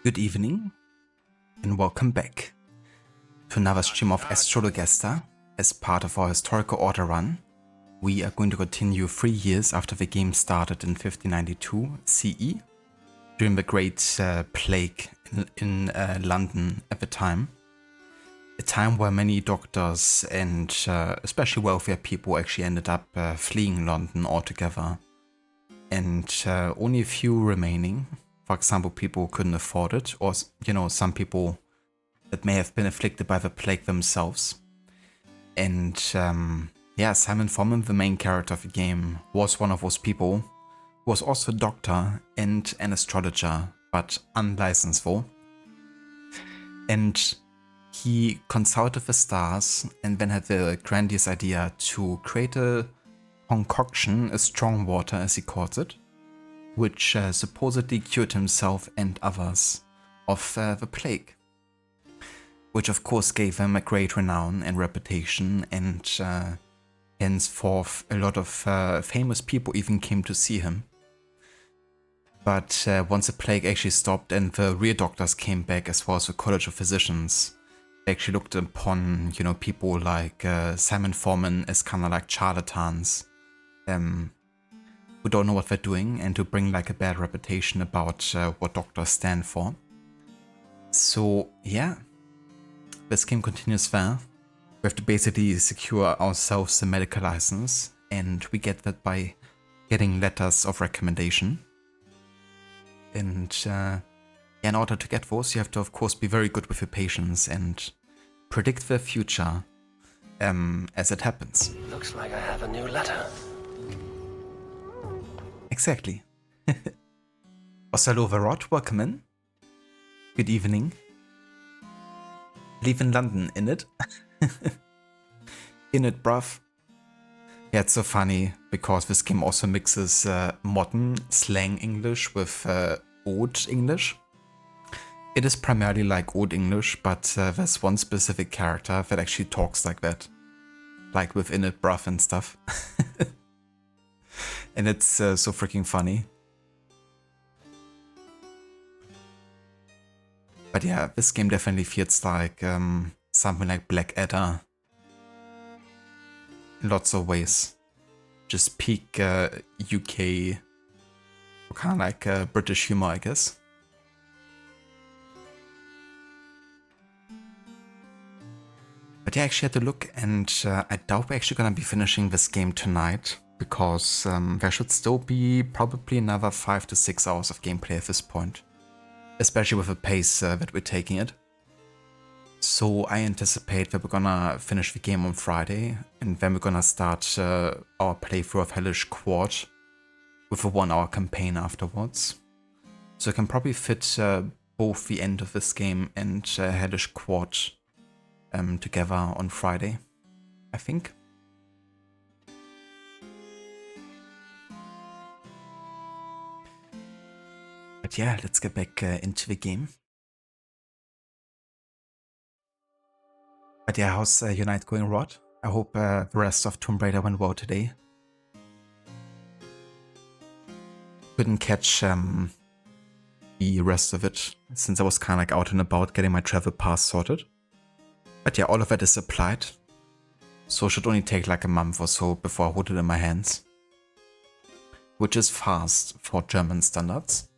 Good evening and welcome back to another stream of Astrologaster. As part of our historical order run, we are going to continue 3 years after the game started in 1592 CE, during the Great Plague in London at the time. A time where many doctors and especially wealthier people actually ended up fleeing London altogether. And only a few remaining. For example, people who couldn't afford it, or, some people that may have been afflicted by the plague themselves. And Simon Foreman, the main character of the game, was one of those people, who was also a doctor and an astrologer, but unlicensed though. And he consulted the stars and then had the grandiose idea to create a concoction, a strong water as he calls it, which supposedly cured himself and others of the plague, which of course gave him a great renown and reputation, and henceforth a lot of famous people even came to see him. But once the plague actually stopped and the real doctors came back, as well as the College of Physicians, they actually looked upon, people like Simon Foreman as kind of like charlatans, who don't know what they're doing, and to bring like a bad reputation about what doctors stand for. So yeah, this game continues there. We have to basically secure ourselves a medical license, and we get that by getting letters of recommendation. And in order to get those, you have to of course be very good with your patients and predict the future as it happens. Looks like I have a new letter. Exactly. Osalo Varot, welcome in. Good evening. Live in London, in it. In it, bruv. Yeah, it's so funny because this game also mixes modern slang English with Old English. It is primarily like Old English, but there's one specific character that actually talks like that. Like with in it, bruv and stuff. And it's so freaking funny. But yeah, this game definitely feels like something like Blackadder. In lots of ways. Just peak UK, kind of like British humor, I guess. But yeah, I actually had to look, and I doubt we're actually gonna be finishing this game tonight, because there should still be probably another 5 to 6 hours of gameplay at this point. Especially with the pace that we're taking it. So I anticipate that we're gonna finish the game on Friday, and then we're gonna start our playthrough of Hellish Quad with a 1-hour campaign afterwards. So I can probably fit both the end of this game and Hellish Quad together on Friday, I think. But yeah, let's get back into the game. But yeah, how's your night going, Rod? I hope the rest of Tomb Raider went well today. Couldn't catch the rest of it, since I was kind of like out and about getting my travel pass sorted. But yeah, all of that is applied. So it should only take like a month or so before I hold it in my hands. Which is fast for German standards.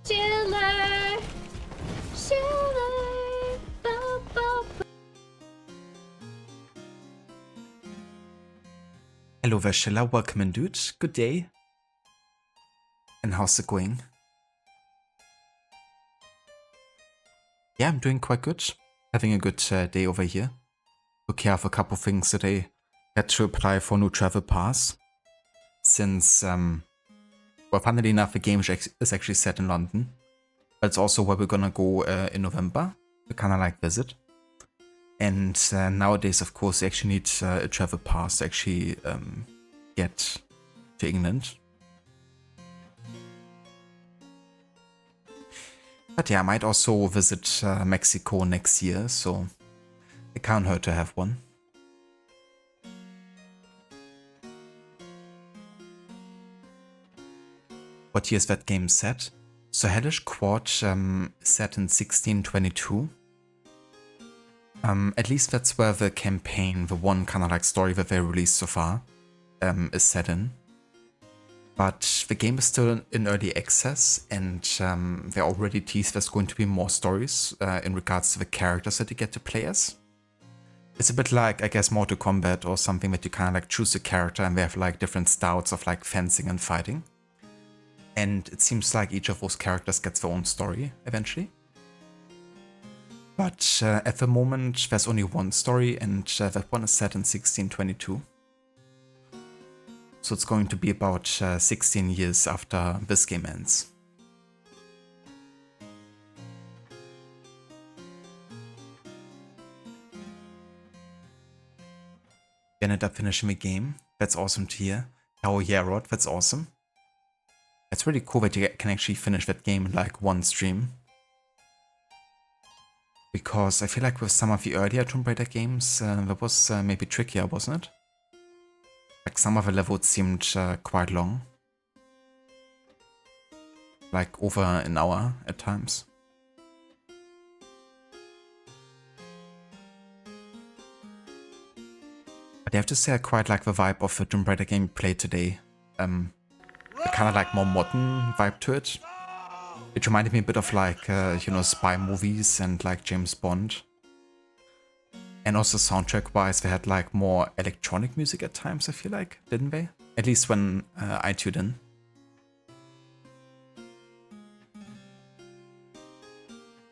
Schiller, Schiller, ba, ba, ba. Hello there, Schiller. Welcome in, dude. Good day. And how's it going? Yeah, I'm doing quite good. Having a good day over here. Took care of a couple things today. Had to apply for a new travel pass. Since, well, funnily enough, the game is actually set in London. But it's also where we're gonna go in November. To kind of like visit. And nowadays, of course, you actually need a travel pass to actually get to England. But yeah, I might also visit Mexico next year, so it can't hurt to have one. What year is that game set? So Hellish Quad set in 1622. At least that's where the campaign, the one kind of like story that they released so far, is set in. But the game is still in early access, and they already teased there's going to be more stories in regards to the characters that you get to play as. It's a bit like, I guess, Mortal Kombat or something that you kind of like choose a character and they have like different styles of like fencing and fighting. And it seems like each of those characters gets their own story eventually. But at the moment there's only one story, and that one is set in 1622. So it's going to be about 16 years after this game ends. You ended up finishing the game. That's awesome to hear. Oh yeah, Rod, that's awesome. It's really cool that you can actually finish that game in like one stream. Because I feel like with some of the earlier Tomb Raider games, that was maybe trickier, wasn't it? Like some of the levels seemed quite long. Like over an hour at times. But I have to say I quite like the vibe of the Tomb Raider game we played today. A kind of like more modern vibe to it. It reminded me a bit of like, you know, spy movies and like James Bond. And also soundtrack-wise, they had like more electronic music at times, I feel like, didn't they? At least when I tuned in.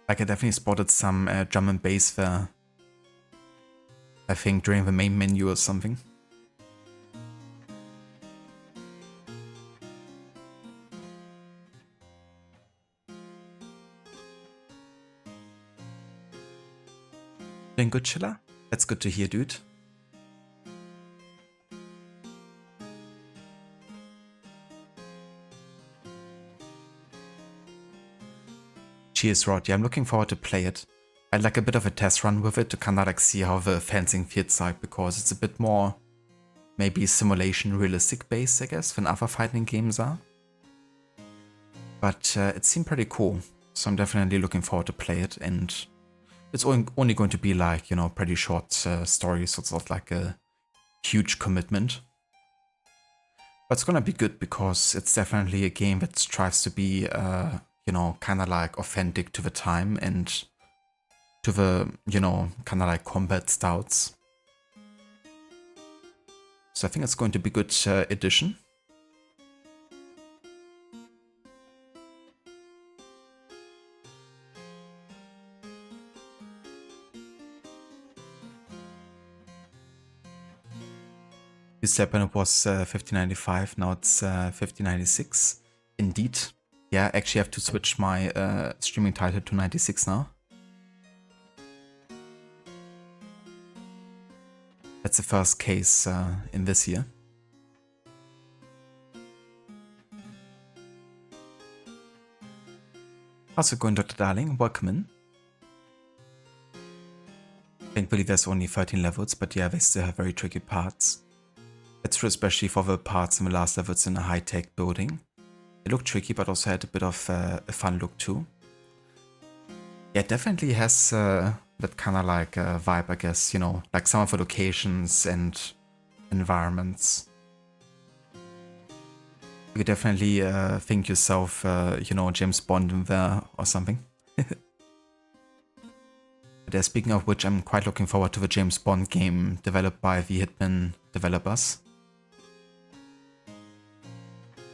Like I definitely spotted some drum and bass there. I think during the main menu or something. Doing good, Chiller? That's good to hear, dude. Cheers, Rod. Yeah, I'm looking forward to play it. I'd like a bit of a test run with it to kind of like see how the fencing feels like, because it's a bit more maybe simulation realistic based, I guess, than other fighting games are. But it seemed pretty cool, so I'm definitely looking forward to play it, and it's only going to be like, you know, pretty short stories, so it's not like a huge commitment. But it's gonna be good because it's definitely a game that strives to be, you know, kind of like authentic to the time and to the, you know, kind of like combat styles. So I think it's going to be a good addition. You said when it was 1595, now it's 1596. Indeed. Yeah, I actually have to switch my streaming title to 96 now. That's the first case in this year. How's it going, Dr. Darling? Welcome in. Thankfully there's only 13 levels, but yeah, they still have very tricky parts. That's true, especially for the parts in the last levels in a high-tech building. It looked tricky, but also had a bit of a fun look too. Yeah, it definitely has that kind of like vibe, I guess, you know, like some of the locations and environments. You could definitely think yourself, you know, James Bond in there or something. But speaking of which, I'm quite looking forward to the James Bond game developed by the Hitman developers.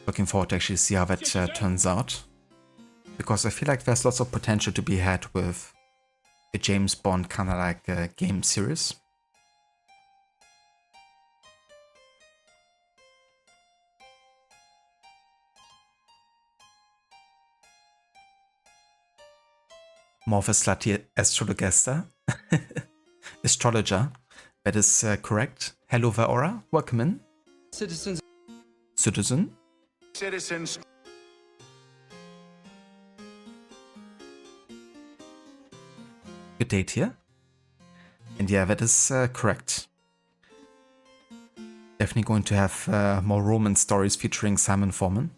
Looking forward to actually see how that turns out. Because I feel like there's lots of potential to be had with a James Bond kind of like game series. More of a slutty Astrologaster. Astrologer. That is correct. Hello, Vaora. Welcome in. Citizens. Citizen. Citizens. Good date here. And yeah, that is correct. Definitely going to have more romance stories featuring Simon Foreman.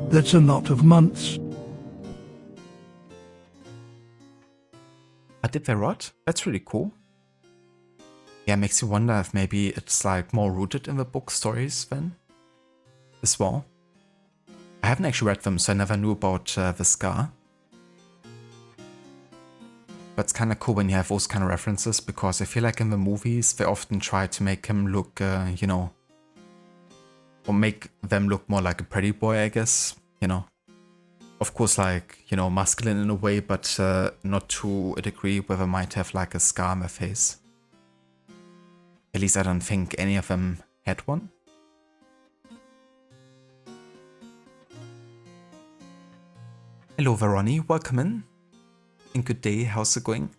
That's a knot of months. Did they rot? That's really cool. Yeah, makes you wonder if maybe it's like more rooted in the book stories then as well. I haven't actually read them, so I never knew about the scar. But it's kind of cool when you have those kind of references, because I feel like in the movies they often try to make him look, you know, or make them look more like a pretty boy, I guess, you know. Of course, like, you know, masculine in a way, but not to a degree where they might have like a scar on their face. At least I don't think any of them had one. Hello Veroni, welcome in. And good day, how's it going?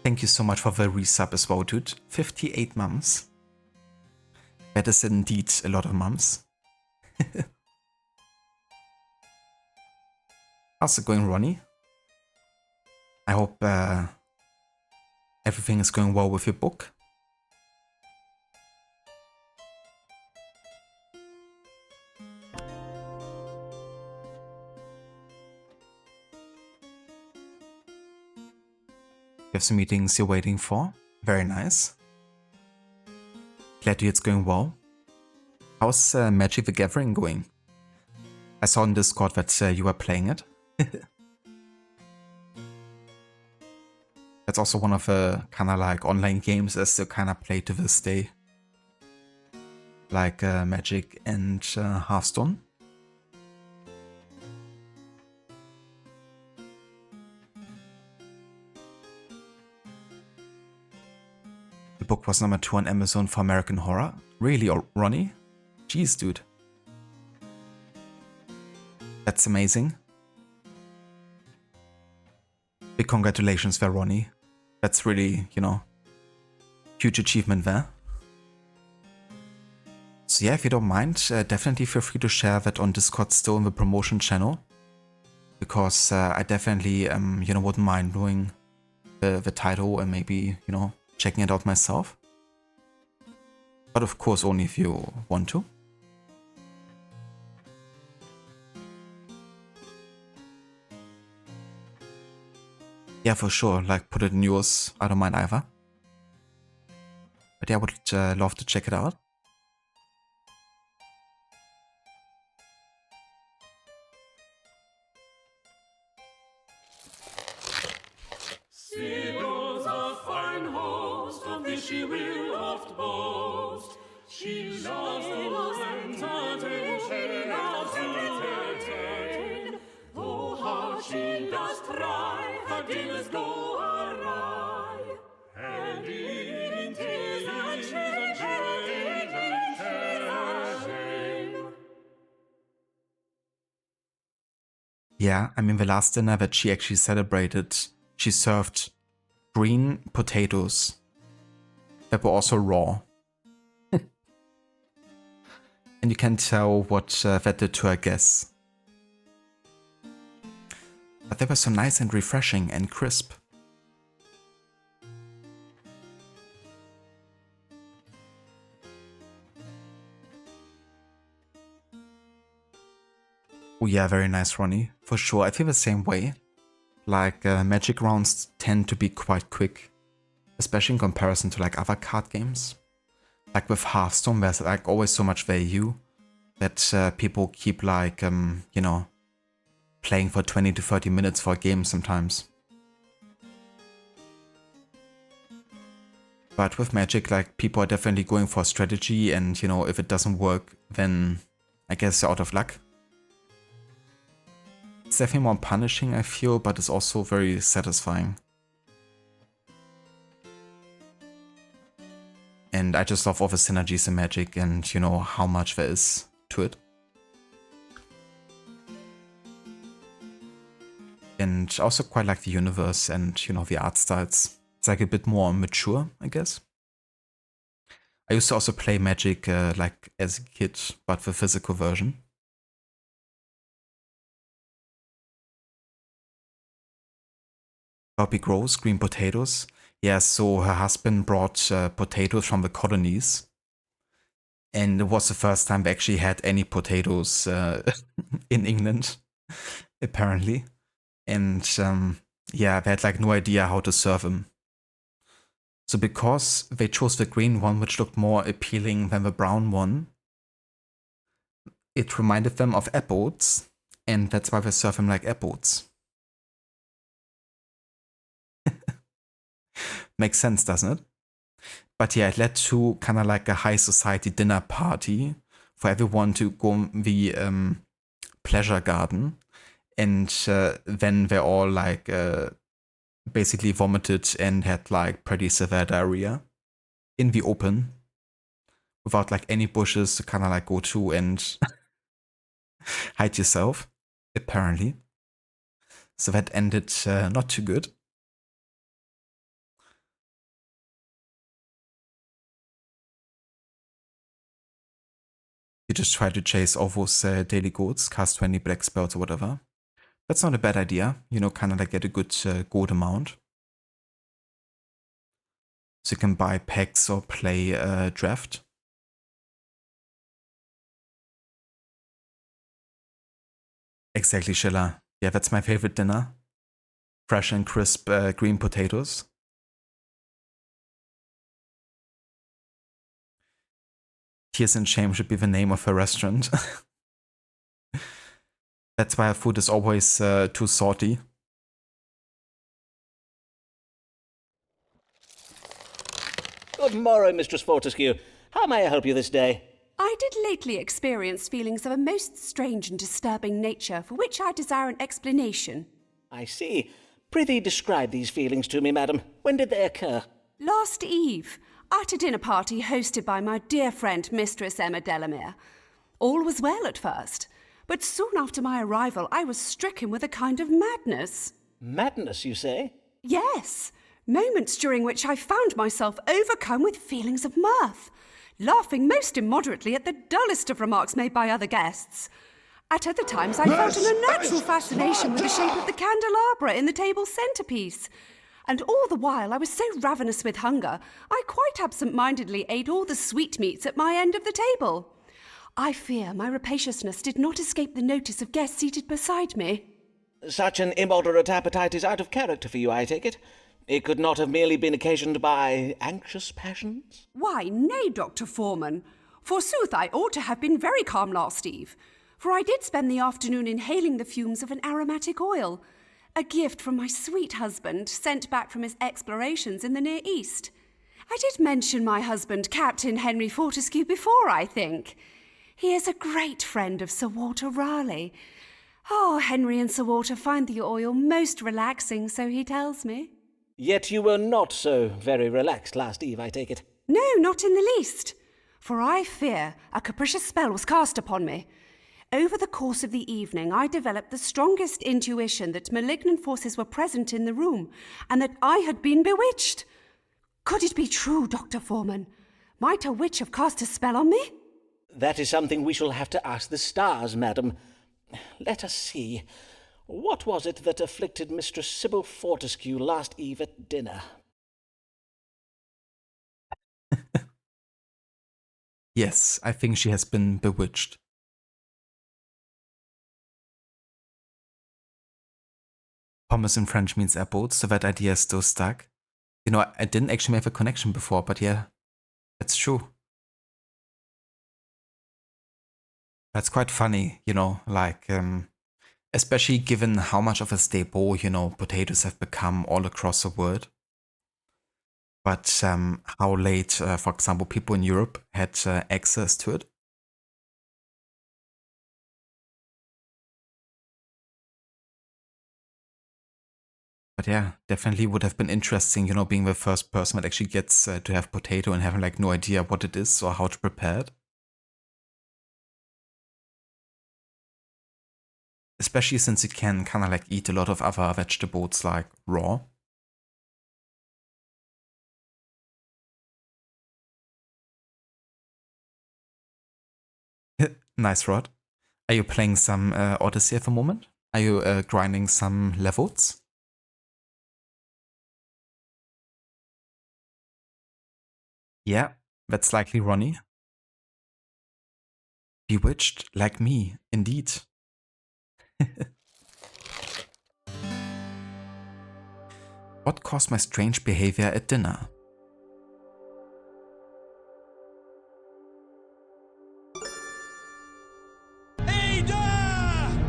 Thank you so much for the resub as well, dude. 58 months. That is indeed a lot of months. How's it going, Ronnie? I hope everything is going well with your book. You have some meetings you're waiting for. Very nice. Glad to hear it's going well. How's Magic the Gathering going? I saw in Discord that you were playing it. That's also one of the kind of like online games I still kind of play to this day. Like Magic and Hearthstone. The book was number 2 on Amazon for American Horror. Really, Ronnie? Jeez, dude. That's amazing. Big congratulations there, Ronnie. That's really, you know, huge achievement there. So yeah, if you don't mind, definitely feel free to share that on Discord still in the promotion channel. Because I definitely, you know, wouldn't mind knowing the title and maybe, you know, checking it out myself. But of course only if you want to. Yeah, for sure, like put it in yours, I don't mind either. But yeah, I would love to check it out. Sibyl's a fine host, of this she will oft boast. She loves to entertain, she loves to entertain. Though hard she does try, her dinners go awry. And in tears and shame. Yeah, I mean the last dinner that she actually celebrated, she served green potatoes that were also raw. And you can tell what that did to her guests. But they were so nice and refreshing and crisp. Oh yeah, very nice, Ronnie. For sure, I feel the same way. Like, magic rounds tend to be quite quick. Especially in comparison to like other card games. Like with Hearthstone, there's like always so much value that people keep like, you know, playing for 20 to 30 minutes for a game sometimes. But with Magic, like, people are definitely going for strategy, and, you know, if it doesn't work, then I guess you're out of luck. It's definitely more punishing, I feel, but it's also very satisfying. And I just love all the synergies in Magic and, you know, how much there is to it. And I also quite like the universe and, you know, the art styles. It's like a bit more mature, I guess. I used to also play Magic like as a kid, but the physical version. Poppy grows green potatoes. Yeah, so her husband brought potatoes from the colonies. And it was the first time we actually had any potatoes in England, apparently. And yeah, they had like no idea how to serve them. So because they chose the green one, which looked more appealing than the brown one, it reminded them of apples, and that's why they serve them like apples. Makes sense, doesn't it? But yeah, it led to kind of like a high society dinner party for everyone to go in the pleasure garden. And then they all like basically vomited and had like pretty severe diarrhea in the open without like any bushes to kind of like go to and hide yourself, apparently. So that ended not too good. You just try to chase all those daily goats, cast 20 black spells or whatever. That's not a bad idea, you know, kind of like get a good gold amount. So you can buy packs or play draft. Exactly, Schiller. Yeah, that's my favorite dinner. Fresh and crisp green potatoes. Tears and Shame should be the name of a restaurant. That's why our food is always too salty. Good morrow, Mistress Fortescue. How may I help you this day? I did lately experience feelings of a most strange and disturbing nature, for which I desire an explanation. I see. Prithee describe these feelings to me, madam. When did they occur? Last eve, at a dinner party hosted by my dear friend Mistress Emma Delamere. All was well at first, but soon after my arrival I was stricken with a kind of madness. Madness, you say? Yes, moments during which I found myself overcome with feelings of mirth, laughing most immoderately at the dullest of remarks made by other guests. At other times I felt an unnatural fascination with the shape of the candelabra in the table's centrepiece. And all the while I was so ravenous with hunger, I quite absent-mindedly ate all the sweetmeats at my end of the table. I fear my rapaciousness did not escape the notice of guests seated beside me. Such an immoderate appetite is out of character for you, I take it. It could not have merely been occasioned by anxious passions? Why, nay, Dr. Foreman. Forsooth, I ought to have been very calm last eve, for I did spend the afternoon inhaling the fumes of an aromatic oil, a gift from my sweet husband, sent back from his explorations in the Near East. I did mention my husband, Captain Henry Fortescue, before, I think. He is a great friend of Sir Walter Raleigh. Oh, Henry and Sir Walter find the oil most relaxing, so he tells me. Yet you were not so very relaxed last eve, I take it. No, not in the least, for I fear a capricious spell was cast upon me. Over the course of the evening, I developed the strongest intuition that malignant forces were present in the room, and that I had been bewitched. Could it be true, Dr. Foreman? Might a witch have cast a spell on me? That is something we shall have to ask the stars, madam. Let us see. What was it that afflicted Mistress Sybil Fortescue last eve at dinner? Yes, I think she has been bewitched. Pommes in French means apples, so that idea is still stuck. You know, I didn't actually make a connection before, but yeah, that's true. That's quite funny, you know, like, especially given how much of a staple, you know, potatoes have become all across the world. But how late, for example, people in Europe had access to it. But yeah, definitely would have been interesting, you know, being the first person that actually gets to have potato and having like no idea what it is or how to prepare it. Especially since you can kind of like eat a lot of other vegetables like raw. Nice, Rod. Are you playing some Odyssey at the moment? Are you grinding some levels? Yeah, that's likely Ronnie. Bewitched like me, indeed. What caused my strange behavior at dinner?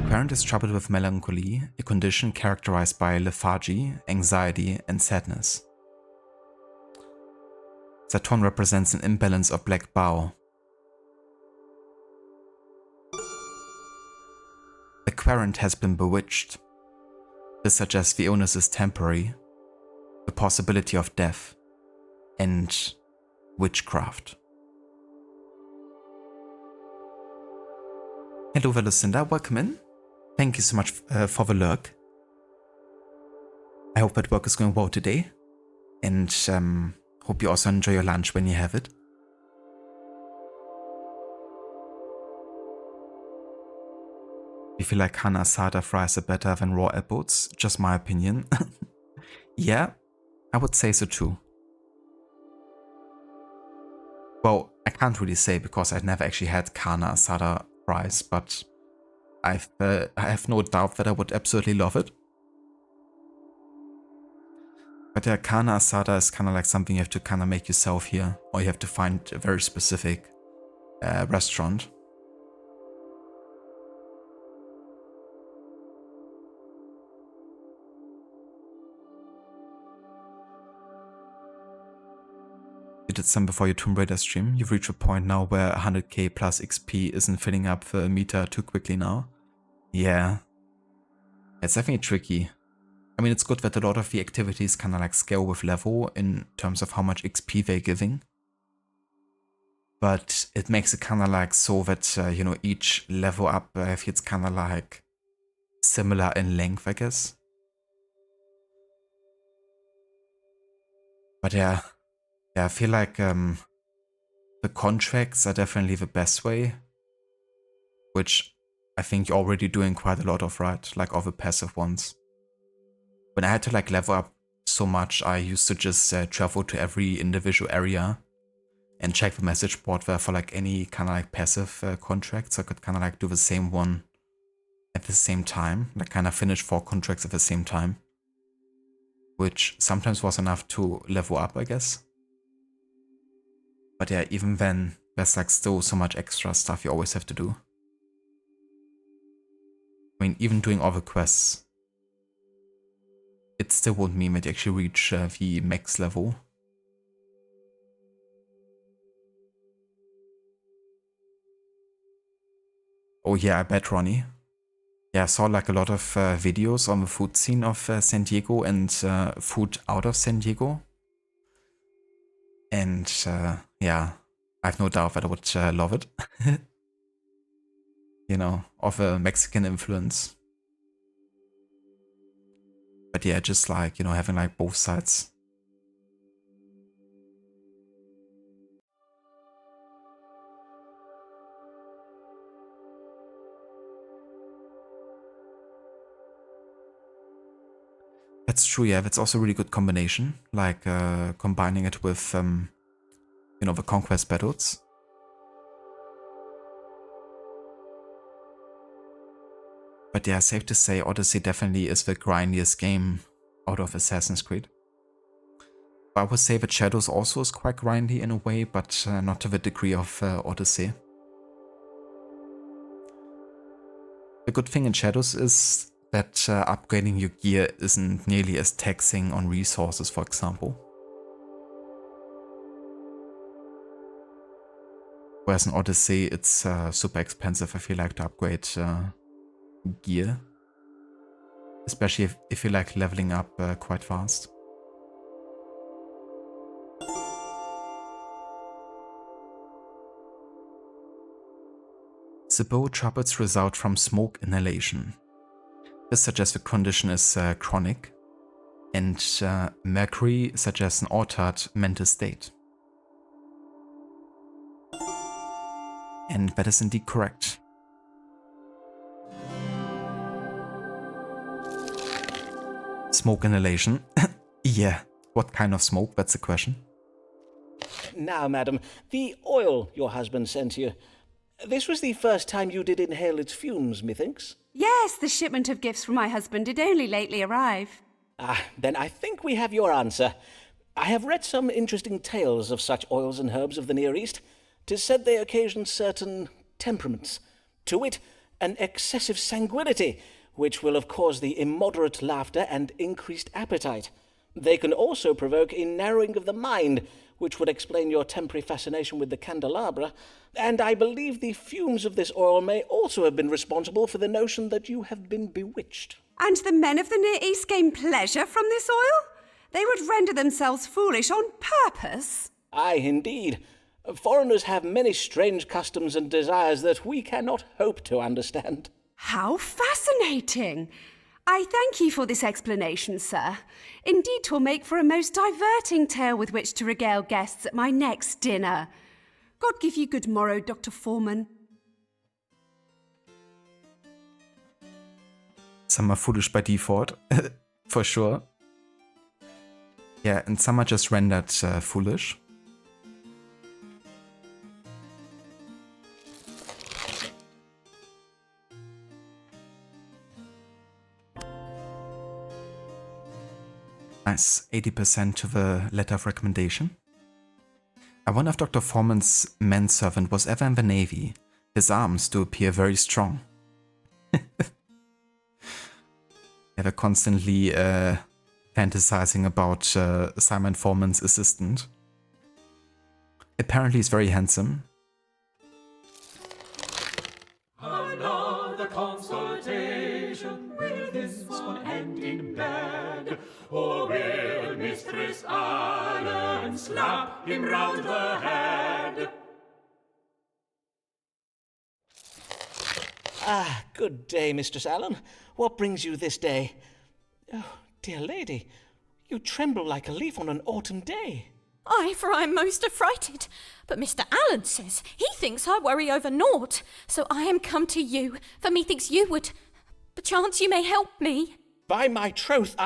Parent is troubled with melancholy, a condition characterized by lethargy, anxiety, and sadness. Saturn represents an imbalance of black bow. The querent has been bewitched. This suggests the illness is temporary, the possibility of death, and witchcraft. Hello, Lucinda, welcome in. Thank you so much for the lurk. I hope that work is going well today, and hope you also enjoy your lunch when you have it. You feel like Hana Asada fries are better than raw apples? Just my opinion. Yeah, I would say so too. Well, I can't really say because I've never actually had Kana Asada fries, but I have no doubt that I would absolutely love it. But yeah, Kana Asada is kind of like something you have to kind of make yourself here, or you have to find a very specific restaurant. You did some before your Tomb Raider stream. You've reached a point now where 100k plus XP isn't filling up the meter too quickly now. Yeah. It's definitely tricky. I mean, it's good that a lot of the activities kind of like scale with level in terms of how much XP they're giving. But it makes it kind of like so that, you know, each level up, it's kind of like similar in length, I guess. But yeah, I feel like the contracts are definitely the best way, which I think you're already doing quite a lot of, right? Like all the passive ones. When I had to like level up so much, I used to just travel to every individual area and check the message board there for like any kind of like passive contracts. I could kind of like do the same one at the same time, like kind of finish 4 contracts at the same time, which sometimes was enough to level up, I guess. But yeah, even then, there's like still so much extra stuff you always have to do. I mean, even doing all the quests, it still won't mean that you actually reach the max level. Oh yeah, I bet, Ronnie. Yeah, I saw like a lot of videos on the food scene of San Diego and food out of San Diego. And yeah, I have no doubt that I would love it. You know, of a Mexican influence. But yeah, just like, you know, having like both sides. That's true, yeah, that's also a really good combination. Like combining it with, you know, the conquest battles. But yeah, safe to say Odyssey definitely is the grindiest game out of Assassin's Creed. But I would say that Shadows also is quite grindy in a way, but not to the degree of Odyssey. The good thing in Shadows is that upgrading your gear isn't nearly as taxing on resources, for example. Whereas in Odyssey, it's super expensive, I feel like, to upgrade gear. Especially if you like leveling up quite fast. The bow troubles result from smoke inhalation. This suggests the condition is chronic, and mercury suggests an altered mental state. And that is indeed correct. Smoke inhalation? Yeah, what kind of smoke? That's the question. Now, madam, the oil your husband sent you. This was the first time you did inhale its fumes, methinks. Yes, the shipment of gifts from my husband did only lately arrive. Then I think we have your answer. I have read some interesting tales of such oils and herbs of the Near East. 'Tis said they occasion certain temperaments, to wit, an excessive sanguinity, which will have caused the immoderate laughter and increased appetite. They can also provoke a narrowing of the mind, which would explain your temporary fascination with the candelabra, and I believe the fumes of this oil may also have been responsible for the notion that you have been bewitched. And the men of the Near East gain pleasure from this oil? They would render themselves foolish on purpose. Aye, indeed. Foreigners have many strange customs and desires that we cannot hope to understand. How fascinating! I thank you for this explanation, sir. Indeed, 'twill make for a most diverting tale with which to regale guests at my next dinner. God give you good morrow, Dr. Foreman. Some are foolish by default, for sure. Yeah, and some are just rendered foolish. Nice, 80% to the letter of recommendation. I wonder if Dr. Foreman's manservant was ever in the Navy. His arms do appear very strong. Yeah, they're constantly fantasizing about Simon Foreman's assistant. Apparently he's very handsome. Another consultation. Will this one end in bed? Or will Mistress Allen slap him round the head? Good day, Mistress Allen. What brings you this day? Oh, dear lady, you tremble like a leaf on an autumn day. Aye, for I am most affrighted. But Mr. Allen says he thinks I worry over naught, so I am come to you, for methinks you would... Perchance you may help me. By my troth,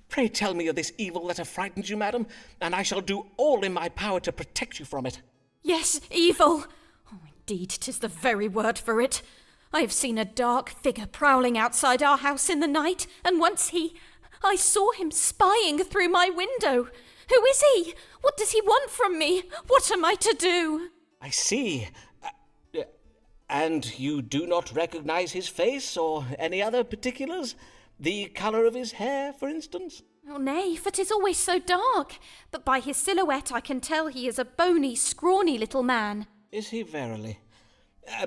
Pray tell me of this evil that frightens you, madam, and I shall do all in my power to protect you from it. Yes, evil. Oh, indeed, 'tis the very word for it. I have seen a dark figure prowling outside our house in the night, and once I saw him spying through my window. Who is he? What does he want from me? What am I to do? I see. And you do not recognize his face or any other particulars? The colour of his hair, for instance? Oh, nay, for 'tis always so dark. But by his silhouette I can tell he is a bony, scrawny little man. Is he verily?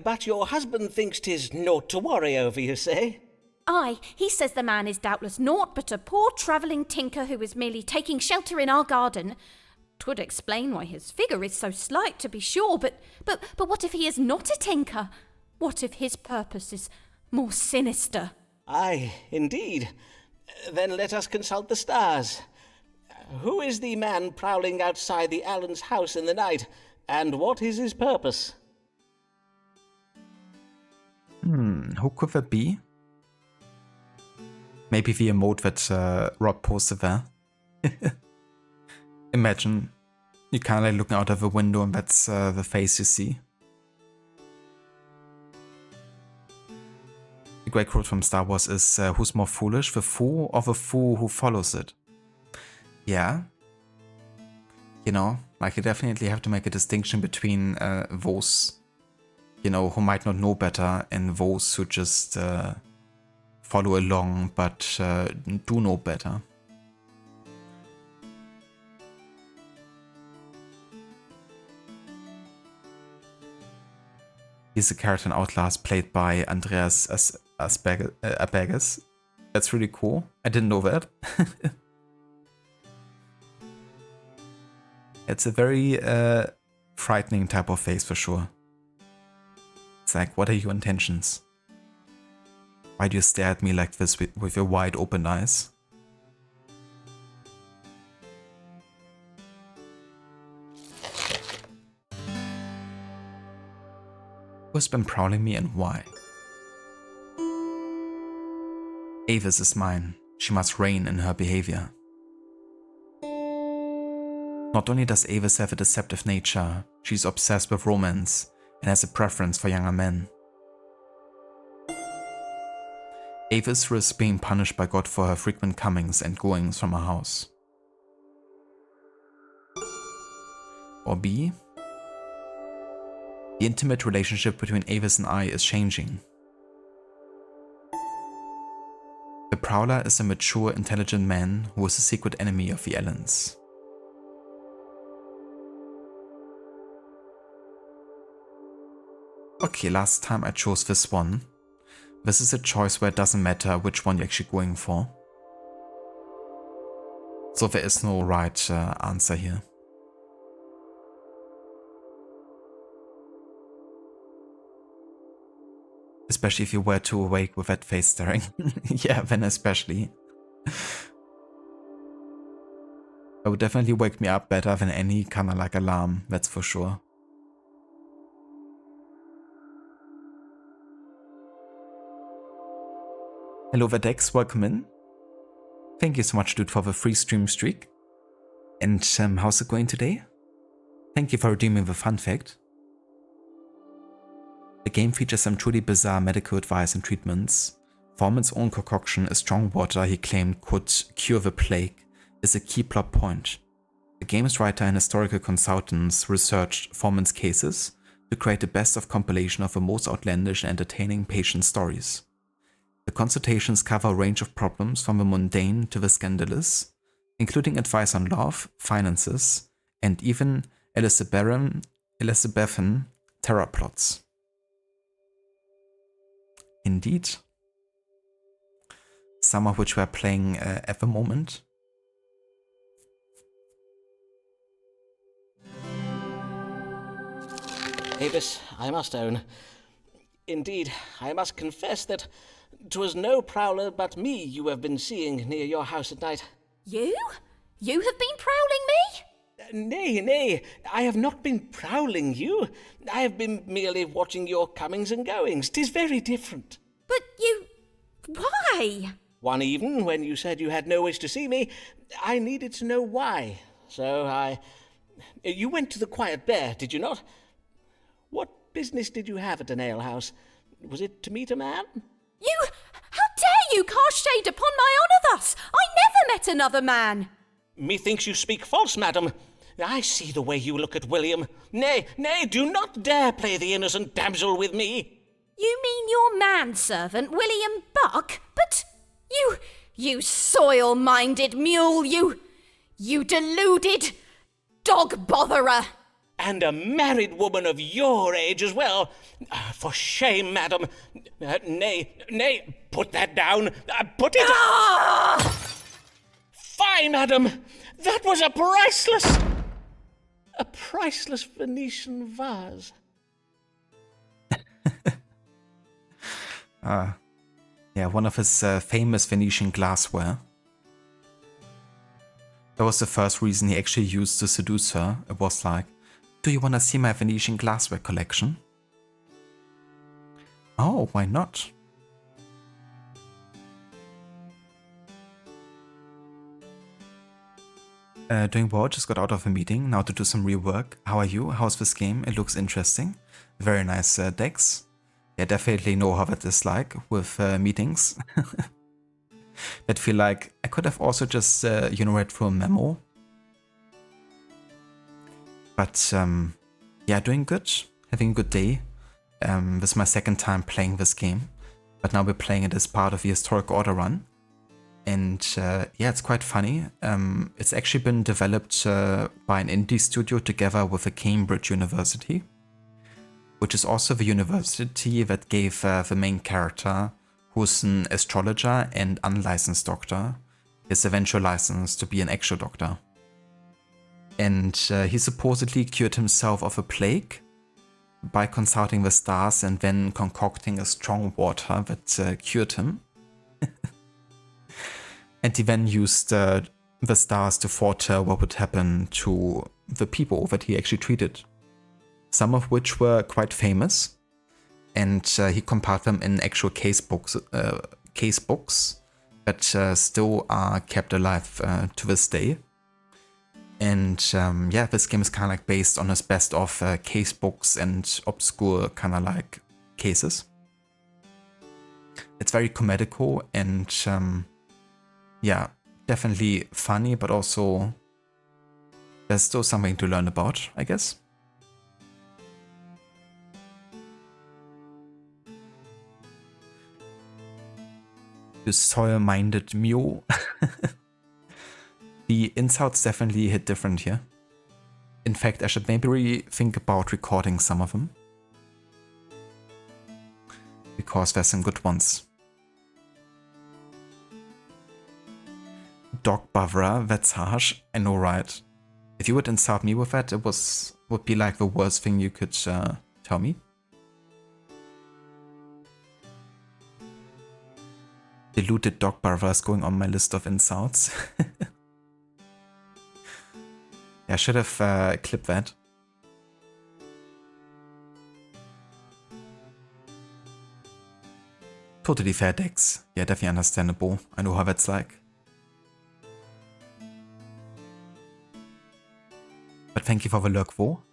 But your husband thinks 'tis naught to worry over, you say? Aye, he says the man is doubtless naught but a poor travelling tinker who is merely taking shelter in our garden. 'Twould explain why his figure is so slight, to be sure, but what if he is not a tinker? What if his purpose is more sinister? Aye, indeed. Then let us consult the stars. Who is the man prowling outside the Allen's house in the night, and what is his purpose? Who could that be? Maybe the emote that Rob posted there. Imagine you kind of like looking out of a window and that's the face you see. The great quote from Star Wars is, who's more foolish, the fool or the fool who follows it? Yeah. You know, like you definitely have to make a distinction between those, you know, who might not know better and those who just follow along but do know better. He's a character in Outlast played by Andreas Asperges. That's really cool. I didn't know that. It's a very frightening type of face for sure. It's like, what are your intentions? Why do you stare at me like this with your wide open eyes? Who's been prowling me and why? Avis is mine. She must rein in her behavior. Not only does Avis have a deceptive nature, she's obsessed with romance and has a preference for younger men. Avis risks being punished by God for her frequent comings and goings from her house. Or B. The intimate relationship between Avis and I is changing. The Prowler is a mature, intelligent man who is a secret enemy of the Allens. Okay, last time I chose this one. This is a choice where it doesn't matter which one you're actually going for. So there is no right answer here. Especially if you were too awake with that face staring. Yeah, then especially. That would definitely wake me up better than any kind of like alarm, that's for sure. Hello Vadex, welcome in. Thank you so much, dude, for the free stream streak. And how's it going today? Thank you for redeeming the fun fact. The game features some truly bizarre medical advice and treatments. Foreman's own concoction, a strong water he claimed could cure the plague, is a key plot point. The game's writer and historical consultants researched Foreman's cases to create the best of compilation of the most outlandish and entertaining patient stories. The consultations cover a range of problems from the mundane to the scandalous, including advice on love, finances, and even Elizabethan terror plots. Indeed. Some of which we're playing at the moment. Avis, I must own. Indeed, I must confess that 'twas no prowler but me you have been seeing near your house at night. You? You have been prowling me? Nay, I have not been prowling you. I have been merely watching your comings and goings. 'Tis very different. But you... why? One evening, when you said you had no wish to see me, I needed to know why. So You went to the Quiet Bear, did you not? What business did you have at an alehouse? Was it to meet a man? You... how dare you cast shade upon my honour thus? I never met another man. Methinks you speak false, madam. I see the way you look at William. Nay, do not dare play the innocent damsel with me. You mean your manservant, William Buck? But you soil-minded mule, you deluded dog-botherer. And a married woman of your age as well. For shame, madam. Nay, put that down. Put it... Ah! Fie, madam. That was a priceless Venetian vase. Yeah, one of his famous Venetian glassware. That was the first reason he actually used to seduce her. It was like, do you want to see my Venetian glassware collection? Oh, why not? Doing well, just got out of a meeting, now to do some rework. How are you? How's this game? It looks interesting. Very nice decks. Yeah, definitely know how that is like with meetings. That feel like I could have also just, read through a memo. But yeah, doing good. Having a good day. This is my second time playing this game. But now we're playing it as part of the Historic Order run. And yeah, it's quite funny. It's actually been developed by an indie studio together with the Cambridge University, which is also the university that gave the main character, who's an astrologer and unlicensed doctor, his eventual license to be an actual doctor. And he supposedly cured himself of a plague by consulting the stars and then concocting a strong water that cured him. And he then used the stars to foretell what would happen to the people that he actually treated. Some of which were quite famous. And he compiled them in actual case books that still are kept alive to this day. And yeah, this game is kind of like based on his best of case books and obscure kind of like cases. It's very comedical and yeah, definitely funny, but also there's still something to learn about, I guess. You soil-minded mule. The insults definitely hit different here. In fact, I should maybe think about recording some of them, because there's some good ones. Dog Bavra, that's harsh. I know, right? If you would insult me with that, it would be like the worst thing you could tell me. Deluded dog Bavra is going on my list of insults. Yeah, I should have clipped that. Totally fair, Dex. Yeah, definitely understandable. I know how that's like. But thank you for the lurk, Wo.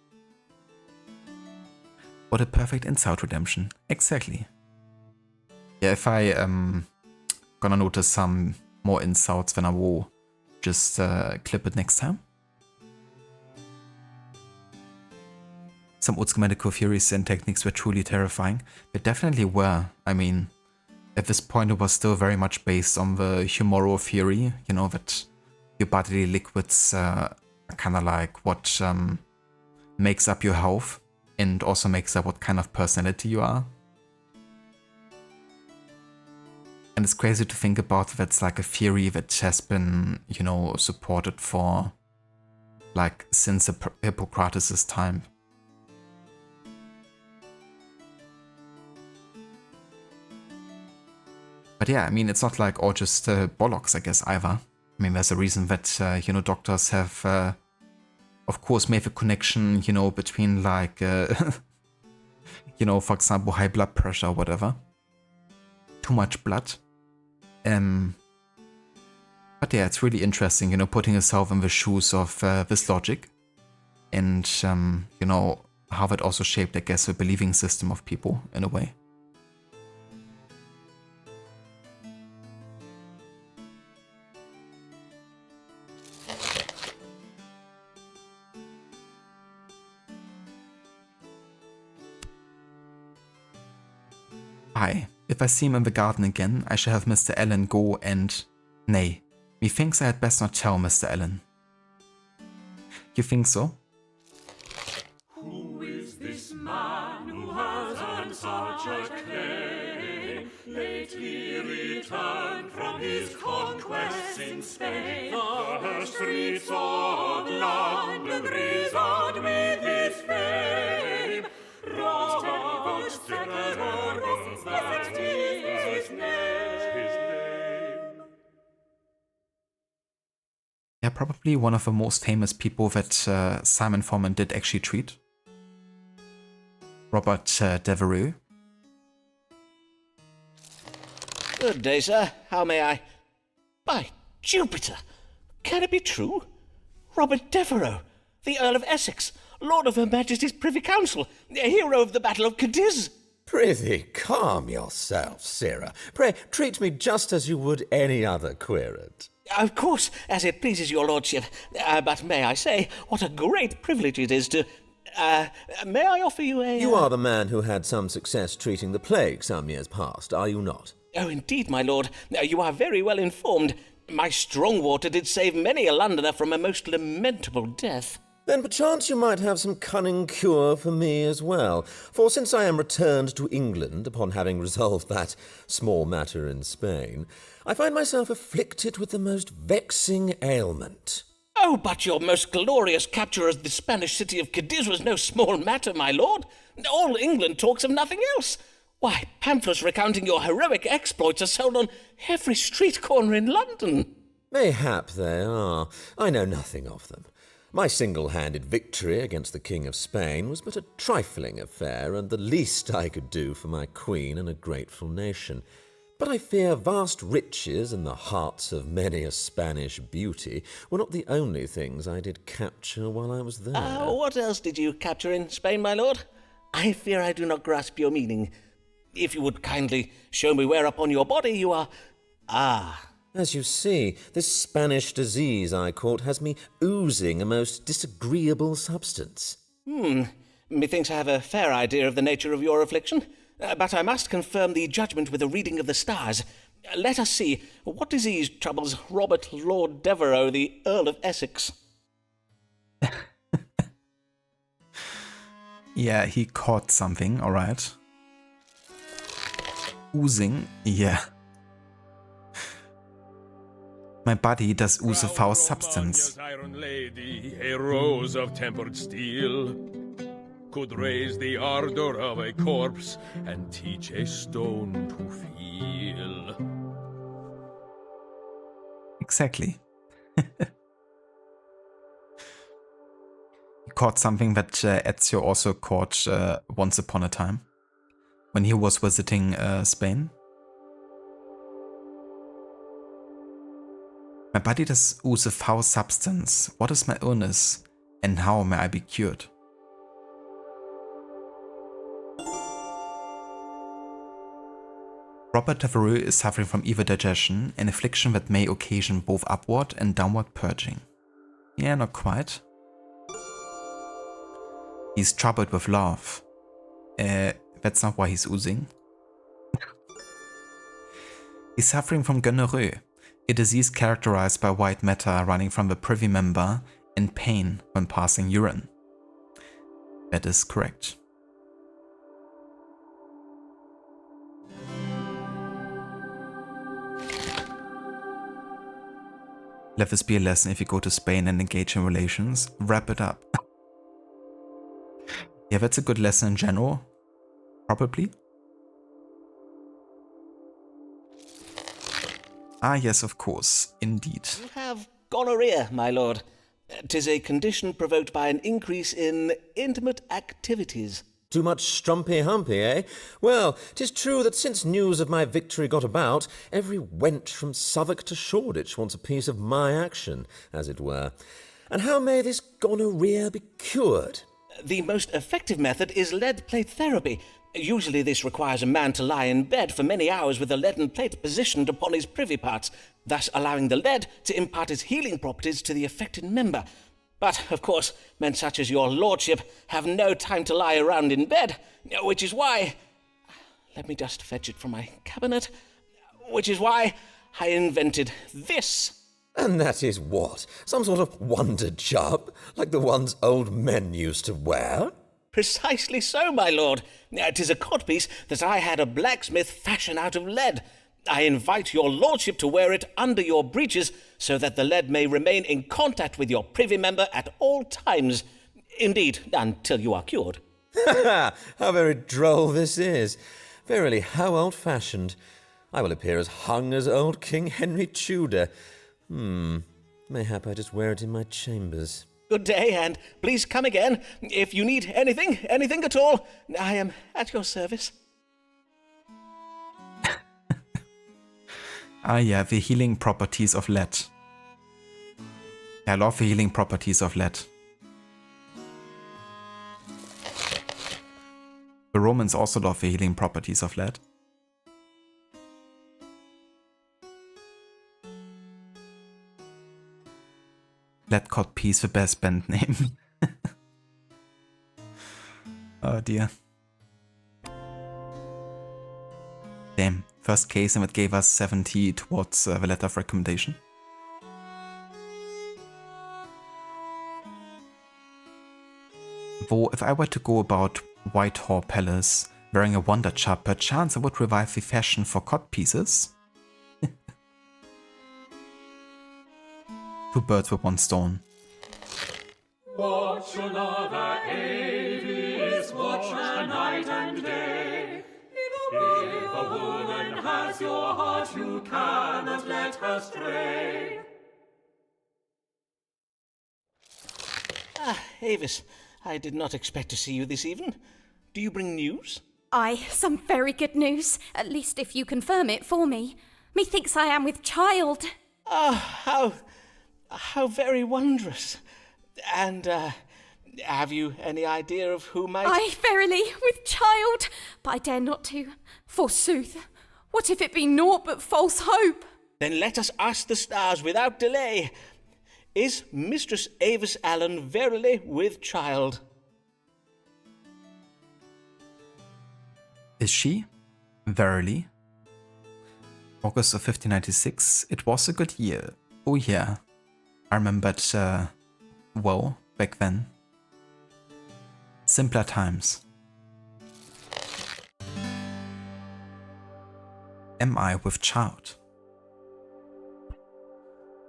What a perfect insult redemption. Exactly. Yeah, if I gonna notice some more insults, then I will just clip it next time. Some Utsu's medical theories and techniques were truly terrifying. They definitely were. I mean, at this point it was still very much based on the humoral theory, you know, that your bodily liquids are kind of like what makes up your health and also makes up what kind of personality you are. And it's crazy to think about that's like a theory that has been, you know, supported for like since Hippocrates' time. But yeah, I mean, it's not like all just bollocks, I guess, either. I mean, there's a reason that, you know, doctors have, of course, made the connection, you know, between like, you know, for example, high blood pressure or whatever. Too much blood. But yeah, it's really interesting, you know, putting yourself in the shoes of this logic. And, you know, how that also shaped, I guess, the believing system of people in a way. Hi, if I see him in the garden again, I shall have Mr. Allen go and... Nay, methinks I had best not tell Mr. Allen. You think so? Who is this man who has earned such acclaim? Lately returned from his conquests in Spain. The streets of London resound with his fame. Robert Devereux, that is his name. Yeah, probably one of the most famous people that Simon Foreman did actually treat. Robert Devereux. Good day, sir. How may I? By Jupiter! Can it be true? Robert Devereux, the Earl of Essex, Lord of Her Majesty's Privy Council, hero of the Battle of Cadiz. Prithee, calm yourself, Sirrah. Pray, treat me just as you would any other querent. Of course, as it pleases your lordship. But may I say, what a great privilege it is to... may I offer you a... You are the man who had some success treating the plague some years past, are you not? Oh, indeed, my lord. You are very well informed. My strong water did save many a Londoner from a most lamentable death. Then perchance you might have some cunning cure for me as well, for since I am returned to England upon having resolved that small matter in Spain, I find myself afflicted with the most vexing ailment. Oh, but your most glorious capture of the Spanish city of Cadiz was no small matter, my lord. All England talks of nothing else. Why, pamphlets recounting your heroic exploits are sold on every street corner in London. Mayhap they are. I know nothing of them. My single-handed victory against the King of Spain was but a trifling affair, and the least I could do for my queen and a grateful nation. but I fear vast riches and the hearts of many a Spanish beauty were not the only things I did capture while I was there. What else did you capture in Spain, my lord? I fear I do not grasp your meaning. If you would kindly show me where upon your body you are... As you see, this Spanish disease I caught has me oozing a most disagreeable substance. Methinks I have a fair idea of the nature of your affliction, but I must confirm the judgment with a reading of the stars. Let us see, what disease troubles Robert Lord Devereux, the Earl of Essex? Yeah, he caught something, alright. Oozing, yeah. My body does ooze a foul substance. Iron lady, a rose of tempered steel, could raise the ardor of a corpse and teach a stone to feel. Exactly. He caught something that Ezio also caught once upon a time when he was visiting Spain. My body does ooze a foul substance. What is my illness, and how may I be cured? Robert Devereux is suffering from evil digestion, an affliction that may occasion both upward and downward purging. Yeah, not quite. He's troubled with love. That's not why he's oozing. He's suffering from gonorrhea, a disease characterized by white matter running from the privy member and pain when passing urine. That is correct. Let this be a lesson if you go to Spain and engage in relations. Wrap it up. Yeah, that's a good lesson in general. Probably. Ah, yes, of course. Indeed. You have gonorrhea, my lord. 'Tis a condition provoked by an increase in intimate activities. Too much strumpy-humpy, eh? Well, 'tis true that since news of my victory got about, every wench from Southwark to Shoreditch wants a piece of my action, as it were. And how may this gonorrhea be cured? The most effective method is lead plate therapy. Usually this requires a man to lie in bed for many hours with a leaden plate positioned upon his privy parts, thus allowing the lead to impart its healing properties to the affected member. But, of course, men such as your lordship have no time to lie around in bed, which is why... Let me just fetch it from my cabinet. Which is why I invented this. And that is what? Some sort of wonder job, like the ones old men used to wear? Precisely so, my lord. 'Tis a codpiece that I had a blacksmith fashion out of lead. I invite your lordship to wear it under your breeches so that the lead may remain in contact with your privy member at all times. Indeed, until you are cured. How very droll this is. Verily, how old-fashioned. I will appear as hung as old King Henry Tudor. Mayhap I just wear it in my chambers. Good day, and please come again. If you need anything at all, I am at your service. Ah yeah, the healing properties of lead. I love the healing properties of lead. The Romans also love the healing properties of lead. Lead Codpiece, the best band name. Oh dear. Damn, first case and it gave us 70 towards the letter of recommendation. Though if I were to go about Whitehall Palace wearing a wonder chap, perchance I would revive the fashion for codpieces. Two birds with one stone. Watch another Avis, watch her night and day. If a woman has your heart, you cannot let her stray. Avis, I did not expect to see you this evening. Do you bring news? Aye, some very good news, at least if you confirm it for me. Methinks I am with child. Ah, how very wondrous. And, have you any idea of who might... Aye, verily, with child, but I dare not to. Forsooth, what if it be naught but false hope? Then let us ask the stars without delay. Is Mistress Avis Allen verily with child? Is she? Verily? August of 1596, it was a good year. Oh yeah. I remembered, well, back then. Simpler times. Am I with child?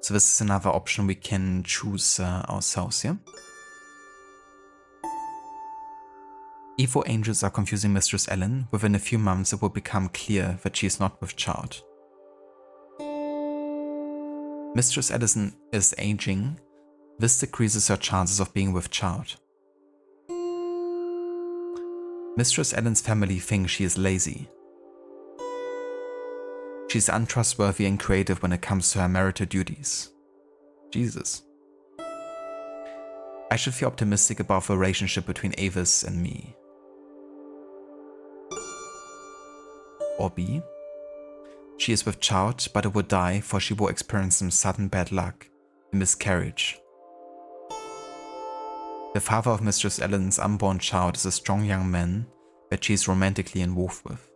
So this is another option we can choose ourselves here. Evil angels are confusing Mistress Ellen. Within a few months it will become clear that she is not with child. Mistress Ellison is aging. This decreases her chances of being with child. Mistress Ellen's family thinks she is lazy. She's untrustworthy and creative when it comes to her marital duties. Jesus. I should feel optimistic about the relationship between Avis and me. Or B. She is with child, but it will die, for she will experience some sudden bad luck, a miscarriage. The father of Mistress Ellen's unborn child is a strong young man that she is romantically involved with.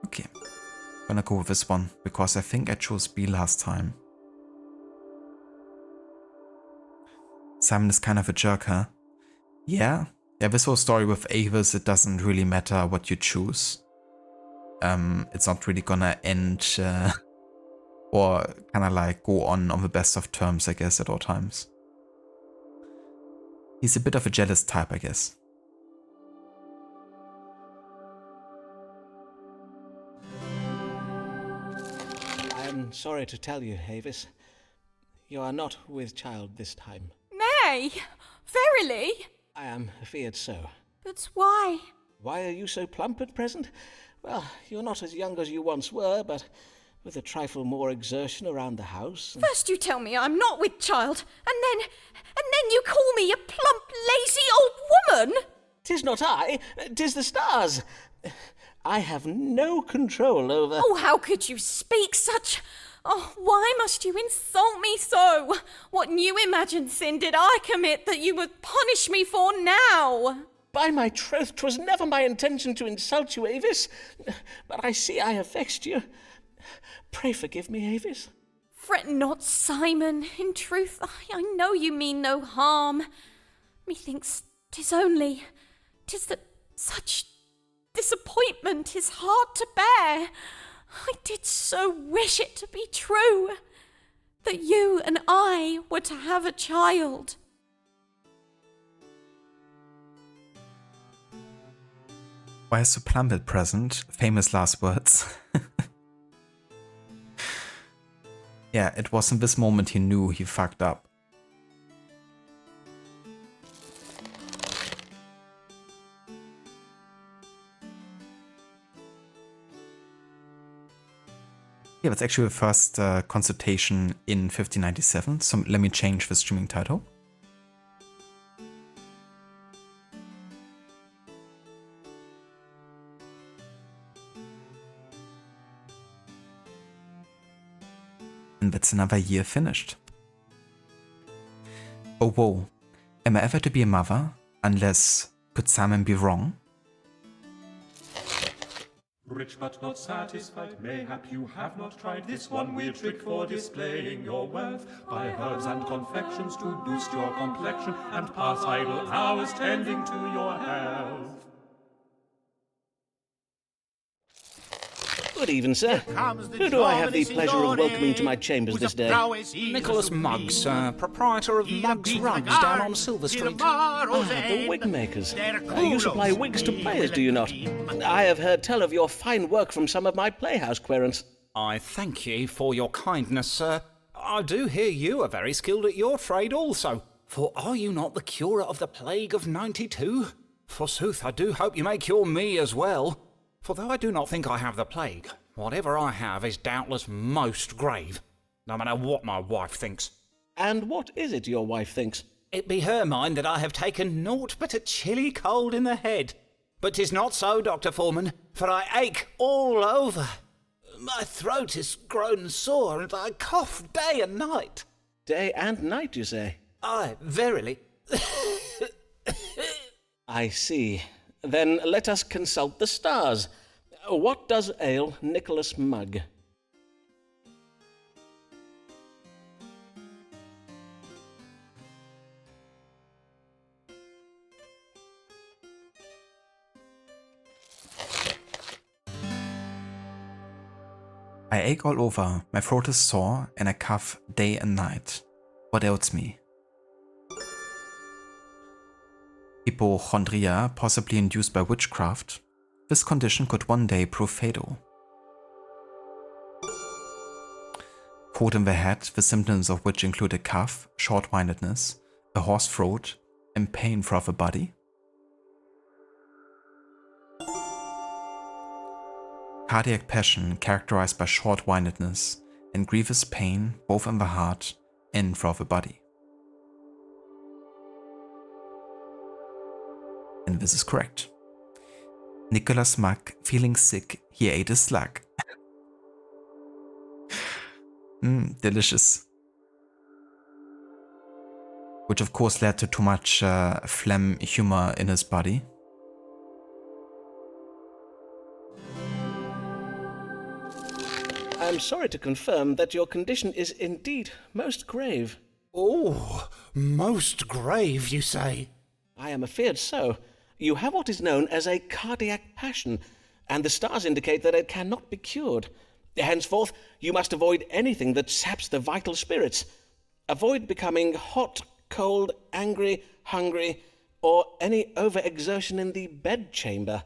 Okay, I'm gonna go with this one, because I think I chose B last time. Simon is kind of a jerk, huh? Yeah, this whole story with Avis, it doesn't really matter what you choose. It's not really gonna end, or kinda like go on the best of terms, I guess, at all times. He's a bit of a jealous type, I guess. I'm sorry to tell you, Avis. You are not with child this time. Nay, verily? I am feared so. But why? Why are you so plump at present? Well, you're not as young as you once were, but with a trifle more exertion around the house. First you tell me I'm not with child, and then you call me a plump, lazy old woman? 'Tis not I, 'tis the stars. I have no control over... Oh, how could you speak such... Oh, why must you insult me so? What new imagined sin did I commit that you would punish me for now? By my troth, 'twas never my intention to insult you, Avis. But I see I have vexed you. Pray forgive me, Avis. Fret not, Simon. In truth, I know you mean no harm. Methinks 'tis that such disappointment is hard to bear. I did so wish it to be true, that you and I were to have a child. Why is so plump at present? Famous last words. Yeah, it was in this moment he knew he fucked up. Yeah, that's actually the first consultation in 1597, so let me change the streaming title. And that's another year finished. Oh whoa, am I ever to be a mother? Unless, could Simon be wrong? Rich but not satisfied, mayhap you have not tried this one weird trick for displaying your wealth. Buy herbs and confections to boost your complexion and pass idle hours tending to your health. Good even, sir. Who do I have the pleasure of welcoming to my chambers this day? Nicholas Muggs, proprietor of Muggs Rugs down on Silver Street. The wig makers. You supply wigs to players, do you not? I have heard tell of your fine work from some of my playhouse querents. I thank ye for your kindness, sir. I do hear you are very skilled at your trade also. For are you not the curer of the plague of 92? Forsooth, I do hope you may cure me as well. For though I do not think I have the plague, whatever I have is doubtless most grave, no matter what my wife thinks. And what is it your wife thinks? It be her mind that I have taken naught but a chilly cold in the head. But 'tis not so, Dr. Foreman, for I ache all over. My throat is grown sore, and I cough day and night. Day and night, you say? Aye, verily. I see. Then let us consult the stars. What does ail Nicholas Mugg? I ache all over, my throat is sore, and I cough day and night. What ails me? Hypochondria, possibly induced by witchcraft. This condition could one day prove fatal. Cold in the head, the symptoms of which include a cough, short-windedness, a hoarse throat, and pain throughout the body. Cardiac passion characterized by short-windedness and grievous pain both in the heart and throughout the body. And this is correct. Nicholas Mugg, feeling sick, he ate a slug. Delicious. Which of course led to too much phlegm humor in his body. I'm sorry to confirm that your condition is indeed most grave. Oh, most grave, you say? I am afeard so. You have what is known as a cardiac passion, and the stars indicate that it cannot be cured. Henceforth, you must avoid anything that saps the vital spirits. Avoid becoming hot, cold, angry, hungry, or any overexertion in the bedchamber.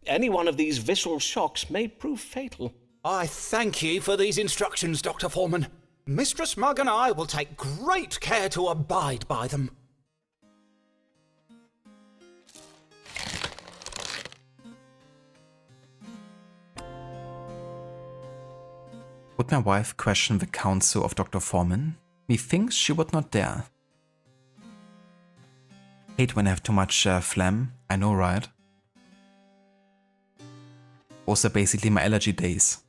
Any one of these visceral shocks may prove fatal. I thank ye for these instructions, Dr. Foreman. Mistress Mugg and I will take great care to abide by them. Would my wife question the counsel of Dr. Foreman? Methinks she would not dare. Hate when I have too much phlegm, I know, right? Also basically my allergy days.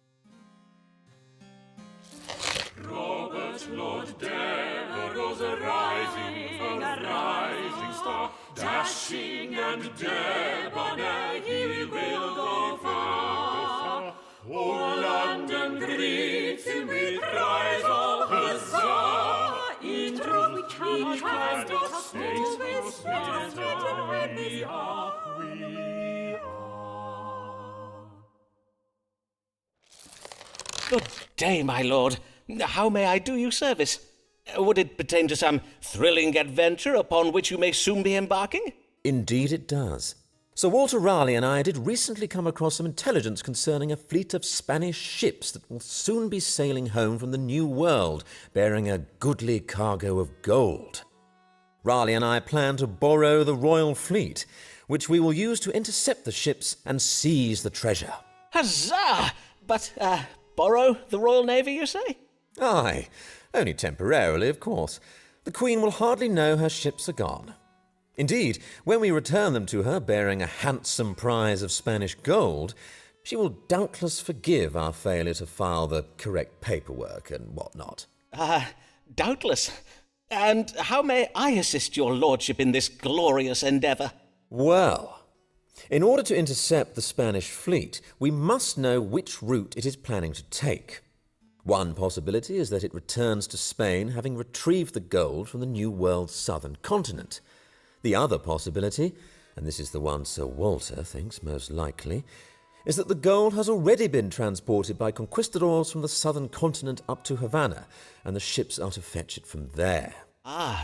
Robert Lord Dare rose a rising star, dashing and debonair, he will go far. Oh, London greets him with cries of huzzah! In truth, we cannot stay so sweet when we are. Good day, my lord. How may I do you service? Would it pertain to some thrilling adventure upon which you may soon be embarking? Indeed it does. Sir Walter Raleigh and I did recently come across some intelligence concerning a fleet of Spanish ships that will soon be sailing home from the New World, bearing a goodly cargo of gold. Raleigh and I plan to borrow the royal fleet, which we will use to intercept the ships and seize the treasure. Huzzah! But, borrow the Royal Navy, you say? Aye, only temporarily, of course. The Queen will hardly know her ships are gone. Indeed, when we return them to her bearing a handsome prize of Spanish gold, she will doubtless forgive our failure to file the correct paperwork and what not. Doubtless. And how may I assist your lordship in this glorious endeavour? Well, in order to intercept the Spanish fleet, we must know which route it is planning to take. One possibility is that it returns to Spain having retrieved the gold from the New World's southern continent. The other possibility, and this is the one Sir Walter thinks most likely, is that the gold has already been transported by conquistadors from the southern continent up to Havana, and the ships are to fetch it from there.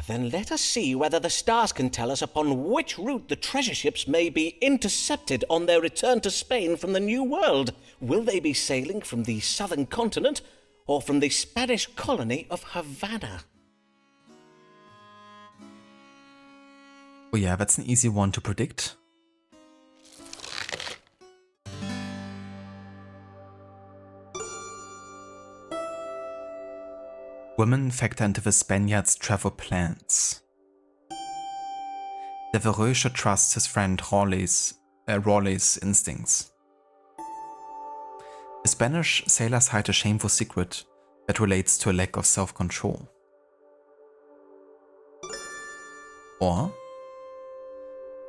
Then let us see whether the stars can tell us upon which route the treasure ships may be intercepted on their return to Spain from the New World. Will they be sailing from the southern continent or from the Spanish colony of Havana? Oh yeah, that's an easy one to predict. Women factor into the Spaniards' travel plans. Devereux should trust his friend Raleigh's instincts. The Spanish sailors hide a shameful secret that relates to a lack of self-control. Or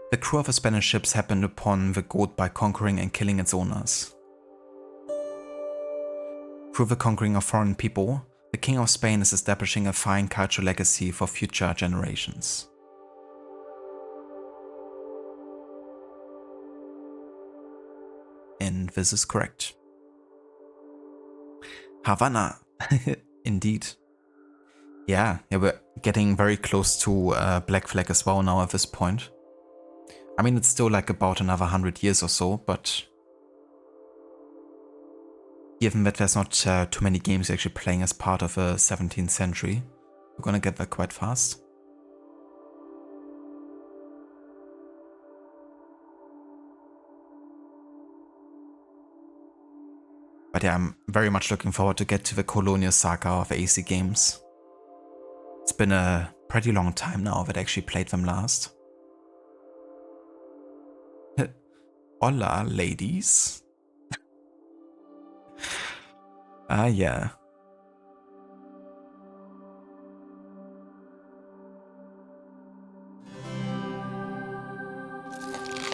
the crew of the Spanish ships happened upon the goat by conquering and killing its owners. Through the conquering of foreign people, the King of Spain is establishing a fine cultural legacy for future generations. And this is correct. Havana. Indeed. Yeah, we're getting very close to Black Flag as well now at this point. I mean, it's still like about another 100 years or so, but given that there's not too many games actually playing as part of the 17th century, we're gonna get there quite fast. But yeah, I'm very much looking forward to get to the colonial saga of AC games. It's been a pretty long time now that I actually played them last. Hola, ladies. Ah, yeah.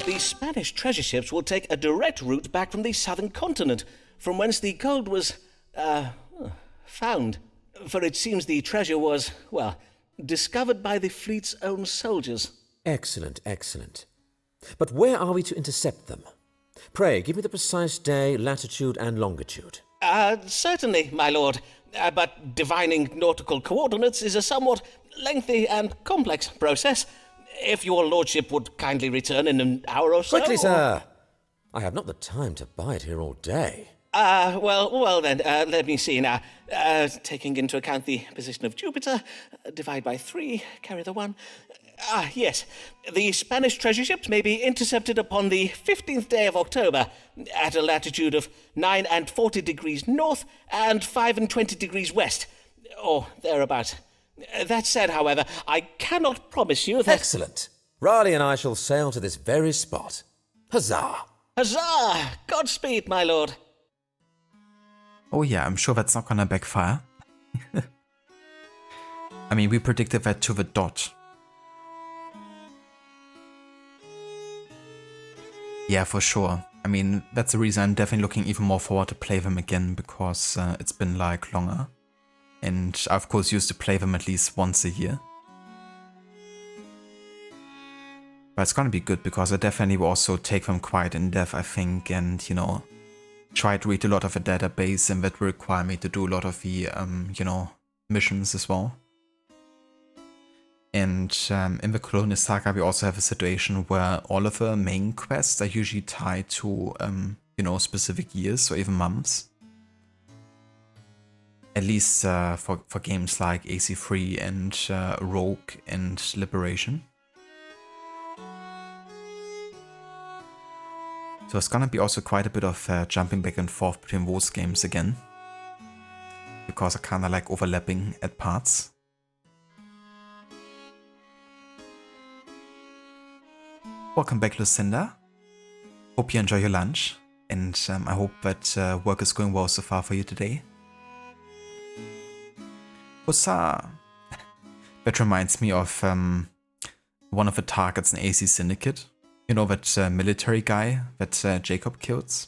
The Spanish treasure ships will take a direct route back from the southern continent, from whence the gold was, found. For it seems the treasure was, well, discovered by the fleet's own soldiers. Excellent, excellent. But where are we to intercept them? Pray, give me the precise day, latitude, and longitude. Certainly, my lord. But divining nautical coordinates is a somewhat lengthy and complex process. If your lordship would kindly return in an hour or so... Quickly, sir! I have not the time to bide here all day. Well then, let me see now. Taking into account the position of Jupiter, divide by 3, carry the 1. Yes. The Spanish treasure ships may be intercepted upon the 15th day of October at a latitude of 9 and 40 degrees north and 5 and 20 degrees west, or thereabouts. That said, however, I cannot promise you that... Excellent. Raleigh and I shall sail to this very spot. Huzzah! Huzzah! Godspeed, my lord. Oh yeah, I'm sure that's not gonna backfire. I mean, we predicted that to the dot. Yeah, for sure. I mean, that's the reason I'm definitely looking even more forward to play them again, because it's been like longer. And I of course used to play them at least once a year. But it's gonna be good because I definitely will also take them quite in depth, I think, and, you know, try to read a lot of the database, and that will require me to do a lot of the, you know, missions as well. And in the Colonial Saga, we also have a situation where all of the main quests are usually tied to, you know, specific years or even months. At least for games like AC3 and Rogue and Liberation. So it's gonna be also quite a bit of jumping back and forth between those games again. Because I kinda like overlapping at parts. Welcome back, Lucinda. Hope you enjoy your lunch, and I hope that work is going well so far for you today. Hussa! That reminds me of one of the targets in AC Syndicate. You know, that military guy that Jacob kills?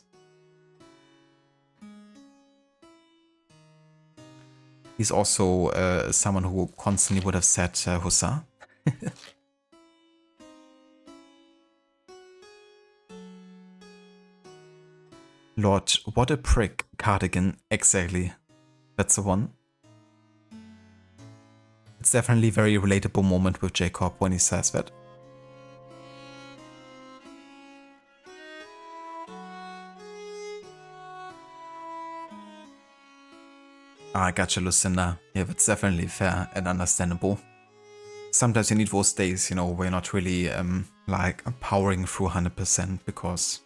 He's also someone who constantly would have said Hussa. Lord, what a prick, Cardigan. Exactly. That's the one. It's definitely a very relatable moment with Jacob when he says that. I gotcha, Lucinda. Yeah, that's definitely fair and understandable. sometimes you need those days, where you're not really like powering through 100% because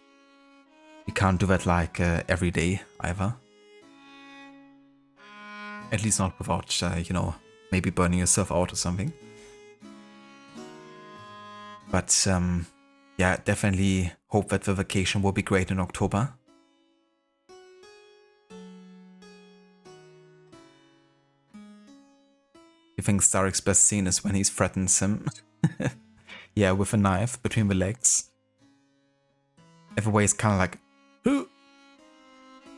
you can't do that like every day either. At least not without, maybe burning yourself out or something. But yeah, definitely hope that the vacation will be great in October. I think Starrick's best scene is when he threatens him. Yeah, with a knife between the legs. Every way is kind of like, "Hoo!"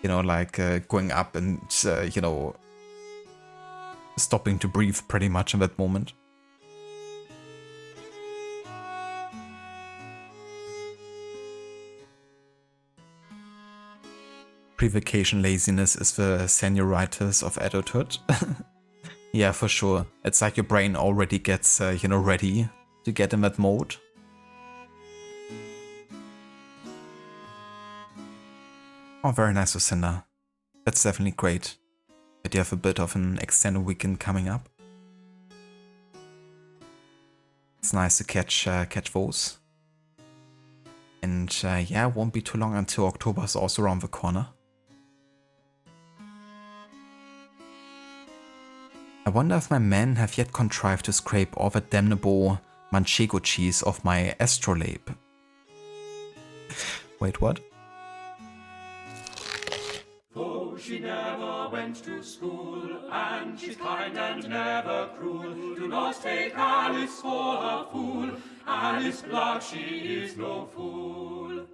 Like going up and, stopping to breathe pretty much in that moment. Pre-vacation laziness is the senioritis of adulthood. Yeah, for sure. It's like your brain already gets, ready to get in that mode. Oh, very nice, Lucinda. That's definitely great that you have a bit of an extended weekend coming up. It's nice to catch those. And yeah, it won't be too long until October is also around the corner. I wonder if my men have yet contrived to scrape all that damnable manchego cheese off my astrolabe. Wait, what? Though she never went to school, and she's kind and never cruel, do not take Alice for a fool. Alice Blood, she is no fool.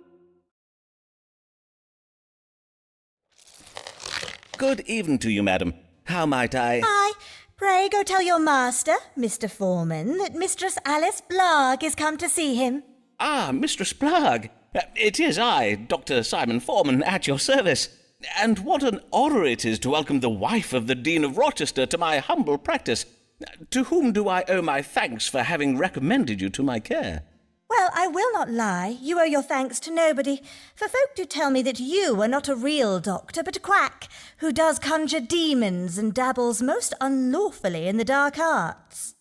Good even to you, madam. How might I... Aye, pray go tell your master, Mr. Foreman, that Mistress Alice Blarg is come to see him. Ah, Mistress Blarg. It is I, Dr. Simon Foreman, at your service. And what an honour it is to welcome the wife of the Dean of Rochester to my humble practice. To whom do I owe my thanks for having recommended you to my care? Well, I will not lie, you owe your thanks to nobody, for folk do tell me that you are not a real doctor, but a quack, who does conjure demons and dabbles most unlawfully in the dark arts.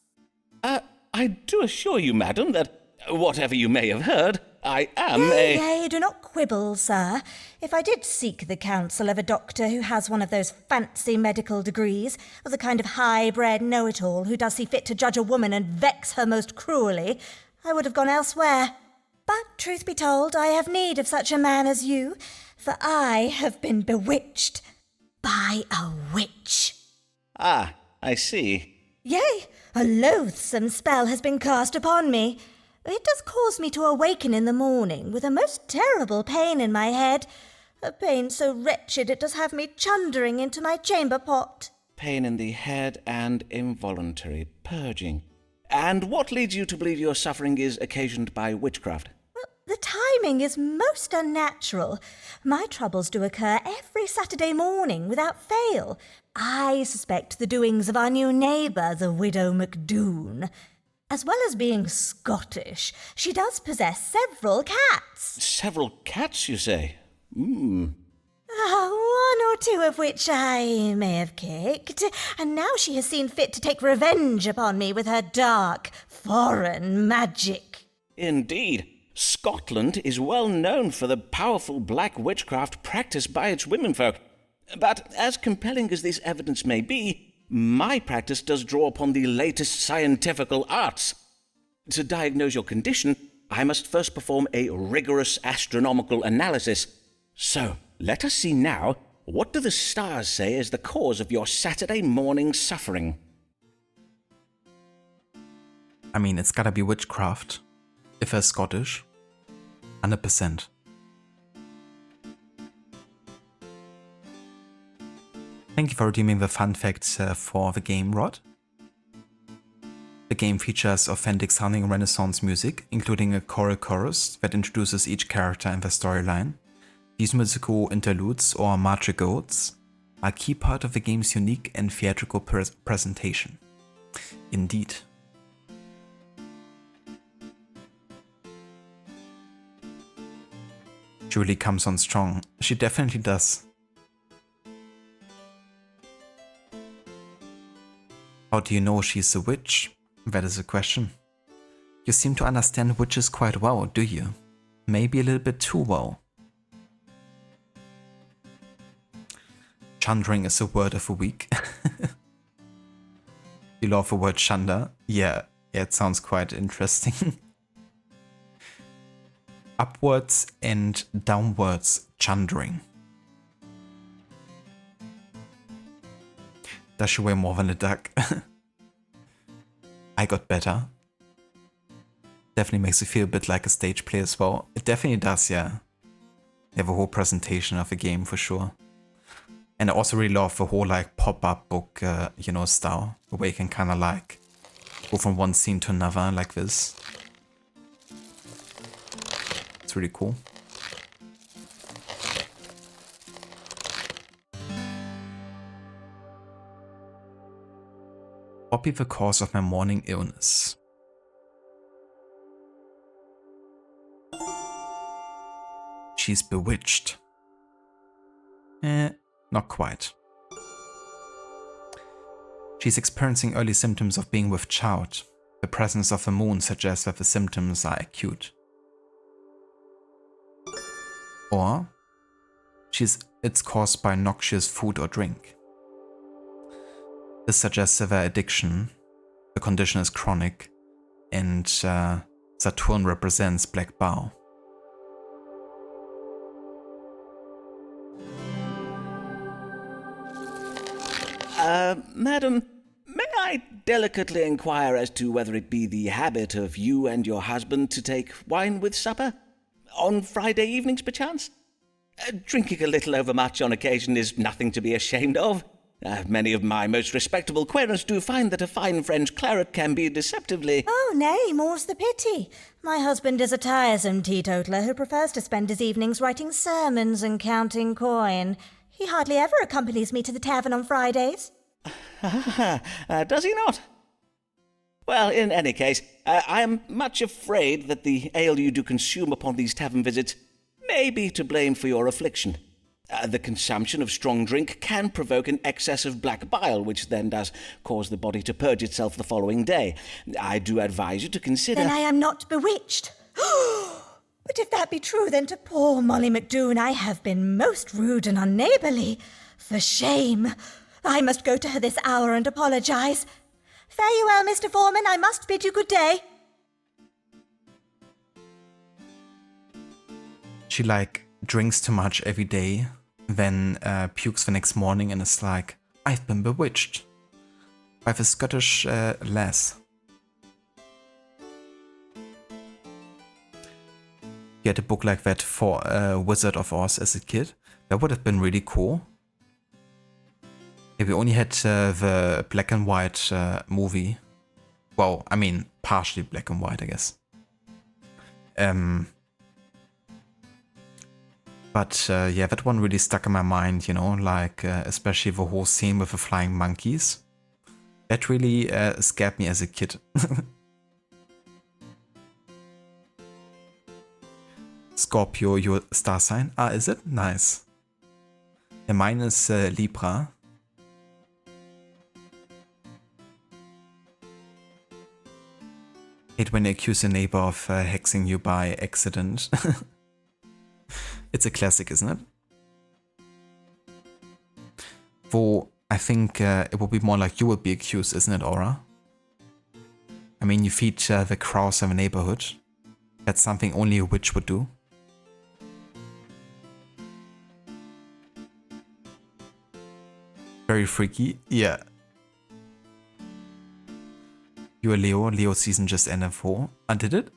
I do assure you, madam, that whatever you may have heard, I am Yea, do not quibble, sir. If I did seek the counsel of a doctor who has one of those fancy medical degrees, or the kind of high-bred know-it-all who does see fit to judge a woman and vex her most cruelly, I would have gone elsewhere. But, truth be told, I have need of such a man as you, for I have been bewitched by a witch. Ah, I see. Yea, a loathsome spell has been cast upon me. It does cause me to awaken in the morning with a most terrible pain in my head, a pain so wretched it does have me chundering into my chamber pot. Pain in the head and involuntary purging. And what leads you to believe your suffering is occasioned by witchcraft? Well, the timing is most unnatural. My troubles do occur every Saturday morning without fail. I suspect the doings of our new neighbour, the widow MacDoon. As well as being Scottish, she does possess several cats. Several cats, you say? One or two of which I may have kicked, and now she has seen fit to take revenge upon me with her dark, foreign magic. Indeed. Scotland is well known for the powerful black witchcraft practiced by its womenfolk. But as compelling as this evidence may be, my practice does draw upon the latest scientifical arts. To diagnose your condition, I must first perform a rigorous astronomical analysis. So, let us see now, what do the stars say is the cause of your Saturday morning suffering? I mean, it's gotta be witchcraft. If they're Scottish. 100%. Thank you for redeeming the fun facts for the game, Rod. The game features authentic sounding Renaissance music, including a choral chorus that introduces each character in the storyline. These musical interludes, or madrigals, are a key part of the game's unique and theatrical presentation. Indeed. She really comes on strong. She definitely does. How do you know she's a witch? That is a question. You seem to understand witches quite well, do you? Maybe a little bit too well. Chandring is a word of the week. You love the word chanda? Yeah, it sounds quite interesting. Upwards and downwards chandring. Does she weigh more than a duck? I got better. Definitely makes you feel a bit like a stage play as well. It definitely does, yeah. They have a whole presentation of the game for sure. And I also really love the whole like pop-up book, style. Where you can kind of like go from one scene to another like this. It's really cool. What be the cause of my morning illness? She's bewitched. Not quite. She's experiencing early symptoms of being with child. The presence of the moon suggests that the symptoms are acute. Or it's caused by noxious food or drink. This suggests severe addiction. The condition is chronic, and Saturn represents black bile. Madam, may I delicately inquire as to whether it be the habit of you and your husband to take wine with supper? On Friday evenings, perchance? Drinking a little overmuch on occasion is nothing to be ashamed of. Many of my most respectable querents do find that a fine French claret can be deceptively... Oh, nay, more's the pity. My husband is a tiresome teetotaler who prefers to spend his evenings writing sermons and counting coin. He hardly ever accompanies me to the tavern on Fridays. Does he not? Well, in any case, I am much afraid that the ale you do consume upon these tavern visits may be to blame for your affliction. The consumption of strong drink can provoke an excess of black bile, which then does cause the body to purge itself the following day. I do advise you to consider... Then I am not bewitched. But if that be true, then to poor Molly McDoon I have been most rude and unneighbourly. For shame. I must go to her this hour and apologise. Fare you well, Mr. Foreman. I must bid you good day. She drinks too much every day, then pukes the next morning and is like, I've been bewitched by the Scottish lass. You had a book like that for Wizard of Oz as a kid. That would have been really cool. If we only had the black and white movie. Well, I mean, partially black and white, I guess. But yeah, that one really stuck in my mind, especially the whole scene with the flying monkeys. That really scared me as a kid. Scorpio, your star sign? Ah, is it? Nice. And mine is Libra. Hate when you accuse a neighbor of hexing you by accident. It's a classic, isn't it? Though I think it would be more like you would be accused, isn't it, Aura? I mean, you feed the crows in the neighborhood. That's something only a witch would do. Very freaky, yeah. You're Leo. Leo season just ended for. Did it?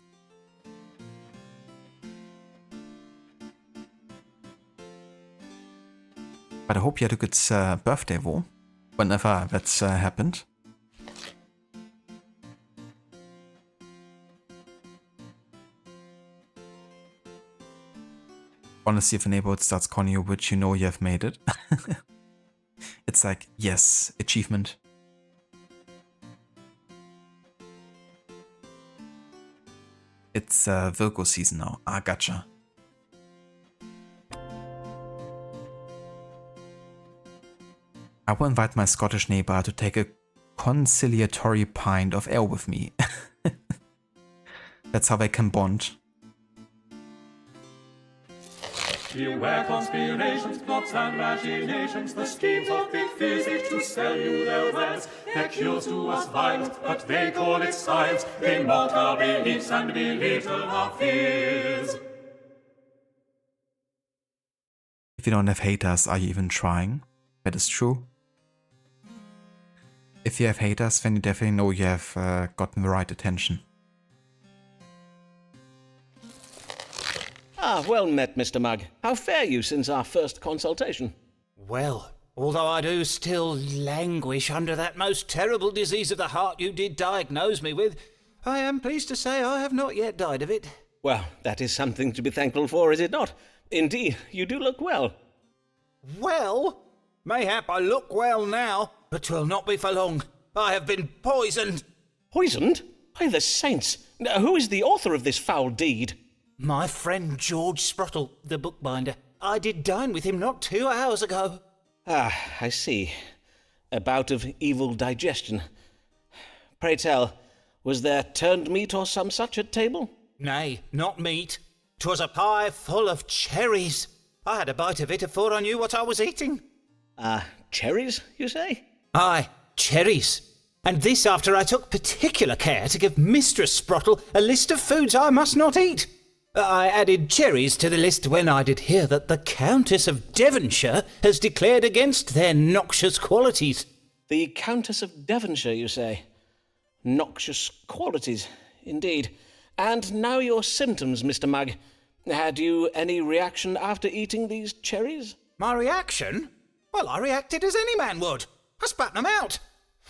But I hope you had a good birthday, Vo. Whenever that's happened. Honestly, if a neighborhood starts calling you a witch, you know you have made it. It's like, yes, achievement. It's Virgo season now. Ah, gotcha. I will invite my Scottish neighbor to take a conciliatory pint of ale with me. That's how they can bond. Beware conspirations, plots and machinations, the schemes of big physic to sell you their wares. Their cures do us violence, but they call it science. They mock our beliefs and belittle our fears. If you don't have haters, are you even trying? That is true. If you have haters, then you definitely know you have gotten the right attention. Ah, well met, Mr. Mugg. How fare you since our first consultation? Well, although I do still languish under that most terrible disease of the heart you did diagnose me with, I am pleased to say I have not yet died of it. Well, that is something to be thankful for, is it not? Indeed, you do look well. Well? Mayhap I look well now, but 'twill not be for long. I have been poisoned. Poisoned? By the saints! Now, who is the author of this foul deed? My friend George Sprottle, the bookbinder. I did dine with him not 2 hours ago. Ah, I see. A bout of evil digestion. Pray tell, was there turned meat or some such at table? Nay, not meat. 'Twas a pie full of cherries. I had a bite of it afore I knew what I was eating. Cherries, you say? Aye, cherries. And this after I took particular care to give Mistress Sprottle a list of foods I must not eat. I added cherries to the list when I did hear that the Countess of Devonshire has declared against their noxious qualities. The Countess of Devonshire, you say? Noxious qualities, indeed. And now your symptoms, Mr. Mugg. Had you any reaction after eating these cherries? My reaction? Well, I reacted as any man would. I spat them out.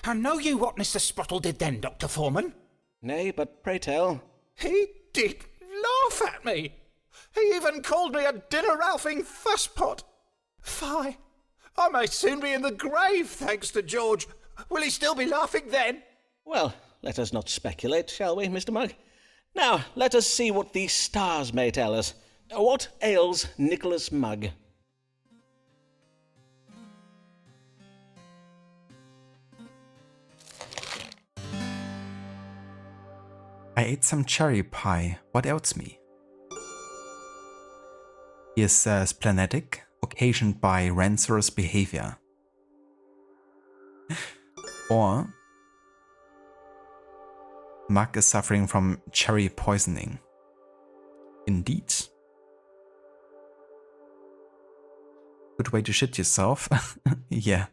And know you what Mr. Sprottle did then, Dr. Foreman? Nay, but pray tell. He did laugh at me. He even called me a dinner-ralphing fusspot. Fie, I may soon be in the grave, thanks to George. Will he still be laughing then? Well, let us not speculate, shall we, Mr. Mugg? Now, let us see what the stars may tell us. What ails Nicholas Mugg? I ate some cherry pie. What else me? He is splenetic, occasioned by rancorous behavior. Or Mug is suffering from cherry poisoning. Indeed. Good way to shit yourself. Yeah.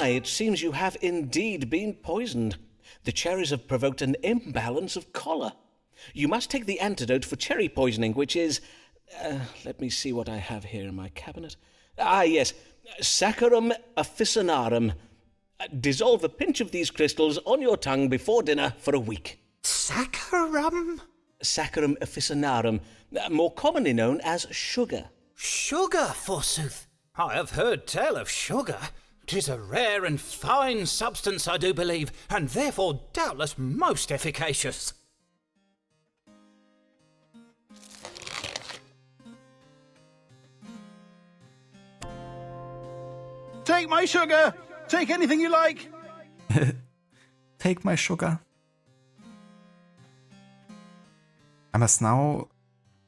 It seems you have indeed been poisoned. The cherries have provoked an imbalance of choler. You must take the antidote for cherry poisoning, which is... let me see what I have here in my cabinet. Ah, yes, Saccharum officinarum. Dissolve a pinch of these crystals on your tongue before dinner for a week. Saccharum? Saccharum officinarum, more commonly known as sugar. Sugar, forsooth. I have heard tell of sugar. 'Tis a rare and fine substance, I do believe, and therefore doubtless most efficacious. Take my sugar! Take anything you like! Take my sugar. I must now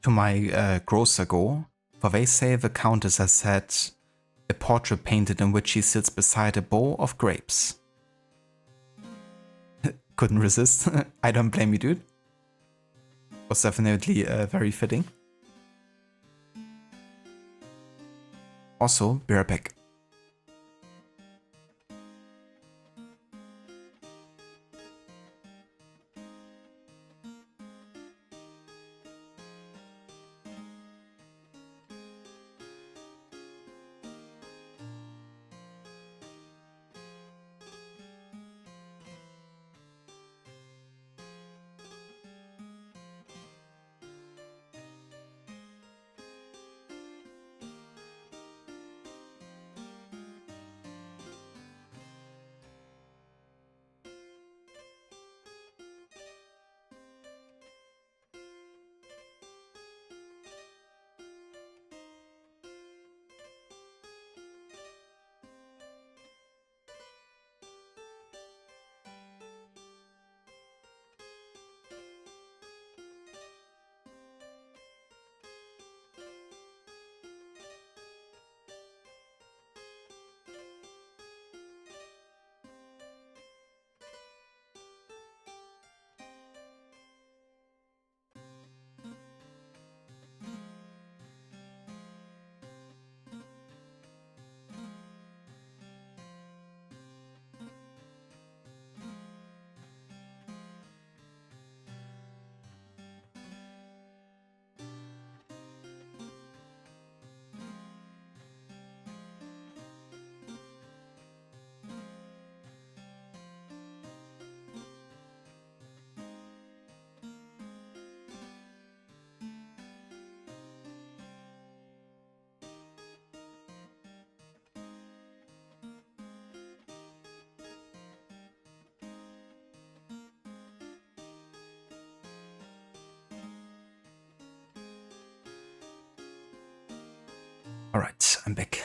to my grocer go, for they say the Countess has had a portrait painted in which she sits beside a bowl of grapes. Couldn't resist. I don't blame you, dude. Was definitely very fitting. Also, be right back. Alright, I'm back.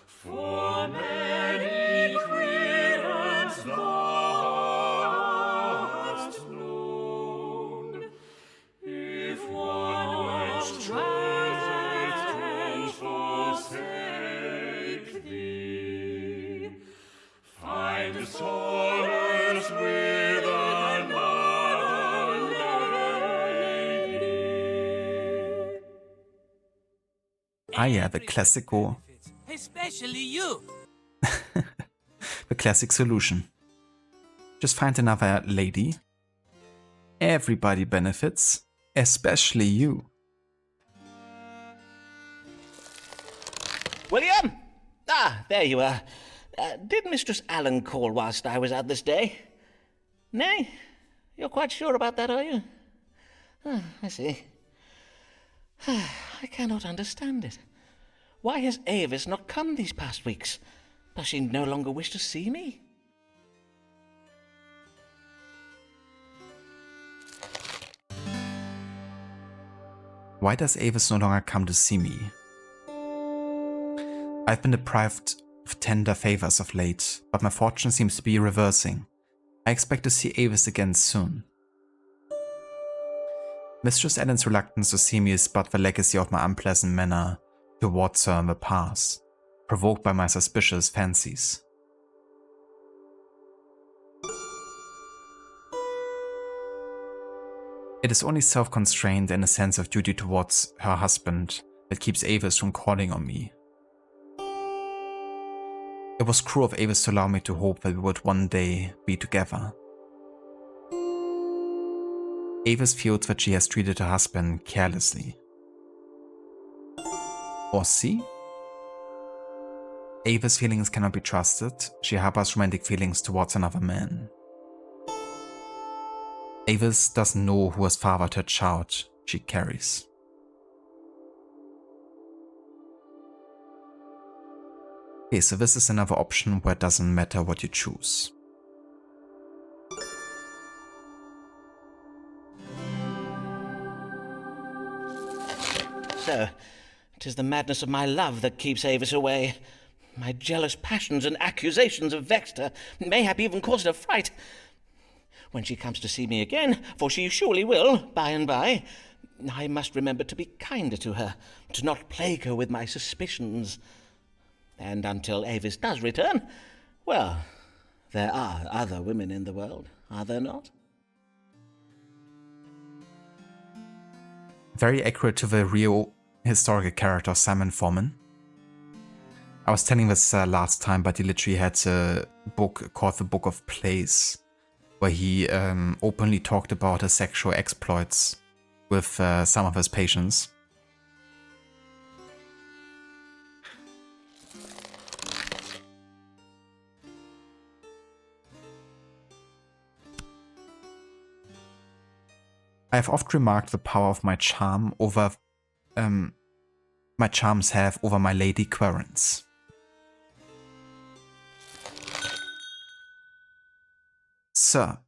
For many queerance thou hast known. If one went to forsake thee, find solace with another lady. Ah yeah, the classical, Especially you. the classic solution. Just find another lady. Everybody benefits, especially you. William! Ah, there you are. Did Mistress Allen call whilst I was out this day? Nay? You're quite sure about that, are you? Ah, I see. I cannot understand it. Why has Avis not come these past weeks? Does she no longer wish to see me? Why does Avis no longer come to see me? I've been deprived of tender favors of late, but my fortune seems to be reversing. I expect to see Avis again soon. Mistress Allen's reluctance to see me is but the legacy of my unpleasant manner towards her in the past, provoked by my suspicious fancies. It is only self-constraint and a sense of duty towards her husband that keeps Avis from calling on me. It was cruel of Avis to allow me to hope that we would one day be together. Avis feels that she has treated her husband carelessly. Or see? Ava's feelings cannot be trusted. She harbors romantic feelings towards another man. Avis doesn't know who has fathered her child she carries. Okay, so this is another option where it doesn't matter what you choose. So, 'tis the madness of my love that keeps Avis away. My jealous passions and accusations have vexed her, mayhap even caused her fright. When she comes to see me again, for she surely will, by and by, I must remember to be kinder to her, to not plague her with my suspicions. And until Avis does return, well, there are other women in the world, are there not? Very accurate to the real historical character of Simon Foreman. I was telling this last time, but he literally had a book called The Book of Plays, where he openly talked about his sexual exploits with some of his patients. I have oft remarked the power of my charm over my charms have over my lady Quarrens. Sir,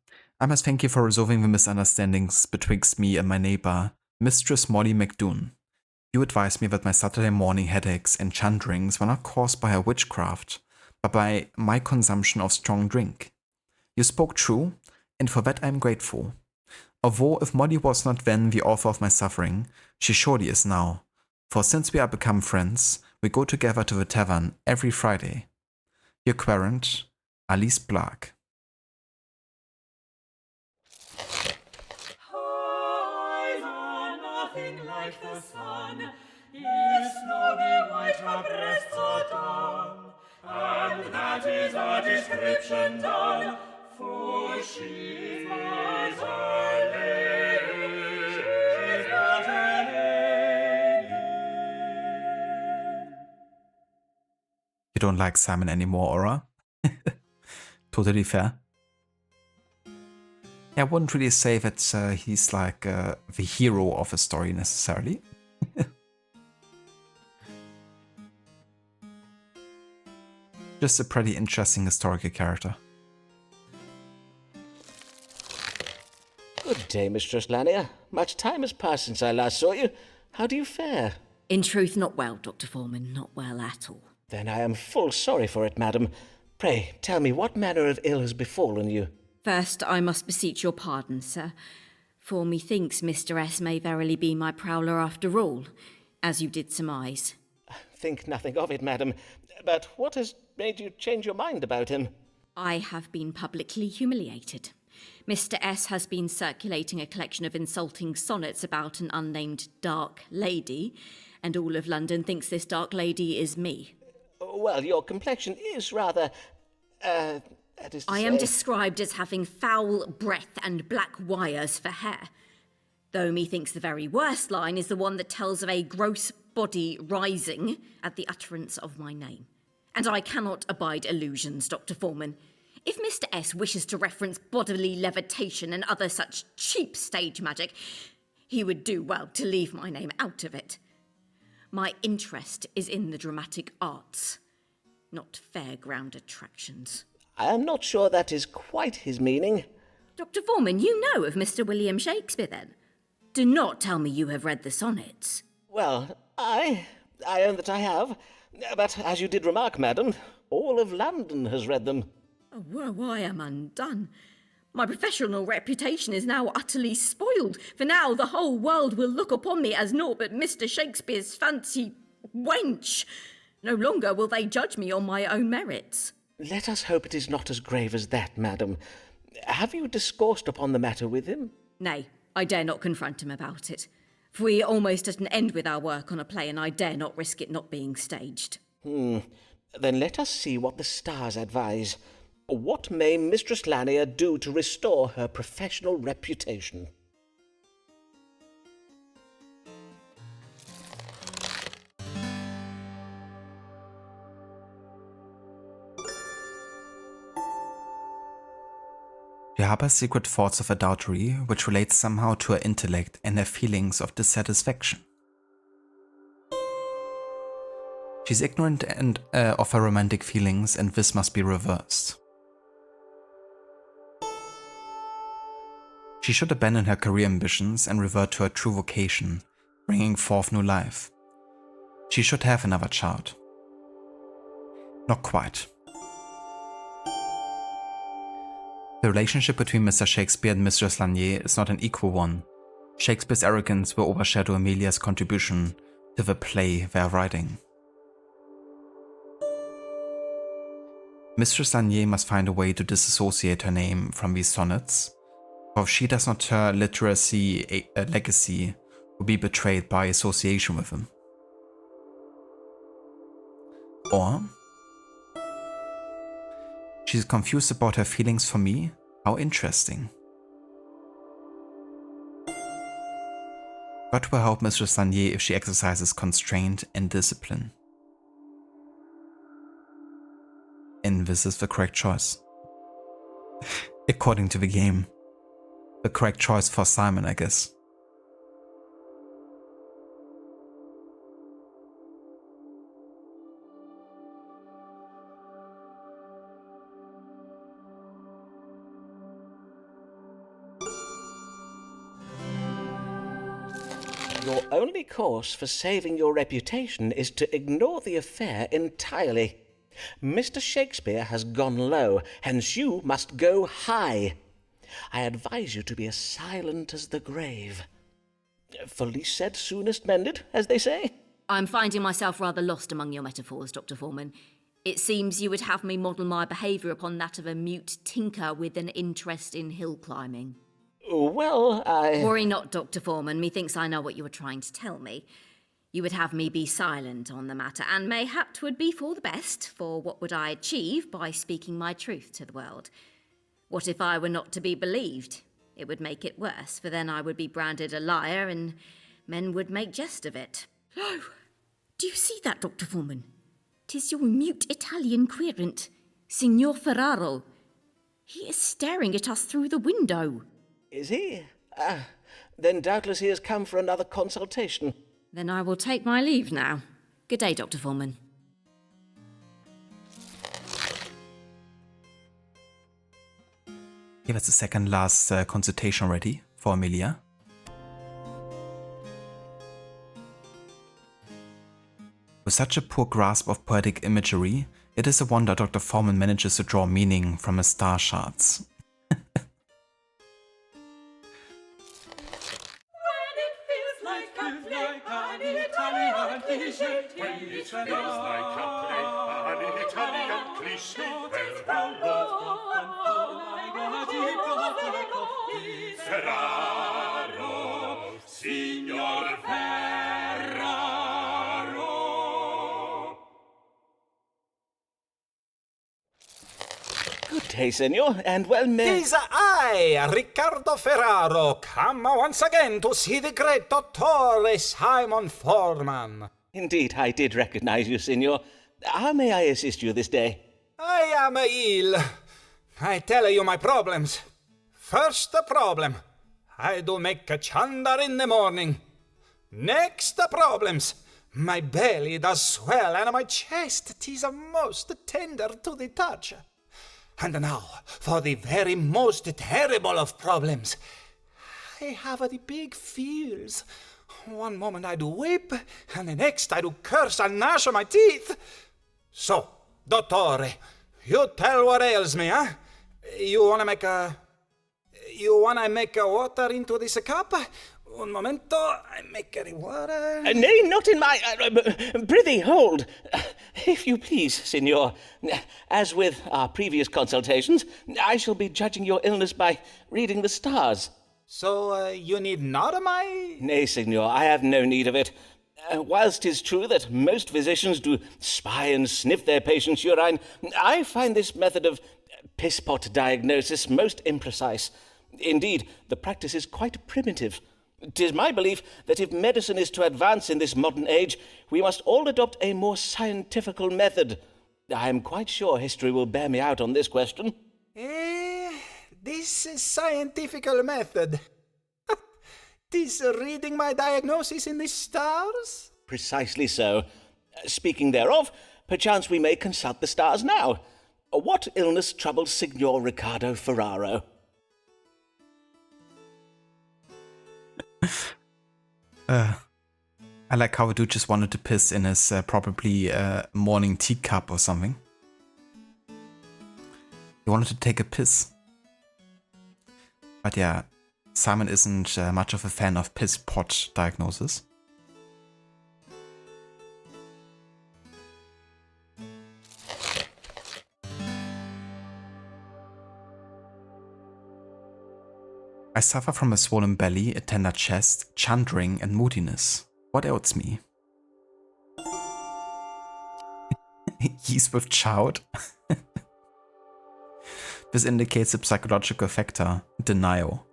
I must thank you for resolving the misunderstandings betwixt me and my neighbor, Mistress Molly McDoon. You advised me that my Saturday morning headaches and chandrings were not caused by her witchcraft, but by my consumption of strong drink. You spoke true, and for that I am grateful. Although if Molly was not then the author of my suffering, she surely is now, for since we are become friends, we go together to the tavern every Friday. Your querent, Alice Black. Eyes are nothing like the sun, if snowy white her breasts are done, and that is a description done, for she is a lady, she's not a lady. You don't like Simon anymore, Aura? Totally fair. I wouldn't really say that he's like the hero of a story necessarily. Just a pretty interesting historical character. Good day, Mistress Lanier. Much time has passed since I last saw you. How do you fare? In truth, not well, Dr. Foreman, not well at all. Then I am full sorry for it, madam. Pray, tell me what manner of ill has befallen you? First, I must beseech your pardon, sir, for methinks Mr. S may verily be my prowler after all, as you did surmise. Think nothing of it, madam. But what has made you change your mind about him? I have been publicly humiliated. Mr. S has been circulating a collection of insulting sonnets about an unnamed dark lady, and all of London thinks this dark lady is me. Well, your complexion is rather, that is to I say... am described as having foul breath and black wires for hair, though methinks the very worst line is the one that tells of a gross body rising at the utterance of my name. And I cannot abide illusions, Dr. Foreman. If Mr. S wishes to reference bodily levitation and other such cheap stage magic, he would do well to leave my name out of it. My interest is in the dramatic arts, not fairground attractions. I am not sure that is quite his meaning. Dr. Foreman, you know of Mr. William Shakespeare, then? Do not tell me you have read the sonnets. Well, I own that I have. But as you did remark, madam, all of London has read them. Oh, well, I am undone. My professional reputation is now utterly spoiled, for now the whole world will look upon me as naught but Mr. Shakespeare's fancy wench. No longer will they judge me on my own merits. Let us hope it is not as grave as that, madam. Have you discoursed upon the matter with him? Nay, I dare not confront him about it. For we are almost at an end with our work on a play, and I dare not risk it not being staged. Then let us see what the stars advise. What may Mistress Lanier do to restore her professional reputation? She harbors secret thoughts of adultery, which relates somehow to her intellect and her feelings of dissatisfaction. She's ignorant of her romantic feelings, and this must be reversed. She should abandon her career ambitions and revert to her true vocation, bringing forth new life. She should have another child. Not quite. The relationship between Mr. Shakespeare and Mistress Lanier is not an equal one. Shakespeare's arrogance will overshadow Amelia's contribution to the play they are writing. Mistress Lanier must find a way to disassociate her name from these sonnets, for if she does not, her literacy legacy will be betrayed by association with them. Or she's confused about her feelings for me? How interesting. God will help Mistress Lanier if she exercises constraint and discipline. And this is the correct choice. According to the game. The correct choice for Simon, I guess. Your only course for saving your reputation is to ignore the affair entirely. Mr. Shakespeare has gone low, hence you must go high. I advise you to be as silent as the grave. For least said, soonest mended, as they say. I'm finding myself rather lost among your metaphors, Dr. Foreman. It seems you would have me model my behaviour upon that of a mute tinker with an interest in hill climbing. Well, Worry not, Dr. Foreman. Methinks I know what you are trying to tell me. You would have me be silent on the matter, and mayhap 'twould be for the best, for what would I achieve by speaking my truth to the world? What if I were not to be believed? It would make it worse, for then I would be branded a liar, and men would make jest of it. Oh, do you see that, Dr. Foreman? 'Tis your mute Italian querent, Signor Ferraro. He is staring at us through the window. Is he? Then doubtless he has come for another consultation. Then I will take my leave now. Good day, Dr. Foreman. Yeah, that's the second last consultation already for Amelia. With such a poor grasp of poetic imagery, it is a wonder Dr. Foreman manages to draw meaning from his star charts. Ferraro, signor Ferraro. Good day, senor, and well met. Tis I, Riccardo Ferraro, come once again to see the great Dottore Simon Foreman. Indeed, I did recognize you, senor. How may I assist you this day? I am ill. I tell you my problems. First problem, I do make a chandar in the morning. Next problems, my belly does swell and my chest 'tis a most tender to the touch. And now, for the very most terrible of problems, I have the big feels. One moment I do weep, and the next I do curse and gnash my teeth. So, Dottore, you tell what ails me, huh? You wanna make a water into this cup? Un momento, I make the water. Nay, not in my... prithee, hold. If you please, senor. As with our previous consultations, I shall be judging your illness by reading the stars. So, you need not of my... Nay, senor, I have no need of it. Whilst 'tis true that most physicians do spy and sniff their patients' urine, I find this method of piss-pot diagnosis most imprecise. Indeed, the practice is quite primitive. 'Tis my belief that if medicine is to advance in this modern age, we must all adopt a more scientifical method. I am quite sure history will bear me out on this question. This scientifical method. 'Tis reading my diagnosis in the stars? Precisely so. Speaking thereof, perchance we may consult the stars now. What illness troubles Signor Riccardo Ferraro? I like how a dude just wanted to piss in his probably morning teacup or something. He wanted to take a piss. But yeah, Simon isn't much of a fan of piss pot diagnosis. I suffer from a swollen belly, a tender chest, chundering and moodiness. What ails me? He's with child. This indicates a psychological factor, denial.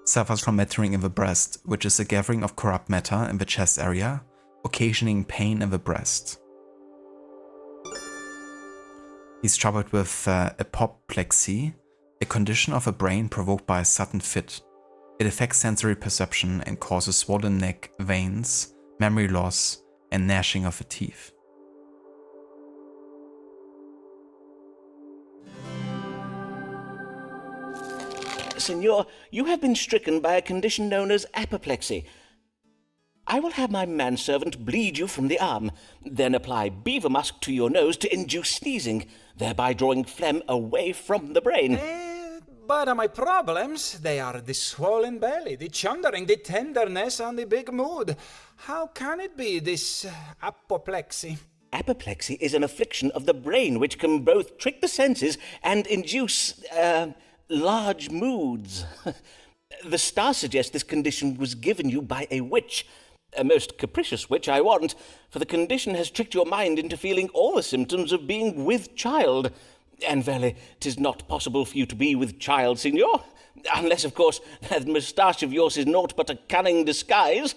Suffers from mattering in the breast, which is a gathering of corrupt matter in the chest area, occasioning pain in the breast. He's troubled with apoplexy, a condition of the brain provoked by a sudden fit. It affects sensory perception and causes swollen neck, veins, memory loss, and gnashing of the teeth. Senor, you have been stricken by a condition known as apoplexy. I will have my manservant bleed you from the arm, then apply beaver musk to your nose to induce sneezing, thereby drawing phlegm away from the brain. But my problems, they are the swollen belly, the chundering, the tenderness, and the big mood. How can it be, this apoplexy? Apoplexy is an affliction of the brain which can both trick the senses and induce, large moods. The stars suggest this condition was given you by a witch. A most capricious witch, I warrant, for the condition has tricked your mind into feeling all the symptoms of being with child. And verily, 'tis not possible for you to be with child, signor. Unless, of course, that moustache of yours is naught but a cunning disguise.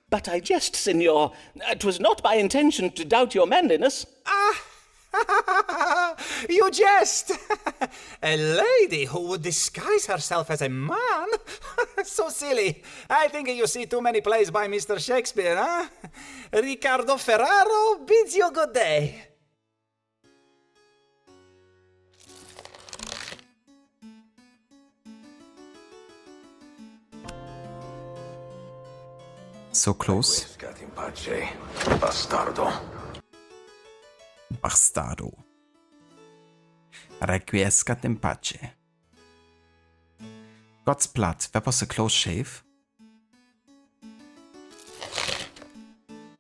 But I jest, signor. 'Twas not my intention to doubt your manliness. You jest! A lady who would disguise herself as a man? So silly. I think you see too many plays by Mr. Shakespeare, huh? Riccardo Ferraro bids you good day. So close. Bastardo. Bastardo. Requiescat in pace. God's blood. That was a close shave.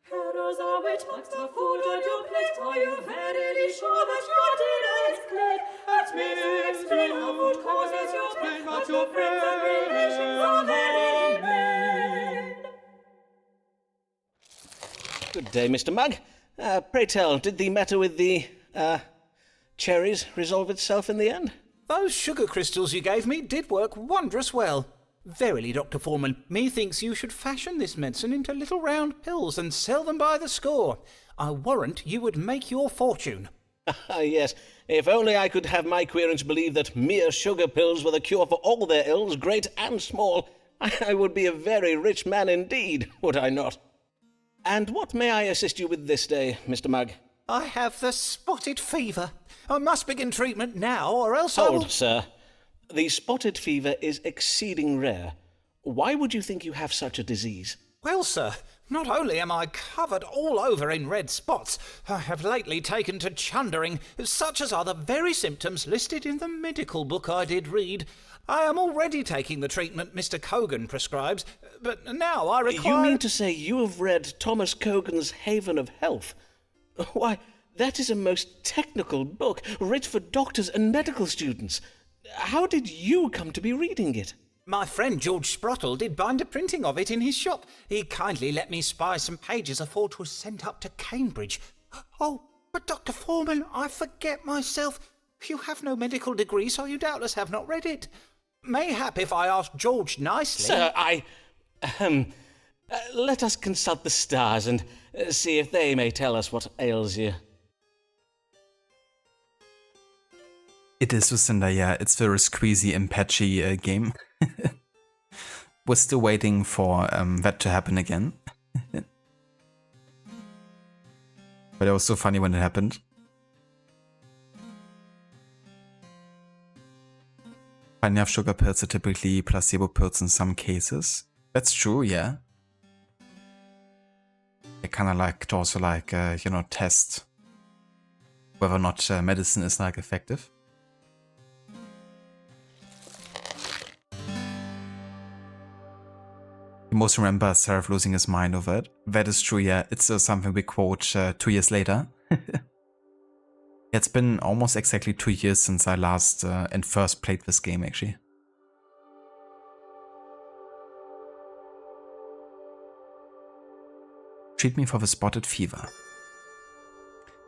Heroes are which must have fooled on your plate. Are you verily sure that your deed is clear? At me, explain how food causes your pain, but your friends and relations are very vain. Good day, Mr. Mugg. Pray tell, did the matter with the, cherries resolve itself in the end? Those sugar crystals you gave me did work wondrous well. Verily, Dr. Foreman, methinks you should fashion this medicine into little round pills and sell them by the score. I warrant you would make your fortune. Yes, if only I could have my querents believe that mere sugar pills were the cure for all their ills, great and small, I would be a very rich man indeed, would I not? And what may I assist you with this day, Mr. Mugg? I have the spotted fever. I must begin treatment now, or else I will... Hold, sir. The spotted fever is exceeding rare. Why would you think you have such a disease? Well, sir, not only am I covered all over in red spots, I have lately taken to chundering, such as are the very symptoms listed in the medical book I did read. I am already taking the treatment Mr. Cogan prescribes, but now I require... You mean to say you have read Thomas Cogan's Haven of Health? Why, that is a most technical book, writ for doctors and medical students. How did you come to be reading it? My friend George Sprottle did bind a printing of it in his shop. He kindly let me spy some pages afore 'twas sent up to Cambridge. Oh, but Dr. Foreman, I forget myself. You have no medical degree, so you doubtless have not read it. Mayhap if I ask George nicely... Sir, let us consult the stars and see if they may tell us what ails you. It is Lucinda, yeah. It's the squeezy and patchy game. We're still waiting for that to happen again. But it was so funny when it happened. Fine enough, sugar pills are typically placebo pills in some cases. That's true, yeah. They kind of like to also like, test whether or not medicine is like effective. You most remember Seraph losing his mind over it. That is true, yeah. It's something we quote 2 years later. It's been almost exactly 2 years since I last and first played this game, actually. Treat me for the spotted fever.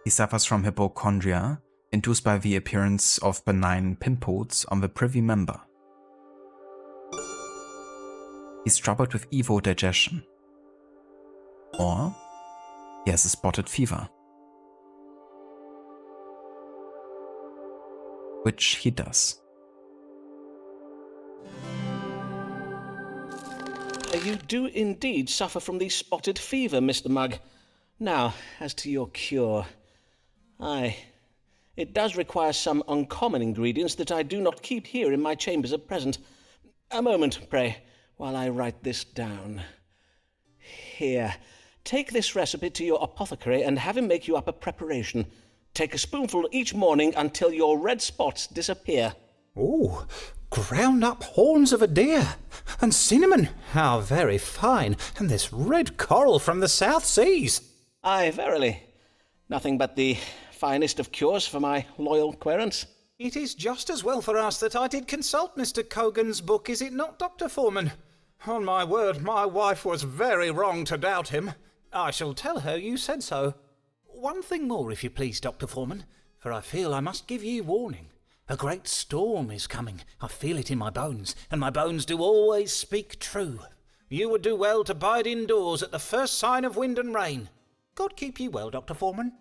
He suffers from hypochondria, induced by the appearance of benign pimples on the privy member. He's troubled with evil digestion. Or he has a spotted fever. Which he does. You do indeed suffer from the spotted fever, Mr. Mugg. Now, as to your cure. Aye, it does require some uncommon ingredients that I do not keep here in my chambers at present. A moment, pray, while I write this down. Here, take this recipe to your apothecary and have him make you up a preparation. Take a spoonful each morning until your red spots disappear. Oh, ground up horns of a deer. And cinnamon, how very fine. And this red coral from the South Seas. Aye, verily. Nothing but the finest of cures for my loyal querents. It is just as well for us that I did consult Mr. Cogan's book, is it not, Dr. Foreman? On my word, my wife was very wrong to doubt him. I shall tell her you said so. One thing more, if you please, Dr. Foreman, for I feel I must give ye warning. A great storm is coming. I feel it in my bones, and my bones do always speak true. You would do well to bide indoors at the first sign of wind and rain. God keep ye well, Dr. Foreman.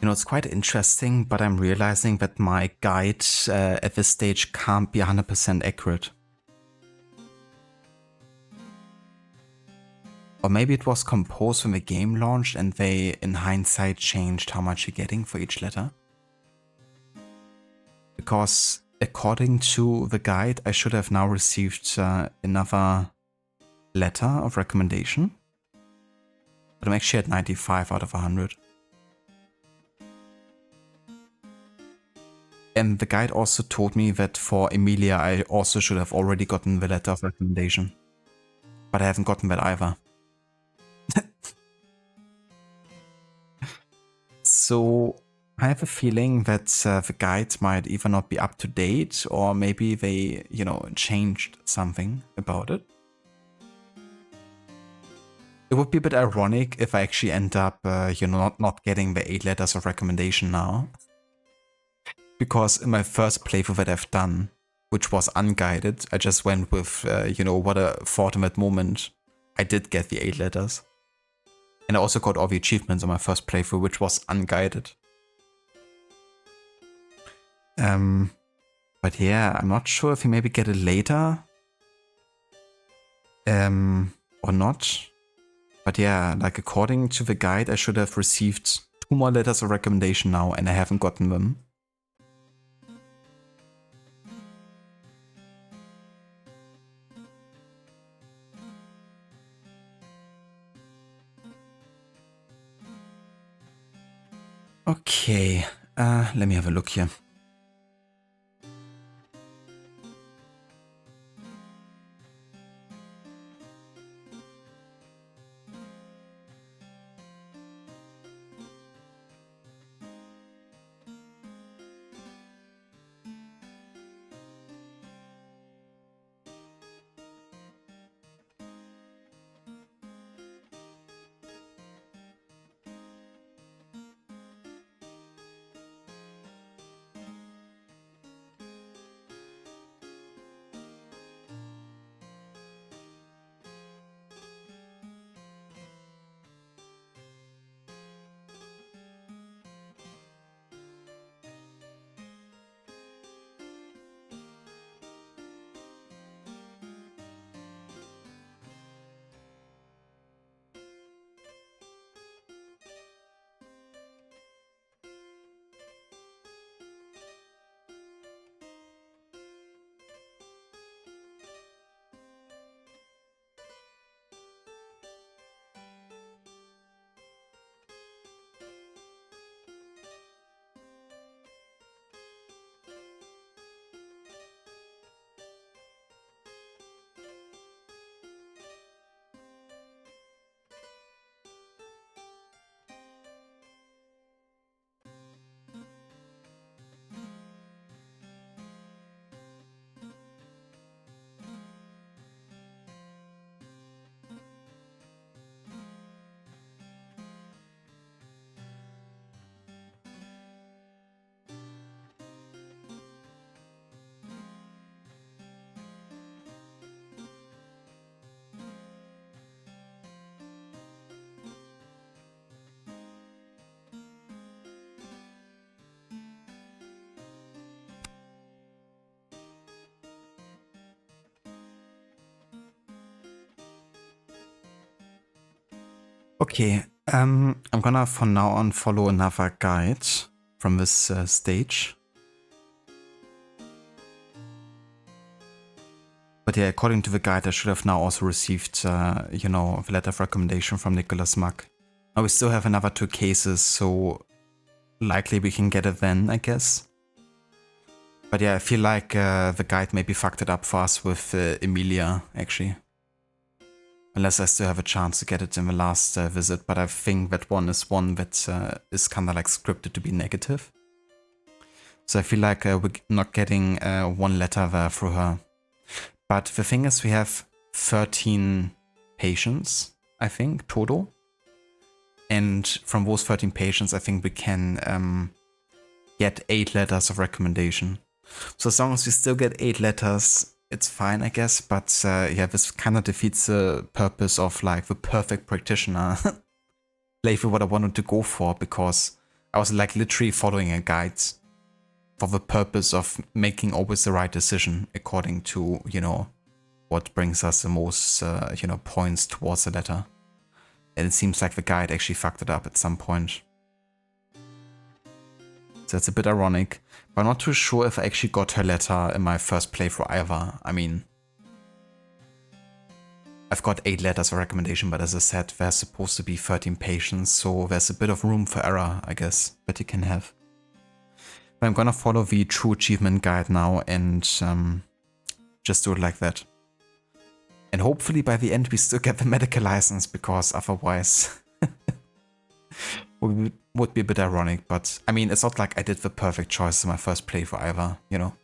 You know, it's quite interesting, but I'm realizing that my guide at this stage can't be 100% accurate. Or maybe it was composed when the game launched and they, in hindsight, changed how much you're getting for each letter. Because according to the guide, I should have now received another letter of recommendation. But I'm actually at 95 out of 100. And the guide also told me that for Emilia, I also should have already gotten the letter of recommendation. But I haven't gotten that either. So I have a feeling that the guide might either not be up to date or maybe they, changed something about it. It would be a bit ironic if I actually end up, not getting the 8 letters of recommendation now. Because in my first playthrough that I've done, which was unguided, I just went with, what I thought in that moment. I did get the 8 letters. And I also got all the achievements on my first playthrough, which was unguided. But yeah, I'm not sure if you maybe get it later. Or not. But yeah, like according to the guide, I should have received 2 more letters of recommendation now, and I haven't gotten them. Okay, let me have a look here. Okay, I'm gonna from now on follow another guide from this stage. But yeah, according to the guide, I should have now also received, the letter of recommendation from Nicholas Muck. Now we still have another 2 cases, so likely we can get it then, I guess. But yeah, I feel like the guide maybe fucked it up for us with Emilia, actually. Unless I still have a chance to get it in the last visit, but I think that one is that is kind of like scripted to be negative. So I feel like we're not getting 1 letter there through her. But the thing is, we have 13 patients, I think, total. And from those 13 patients, I think we can get 8 letters of recommendation. So as long as we still get 8 letters, it's fine, I guess, but yeah, this kind of defeats the purpose of like the perfect practitioner playthrough what I wanted to go for, because I was like literally following a guide for the purpose of making always the right decision according to, what brings us the most, points towards the letter. And it seems like the guide actually fucked it up at some point. So it's a bit ironic, but I'm not too sure if I actually got her letter in my first playthrough either. I mean, I've got 8 letters of recommendation, but as I said, there's supposed to be 13 patients, so there's a bit of room for error, I guess, that you can have. But I'm gonna follow the true achievement guide now and just do it like that. And hopefully by the end we still get the medical license, because otherwise would be a bit ironic. But I mean, it's not like I did the perfect choice in my first playthrough either, you know.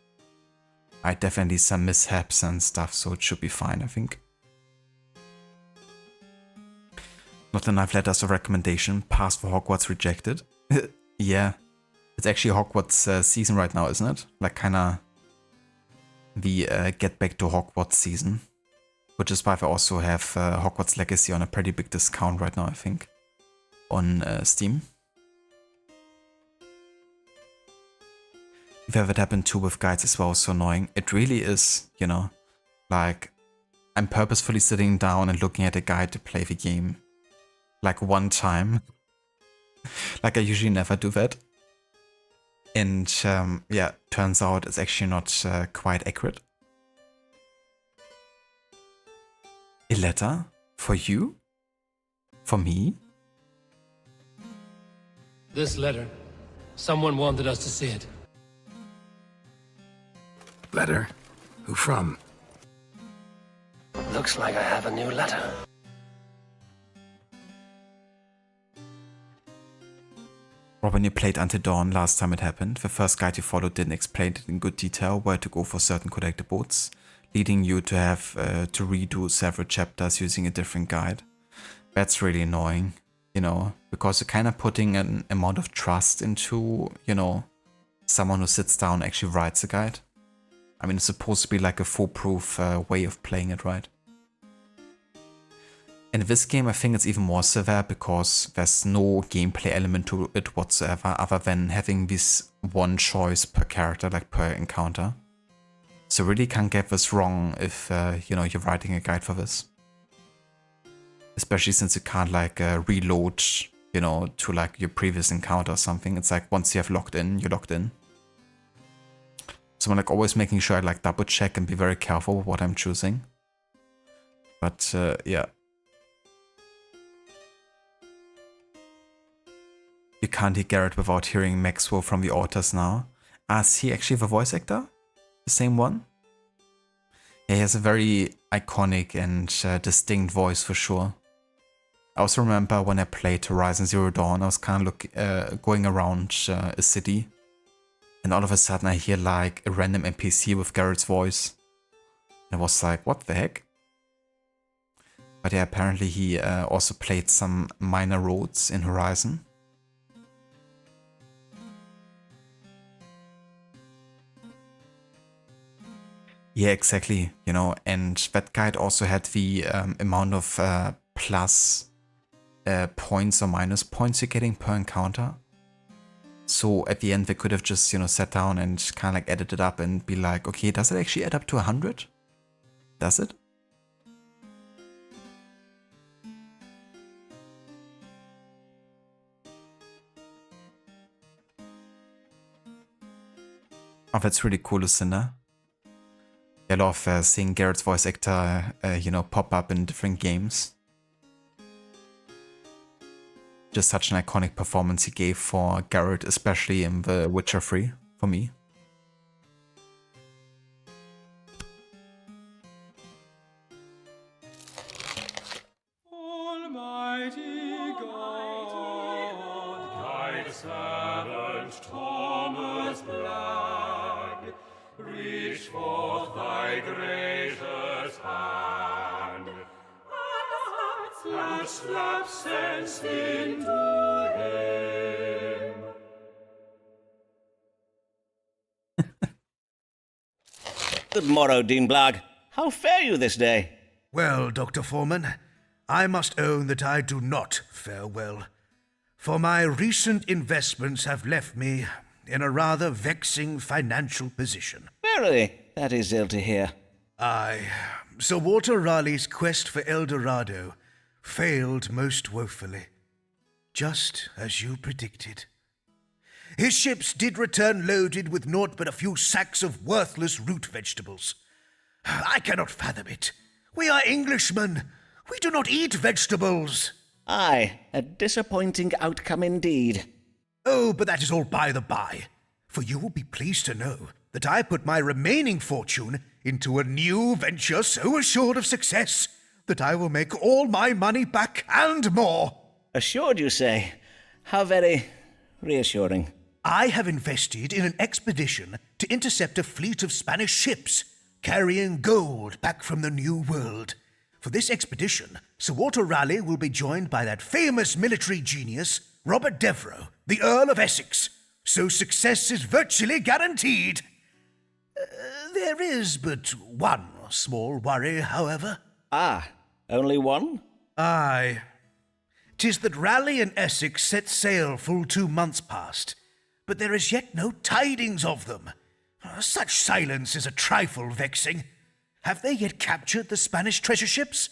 I had definitely some mishaps and stuff, so it should be fine, I think. Not enough letters of recommendation. Passed for Hogwarts, rejected. Yeah. It's actually Hogwarts season right now, isn't it? Like kinda the get back to Hogwarts season. Which is why they also have Hogwarts Legacy on a pretty big discount right now, I think. On Steam. If ever it happened too with guides as well, so annoying. It really is, you know. Like, I'm purposefully sitting down and looking at a guide to play the game. Like one time. Like I usually never do that. And yeah, turns out it's actually not quite accurate. A letter? For you? For me? This letter. Someone wanted us to see it. Letter? Who from? Looks like I have a new letter. Rob, when you played Until Dawn last time it happened, the first guide you followed didn't explain it in good detail where to go for certain collectibles, leading you to have to redo several chapters using a different guide. That's really annoying, you know, because you're kind of putting an amount of trust into, you know, someone who sits down and actually writes a guide. I mean, it's supposed to be like a foolproof way of playing it, right? In this game, I think it's even more severe because there's no gameplay element to it whatsoever other than having this one choice per character, like per encounter. So really can't get this wrong if, you know, you're writing a guide for this. Especially since you can't like reload, you know, to like your previous encounter or something. It's like once you have logged in, you're logged in. So I'm like always making sure I like double check and be very careful with what I'm choosing. But yeah. You can't hear Garrett without hearing Maxwell from the Authors now. Is he actually the voice actor? The same one? Yeah, he has a very iconic and distinct voice for sure. I also remember when I played Horizon Zero Dawn, I was kind of going around a city. And all of a sudden I hear like a random NPC with Garrett's voice. And I was like, what the heck? But yeah, apparently he also played some minor roles in Horizon. Yeah, exactly, you know, and that guide also had the amount of plus points or minus points you're getting per encounter. So at the end they could have just, you know, sat down and kind of like added it up and be like, okay, does it actually add up to 100? Does it? Oh, that's really cool, Lucinda. I love seeing Garrett's voice actor, you know, pop up in different games. Just such an iconic performance he gave for Garrett, especially in The Witcher 3, for me. Almighty God, guide servant Thomas Black, reach forth thy gracious hand, and slap sense into him. Good morrow, Dean Blagg. How fare you this day? Well, Dr. Foreman, I must own that I do not fare well, for my recent investments have left me in a rather vexing financial position. Verily, that is ill to hear. Aye, Sir Walter Raleigh's quest for El Dorado failed most woefully, just as you predicted. His ships did return loaded with naught but a few sacks of worthless root vegetables. I cannot fathom it. We are Englishmen. We do not eat vegetables. Aye, a disappointing outcome indeed. Oh, but that is all by the by. For you will be pleased to know that I put my remaining fortune into a new venture so assured of success that I will make all my money back and more. Assured, you say? How very reassuring. I have invested in an expedition to intercept a fleet of Spanish ships carrying gold back from the New World. For this expedition, Sir Walter Raleigh will be joined by that famous military genius, Robert Devereux, the Earl of Essex, so success is virtually guaranteed. There is but one small worry, however. Ah, only one? Aye. 'Tis that Raleigh and Essex set sail full 2 months past, but there is yet no tidings of them. Such silence is a trifle vexing. Have they yet captured the Spanish treasure ships?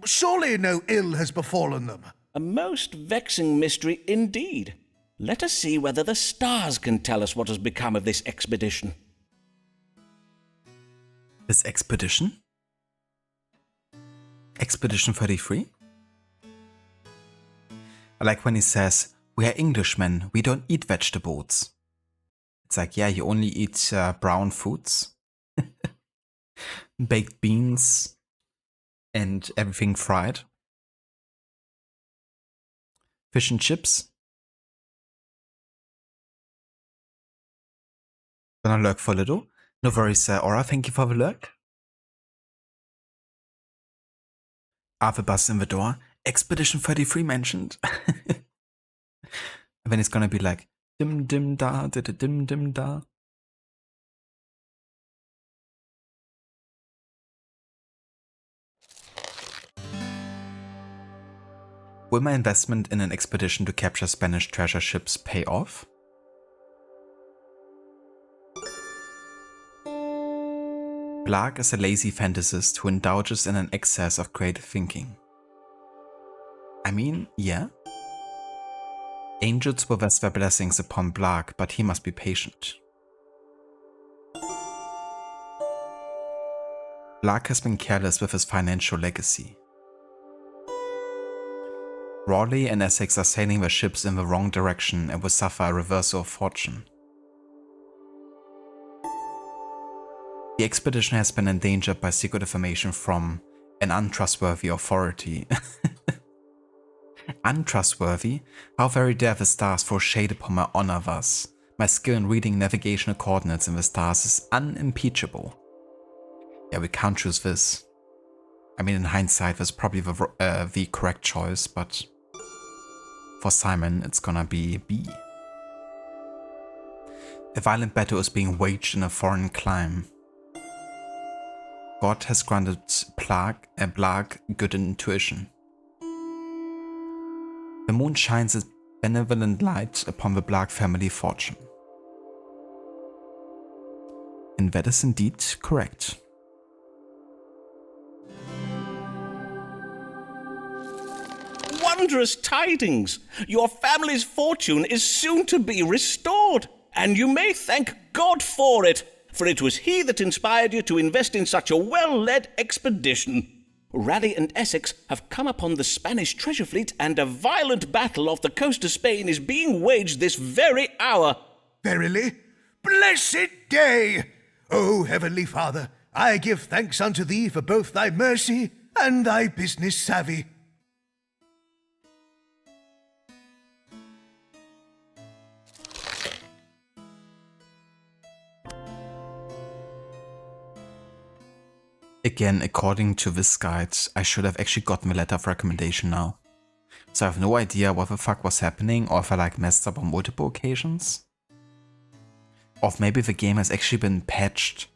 Surely no ill has befallen them. A most vexing mystery indeed. Let us see whether the stars can tell us what has become of this expedition. This expedition? Expedition 33? I like when he says, we are Englishmen, we don't eat vegetables. It's like, yeah, you only eat brown foods, baked beans, and everything fried. Fish and chips. Gonna lurk for a little. No worries, Aura, thank you for the lurk. Arthur busts in the door. Expedition 33 mentioned. And then it's gonna be like, dim dim da, da da dim dim da. Will my investment in an expedition to capture Spanish treasure ships pay off? Blarg is a lazy fantasist who indulges in an excess of creative thinking. I mean, yeah. Angels will vest their blessings upon Blarg, but he must be patient. Blarg has been careless with his financial legacy. Raleigh and Essex are sailing their ships in the wrong direction and will suffer a reversal of fortune. The expedition has been endangered by secret information from an untrustworthy authority. Untrustworthy? How very dare the stars throw shade upon my honor thus? My skill in reading navigational coordinates in the stars is unimpeachable. Yeah, we can't choose this. I mean, in hindsight, that's probably the correct choice, but for Simon, it's gonna be B. A violent battle is being waged in a foreign clime. God has granted Blarg good intuition. The moon shines its benevolent light upon the Blarg family fortune. And that is indeed correct. Wondrous tidings! Your family's fortune is soon to be restored, and you may thank God for it. For it was he that inspired you to invest in such a well-led expedition. Raleigh and Essex have come upon the Spanish treasure fleet, and a violent battle off the coast of Spain is being waged this very hour. Verily, blessed day! O Heavenly Father, I give thanks unto thee for both thy mercy and thy business savvy. Again, according to this guide, I should have actually gotten the letter of recommendation now. So I have no idea what the fuck was happening, or if I like messed up on multiple occasions. Or if maybe the game has actually been patched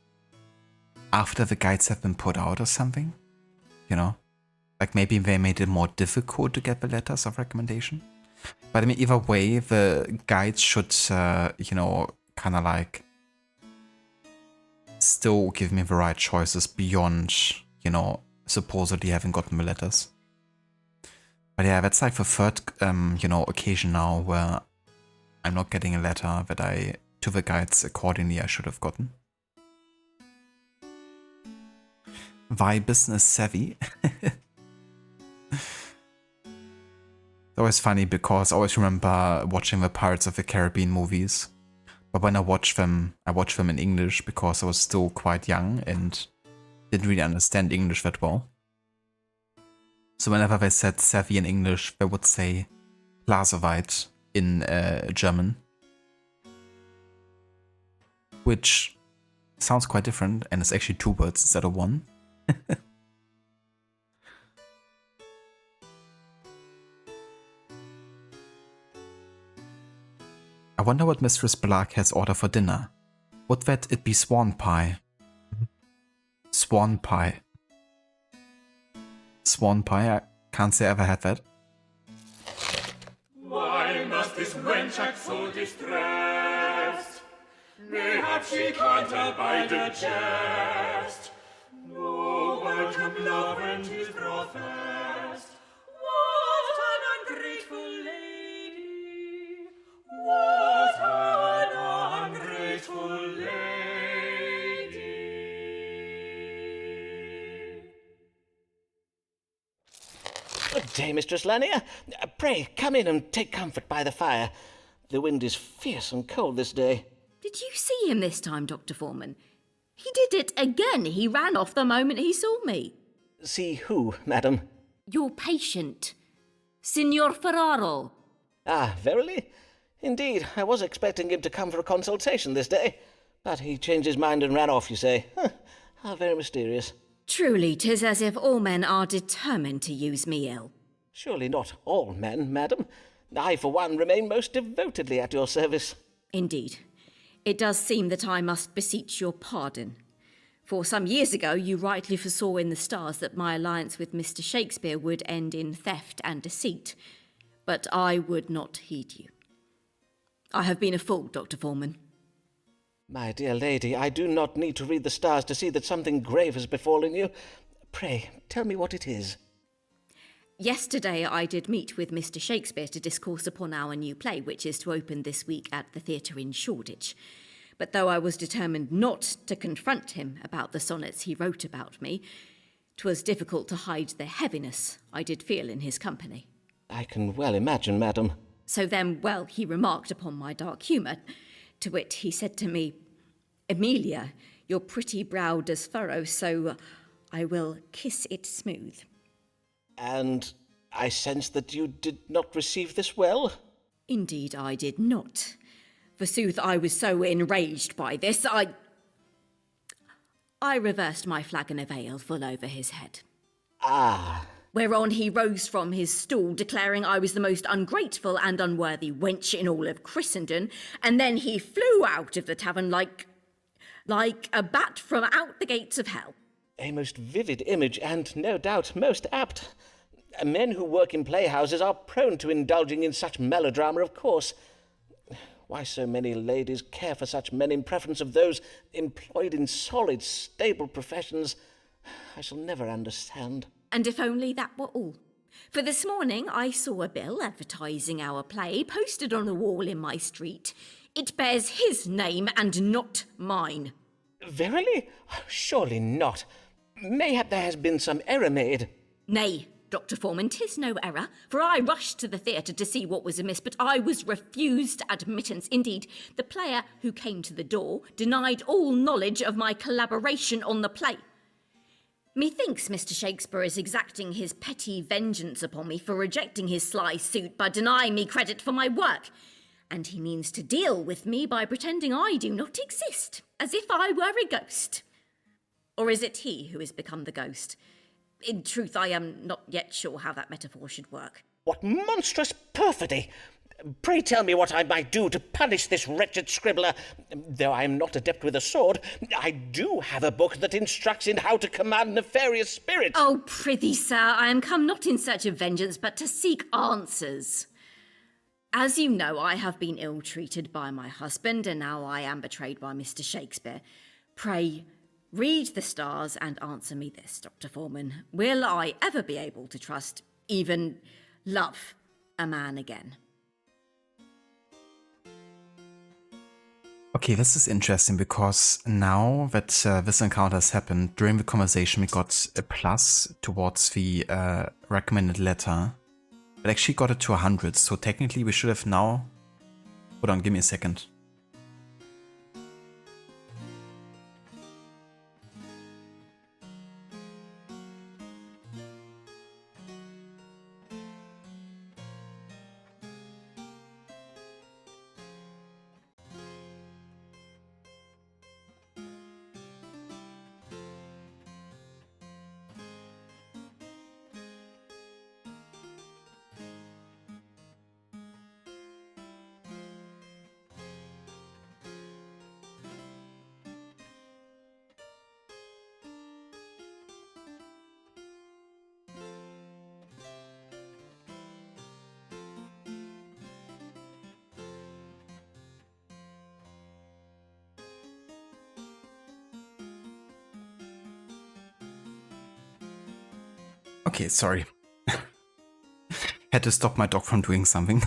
after the guides have been put out or something. You know? Like maybe they made it more difficult to get the letters of recommendation. But I mean, either way, the guides should, you know, kind of like still give me the right choices beyond, you know, supposedly having gotten the letters. But yeah, that's like the third, occasion now where I'm not getting a letter that to the guides accordingly I should have gotten. Why business savvy? It's always funny because I always remember watching the Pirates of the Caribbean movies. But when I watch them in English because I was still quite young and didn't really understand English that well. So whenever they said savvy in English, they would say Blaseweit in German. Which sounds quite different, and it's actually 2 words instead of 1. I wonder what Mistress Black has ordered for dinner. Would that it be swan pie? Swan pie. Swan pie? I can't say I ever had that. Why must this wench act so distressed? Mayhap she can't abide a jest. No welcome love and his professed. What an ungrateful lady! What an ungrateful lady! Good day, Mistress Lanier. Pray, come in and take comfort by the fire. The wind is fierce and cold this day. Did you see him this time, Dr. Foreman? He did it again. He ran off the moment he saw me. See who, madam? Your patient, Signor Ferraro. Ah, verily? Indeed, I was expecting him to come for a consultation this day. But he changed his mind and ran off, you say. How very mysterious. Truly, 'tis as if all men are determined to use me ill. Surely not all men, madam. I, for one, remain most devotedly at your service. Indeed. It does seem that I must beseech your pardon. For some years ago you rightly foresaw in the stars that my alliance with Mr. Shakespeare would end in theft and deceit. But I would not heed you. I have been a fool, Dr. Foreman. My dear lady, I do not need to read the stars to see that something grave has befallen you. Pray, tell me what it is. Yesterday I did meet with Mr. Shakespeare to discourse upon our new play, which is to open this week at the theatre in Shoreditch. But though I was determined not to confront him about the sonnets he wrote about me, 'twas difficult to hide the heaviness I did feel in his company. I can well imagine, madam. So then, well, he remarked upon my dark humour. To wit, he said to me, Amelia, your pretty brow does furrow, so I will kiss it smooth. And I sense that you did not receive this well? Indeed, I did not. Forsooth, I was so enraged by this, I reversed my flagon of ale full over his head. Ah. Whereon he rose from his stool, declaring I was the most ungrateful and unworthy wench in all of Christendom, and then he flew out of the tavern like a bat from out the gates of hell. A most vivid image, and no doubt most apt. Men who work in playhouses are prone to indulging in such melodrama, of course. Why so many ladies care for such men in preference of those employed in solid, stable professions, I shall never understand. And if only that were all. For this morning I saw a bill advertising our play posted on a wall in my street. It bears his name and not mine. Verily? Surely not. Mayhap there has been some error made. Nay, Dr. Foreman, 'tis no error, for I rushed to the theatre to see what was amiss, but I was refused admittance. Indeed, the player who came to the door denied all knowledge of my collaboration on the play. Methinks Mr. Shakespeare is exacting his petty vengeance upon me for rejecting his sly suit by denying me credit for my work, and he means to deal with me by pretending I do not exist, as if I were a ghost. Or is it he who has become the ghost? In truth, I am not yet sure how that metaphor should work. What monstrous perfidy! Pray tell me what I might do to punish this wretched scribbler. Though I am not adept with a sword, I do have a book that instructs in how to command nefarious spirits. Oh, prithee, sir, I am come not in search of vengeance, but to seek answers. As you know, I have been ill-treated by my husband, and now I am betrayed by Mr. Shakespeare. Pray, read the stars and answer me this, Dr. Foreman. Will I ever be able to trust even love a man again. Okay, this is interesting because now that this encounter has happened, during the conversation we got a plus towards the recommended letter. But actually got it to 100, so technically we should have now... Hold on, give me a second. Okay, sorry. Had to stop my dog from doing something.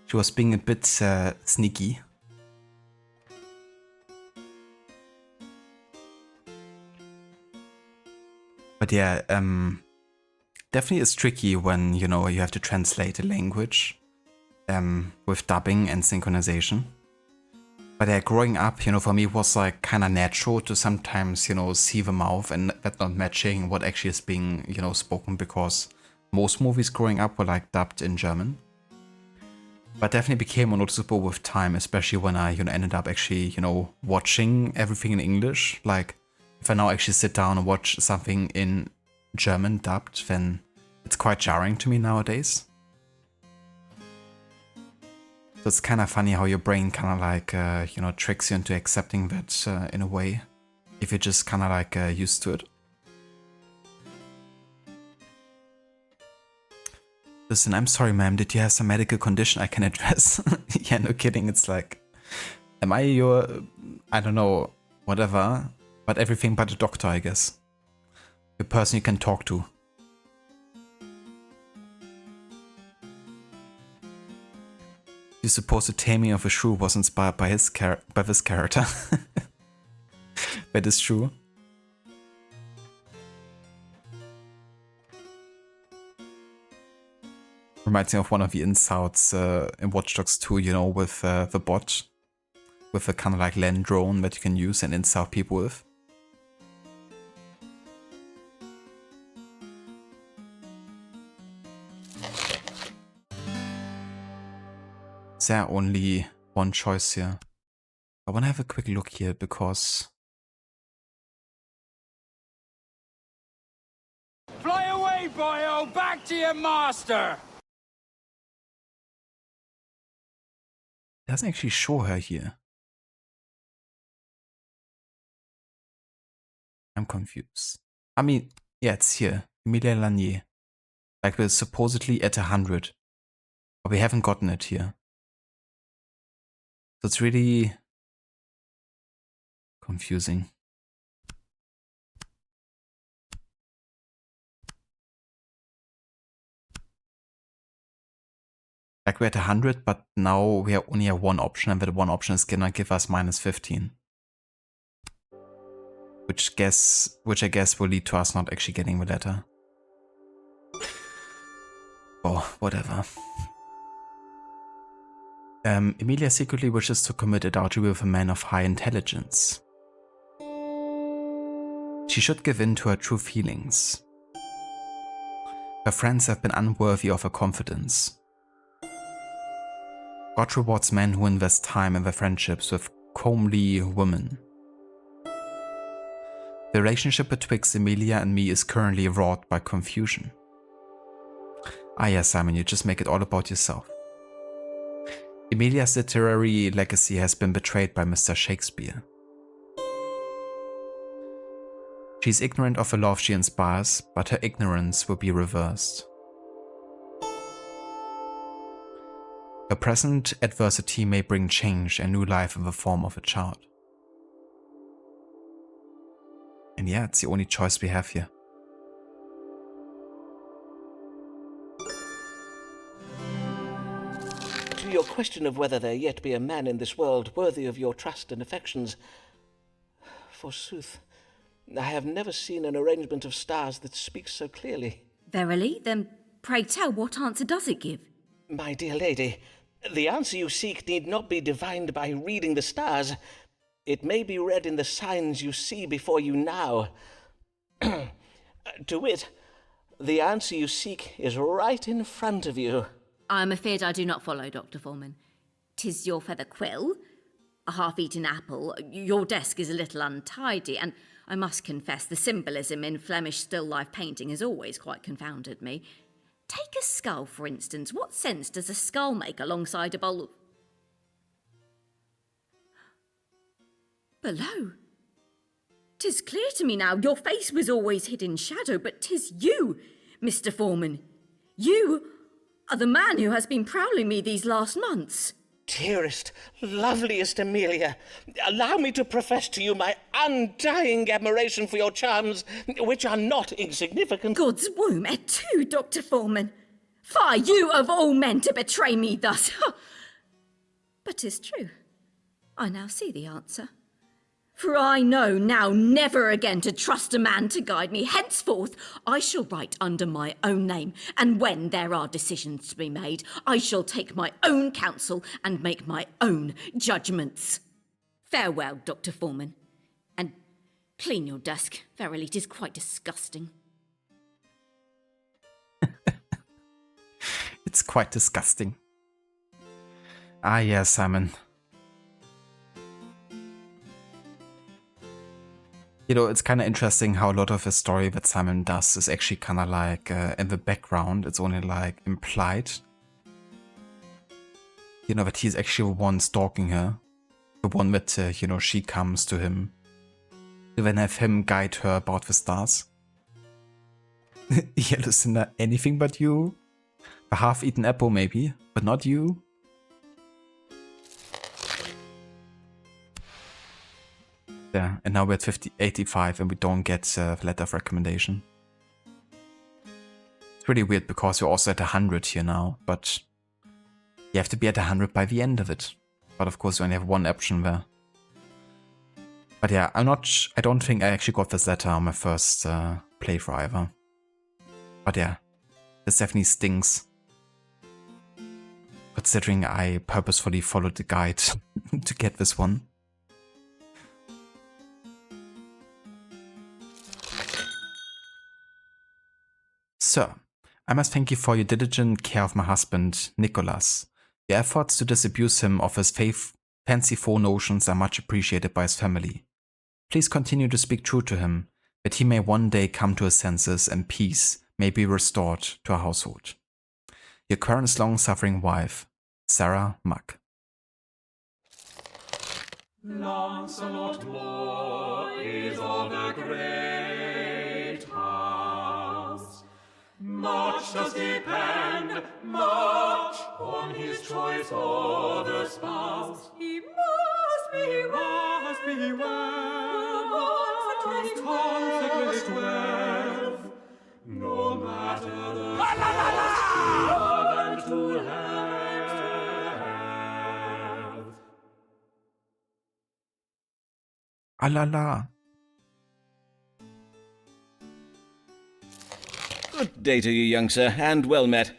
She was being a bit sneaky. But yeah, definitely it's tricky when, you know, you have to translate a language with dubbing and synchronization. But yeah, growing up, you know, for me it was like kind of natural to sometimes, you know, see the mouth and that not matching what actually is being, you know, spoken, because most movies growing up were like dubbed in German. But definitely became more noticeable with time, especially when I, you know, ended up actually, you know, watching everything in English. Like if I now actually sit down and watch something in German dubbed, then it's quite jarring to me nowadays. So it's kind of funny how your brain kind of like, you know, tricks you into accepting that in a way, if you're just kind of like used to it. Listen, I'm sorry, ma'am, did you have some medical condition I can address? Yeah, no kidding, it's like, am I your, I don't know, whatever, but everything but a doctor, I guess. The person you can talk to. You suppose the taming of a shrew was inspired by this character? That is true. Reminds me of one of the insults in Watch Dogs 2, you know, with the bot. With a kind of like land drone that you can use and insult people with. Is there only one choice here? I want to have a quick look here because... Fly away, boyo! Back to your master! It doesn't actually show her here. I'm confused. I mean, yeah, it's here. Emilia Lanier. Like we're supposedly at 100. But we haven't gotten it here. So it's really confusing. Like we're at 100, but now we only have one option, and that one option is gonna give us minus 15. Which I guess will lead to us not actually getting the letter. Oh, whatever. Emilia secretly wishes to commit adultery with a man of high intelligence. She should give in to her true feelings. Her friends have been unworthy of her confidence. God rewards men who invest time in their friendships with comely women. The relationship betwixt Emilia and me is currently wrought by confusion. Ah yes, Simon, you just make it all about yourself. Emilia's literary legacy has been betrayed by Mr. Shakespeare. She's ignorant of the love she inspires, but her ignorance will be reversed. Her present adversity may bring change and new life in the form of a child. And yeah, it's the only choice we have here. your question of whether there yet be a man in this world worthy of your trust and affections, forsooth, I have never seen an arrangement of stars that speaks so clearly. Verily? Then pray tell, what answer does it give? My dear lady, the answer you seek need not be divined by reading the stars. It may be read in the signs you see before you now. To wit, the answer you seek is right in front of you. I am afeard I do not follow, Dr. Foreman. 'Tis your feather quill, a half-eaten apple, your desk is a little untidy, and I must confess the symbolism in Flemish still-life painting has always quite confounded me. Take a skull, for instance. What sense does a skull make alongside a bowl of... Below. 'Tis clear to me now, your face was always hid in shadow, but 'tis you, Mr. Foreman. You are the man who has been prowling me these last months. Dearest, loveliest Amelia, allow me to profess to you my undying admiration for your charms, which are not insignificant. God's womb, et tu, Dr. Foreman. Fie, you of all men to betray me thus. But 'tis true. I now see the answer. For I know now never again to trust a man to guide me. Henceforth, I shall write under my own name, and when there are decisions to be made, I shall take my own counsel and make my own judgments. Farewell, Dr. Foreman, and clean your desk. Verily, it is quite disgusting. It's quite disgusting. Ah, yes, Simon. You know, it's kind of interesting how a lot of the story that Simon does is actually kind of like in the background. It's only like implied. You know, that he's actually the one stalking her. The one that, you know, she comes to him. To then have him guide her about the stars. Yeah, listen, anything but you. A half-eaten apple maybe, but not you. Yeah, and now we're at 85 and we don't get the letter of recommendation. It's really weird because we're also at 100 here now, but you have to be at 100 by the end of it. But of course you only have one option there. But yeah, I don't think I actually got this letter on my first playthrough either. But yeah, this definitely stings. Considering I purposefully followed the guide to get this one. Sir, I must thank you for your diligent care of my husband, Nicholas. Your efforts to disabuse him of his fanciful notions are much appreciated by his family. Please continue to speak true to him, that he may one day come to his senses and peace may be restored to our household. Your current long-suffering wife, Sarah Muck. Lancelot Moore is of a great house. Much does depend, much, on his choice of a spouse. He must be well, his consecrated wealth, no matter the love and to have. Ah la la. Good day to you, young sir, and well met.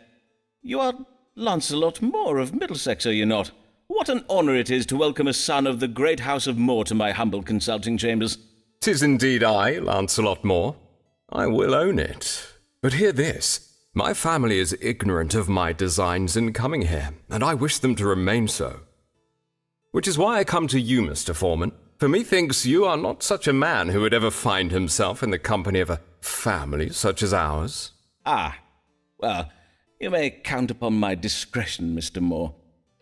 You are Lancelot Moore of Middlesex, are you not? What an honour it is to welcome a son of the great house of Moore to my humble consulting chambers. 'Tis indeed I, Lancelot Moore. I will own it. But hear this. My family is ignorant of my designs in coming here, and I wish them to remain so. Which is why I come to you, Mr. Foreman. For methinks you are not such a man who would ever find himself in the company of a family such as ours. Ah, well, you may count upon my discretion, Mr. Moore.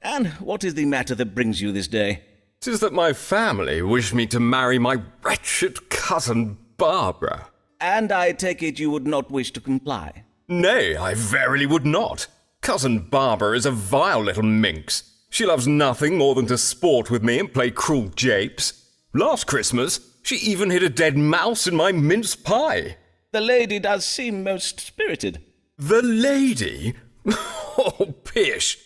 And what is the matter that brings you this day? 'Tis that my family wish me to marry my wretched cousin Barbara. And I take it you would not wish to comply? Nay, I verily would not. Cousin Barbara is a vile little minx. She loves nothing more than to sport with me and play cruel japes. Last Christmas, she even hid a dead mouse in my mince pie. The lady does seem most spirited. The lady? Oh, pish!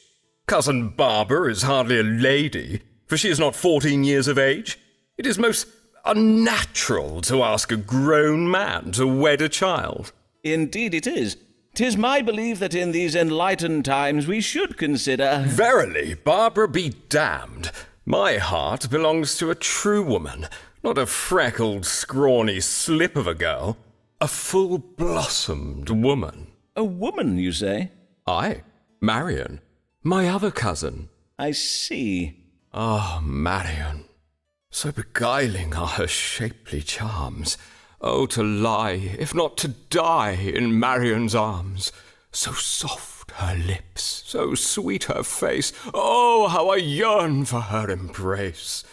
Cousin Barbara is hardly a lady, for she is not 14 years of age. It is most unnatural to ask a grown man to wed a child. Indeed it is. 'Tis my belief that in these enlightened times we should consider... Verily, Barbara be damned. My heart belongs to a true woman, not a freckled, scrawny slip of a girl. A full-blossomed woman. A woman, you say? Aye, Marion, my other cousin. I see. Ah, Marion, so beguiling are her shapely charms. Oh, to lie, if not to die, in Marion's arms. So soft her lips, so sweet her face. Oh, how I yearn for her embrace.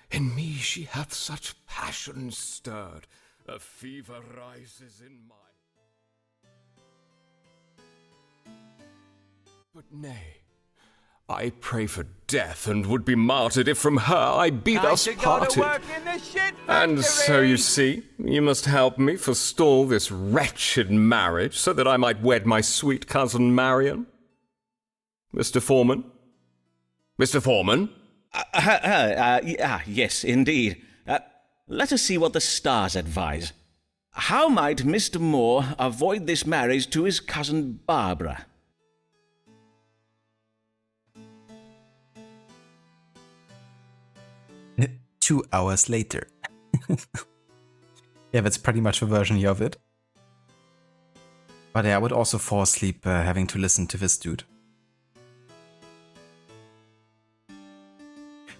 In me she hath such passion stirred, a fever rises in my... But nay, I pray for death and would be martyred if from her I be thus parted. And so you see, you must help me forestall this wretched marriage so that I might wed my sweet cousin Marion. Mr. Foreman? Mr. Foreman? Yes, indeed. Let us see what the stars advise. How might Mr. Moore avoid this marriage to his cousin Barbara? Two hours later. Yeah, that's pretty much the version here of it. But yeah, I would also fall asleep having to listen to this dude.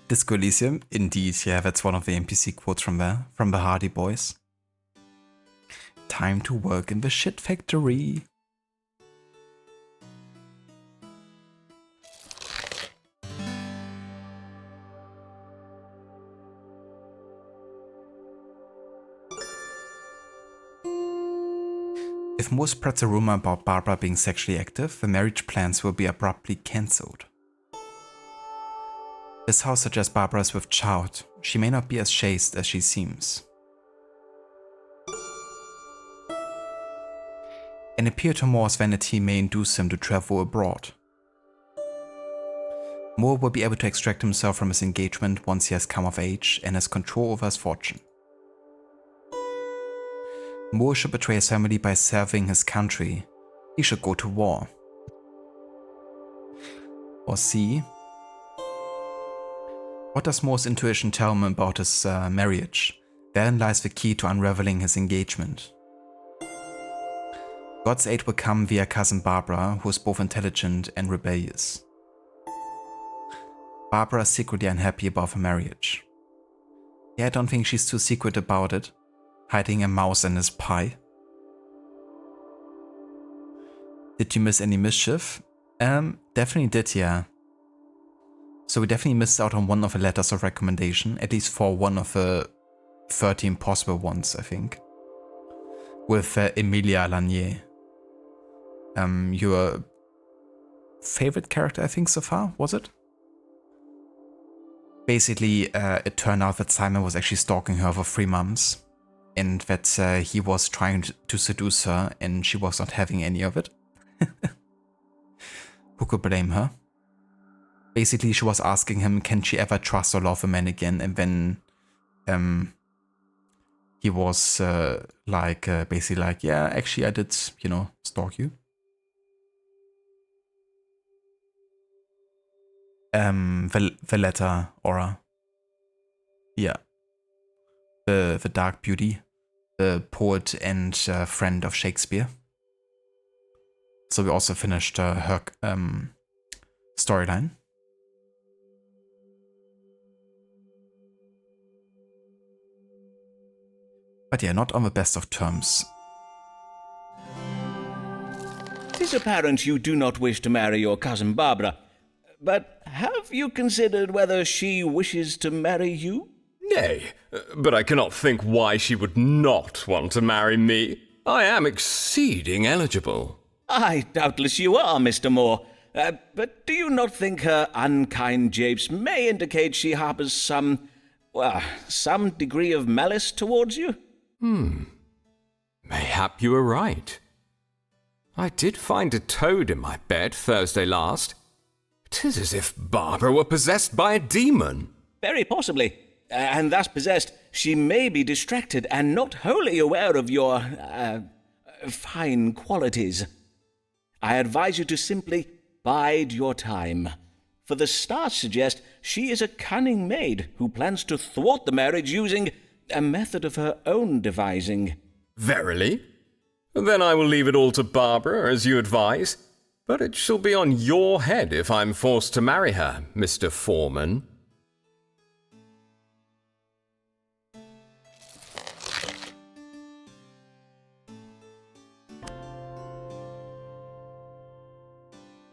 Disco Elysium, indeed, yeah, that's one of the NPC quotes from there, from the Hardy Boys. Time to work in the shit factory. If Moore spreads a rumor about Barbara being sexually active, the marriage plans will be abruptly cancelled. This house suggests Barbara is with child. She may not be as chaste as she seems. An appeal to Moore's vanity may induce him to travel abroad. Moore will be able to extract himself from his engagement once he has come of age and has control over his fortune. Moore should betray his family by serving his country. He should go to war. Or C. What does Moore's intuition tell him about his marriage? Therein lies the key to unraveling his engagement. God's aid will come via cousin Barbara, who is both intelligent and rebellious. Barbara is secretly unhappy about her marriage. Yeah, I don't think she's too secret about it. Hiding a mouse in his pie. Did you miss any mischief? Definitely did, yeah. So we definitely missed out on one of the letters of recommendation, at least for one of the 13 possible ones, I think. With Emilia Lanier. Your favorite character, I think, so far, was it? Basically, it turned out that Simon was actually stalking her for 3 months. And that he was trying to seduce her and she was not having any of it. Who could blame her? Basically, she was asking him, can she ever trust or love a man again? And then he was basically like, yeah, actually I did, stalk you. The letter, Aura. Yeah. The Dark Beauty. The poet and friend of Shakespeare. So we also finished her storyline. But yeah, not on the best of terms. 'Tis apparent you do not wish to marry your cousin Barbara, but have you considered whether she wishes to marry you? Nay, but I cannot think why she would not want to marry me. I am exceeding eligible. Aye, doubtless you are, Mr. Moore. But do you not think her unkind japes may indicate she harbours some degree of malice towards you? Mayhap you are right. I did find a toad in my bed Thursday last. 'Tis as if Barbara were possessed by a demon. Very possibly. And thus possessed, she may be distracted and not wholly aware of your, fine qualities. I advise you to simply bide your time, for the stars suggest she is a cunning maid who plans to thwart the marriage using a method of her own devising. Verily? Then I will leave it all to Barbara, as you advise. But it shall be on your head if I'm forced to marry her, Mr. Foreman.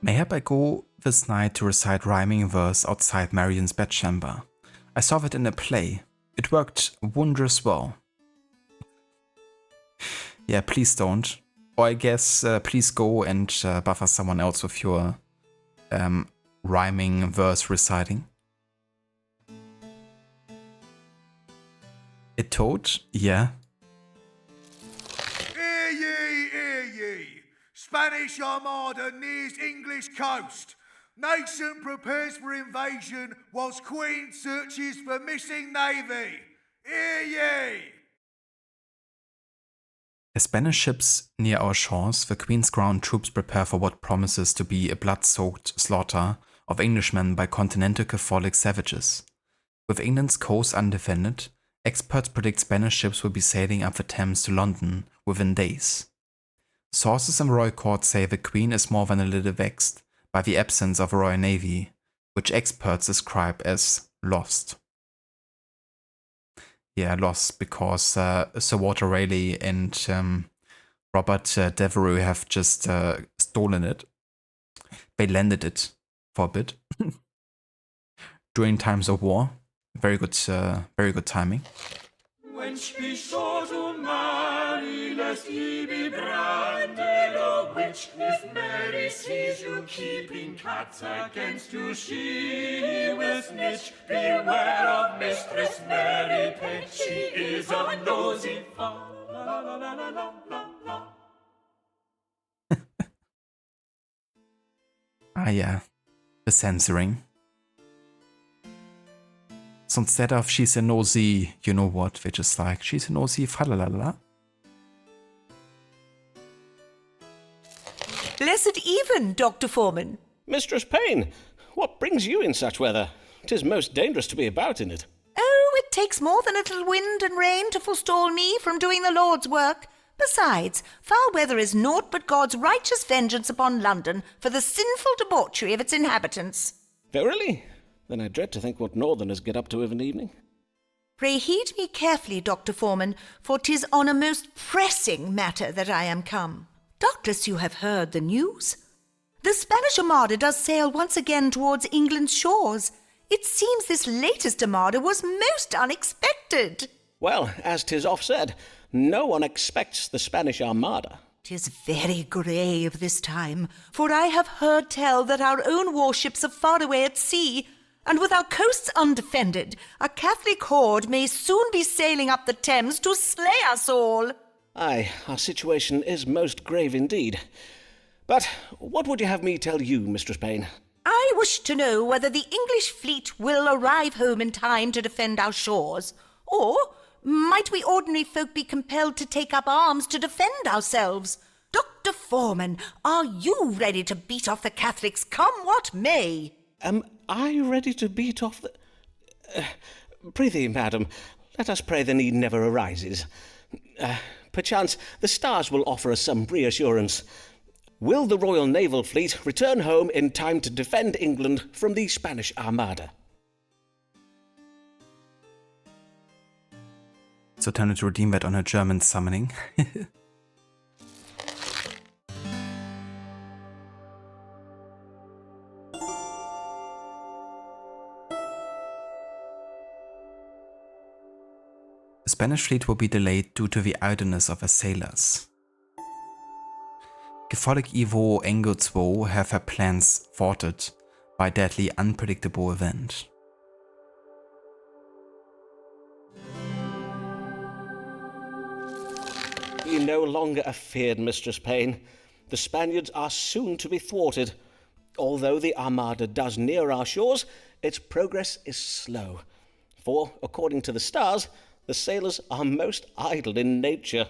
Mayhap I go this night to recite rhyming verse outside Marion's bedchamber. I saw it in a play. It worked wondrous well. Yeah, please don't. Or I guess please go and buffer someone else with your rhyming verse reciting. It toad? Yeah. Hear ye! Spanish Armada nears English coast. Nation prepares for invasion whilst Queen searches for missing navy. Hear ye! As Spanish ships near our shores, the Queen's Crown troops prepare for what promises to be a blood-soaked slaughter of Englishmen by continental Catholic savages. With England's coast undefended, experts predict Spanish ships will be sailing up the Thames to London within days. Sources in the royal court say the Queen is more than a little vexed by the absence of a royal navy, which experts describe as lost. Yeah, lost because Sir Walter Raleigh and Robert Devereux have just stolen it. They landed it for a bit during times of war. Very good timing. Wench, be sure to marry, lest ye be branded a witch. If Mary sees you keeping cat against you, she will snitch. Beware of Mistress Mary Page, she is a nosy fa. La la la la la la la. Ah yeah, the censoring. So instead of she's a nosy, you know what, they're just like, she's a nosy fa-la-la-la. Blessed even, Dr. Foreman. Mistress Payne, what brings you in such weather? 'Tis most dangerous to be about in it. Oh, it takes more than a little wind and rain to forestall me from doing the Lord's work. Besides, foul weather is naught but God's righteous vengeance upon London for the sinful debauchery of its inhabitants. Verily? Then I dread to think what northerners get up to of an evening. Pray heed me carefully, Dr. Foreman, for 'tis on a most pressing matter that I am come. Doubtless you have heard the news. The Spanish Armada does sail once again towards England's shores. It seems this latest Armada was most unexpected. Well, as 'tis oft said, no one expects the Spanish Armada. 'Tis very grave this time, for I have heard tell that our own warships are far away at sea, and with our coasts undefended, a Catholic horde may soon be sailing up the Thames to slay us all. Aye, our situation is most grave indeed. But what would you have me tell you, Mistress Payne? I wish to know whether the English fleet will arrive home in time to defend our shores, or might we ordinary folk be compelled to take up arms to defend ourselves? Dr. Foreman, are you ready to beat off the Catholics, come what may? Am I ready to beat off the... prithee, madam, let us pray the need never arises. Perchance the stars will offer us some reassurance. Will the Royal Naval Fleet return home in time to defend England from the Spanish Armada? So time to redeem that on her German summoning. The Spanish fleet will be delayed due to the idleness of her sailors. Catholic Evo Engel 2 have her plans thwarted by a deadly unpredictable event. Be no longer afeard, Mistress Payne. The Spaniards are soon to be thwarted. Although the Armada does near our shores, its progress is slow. For, according to the stars, the sailors are most idle in nature.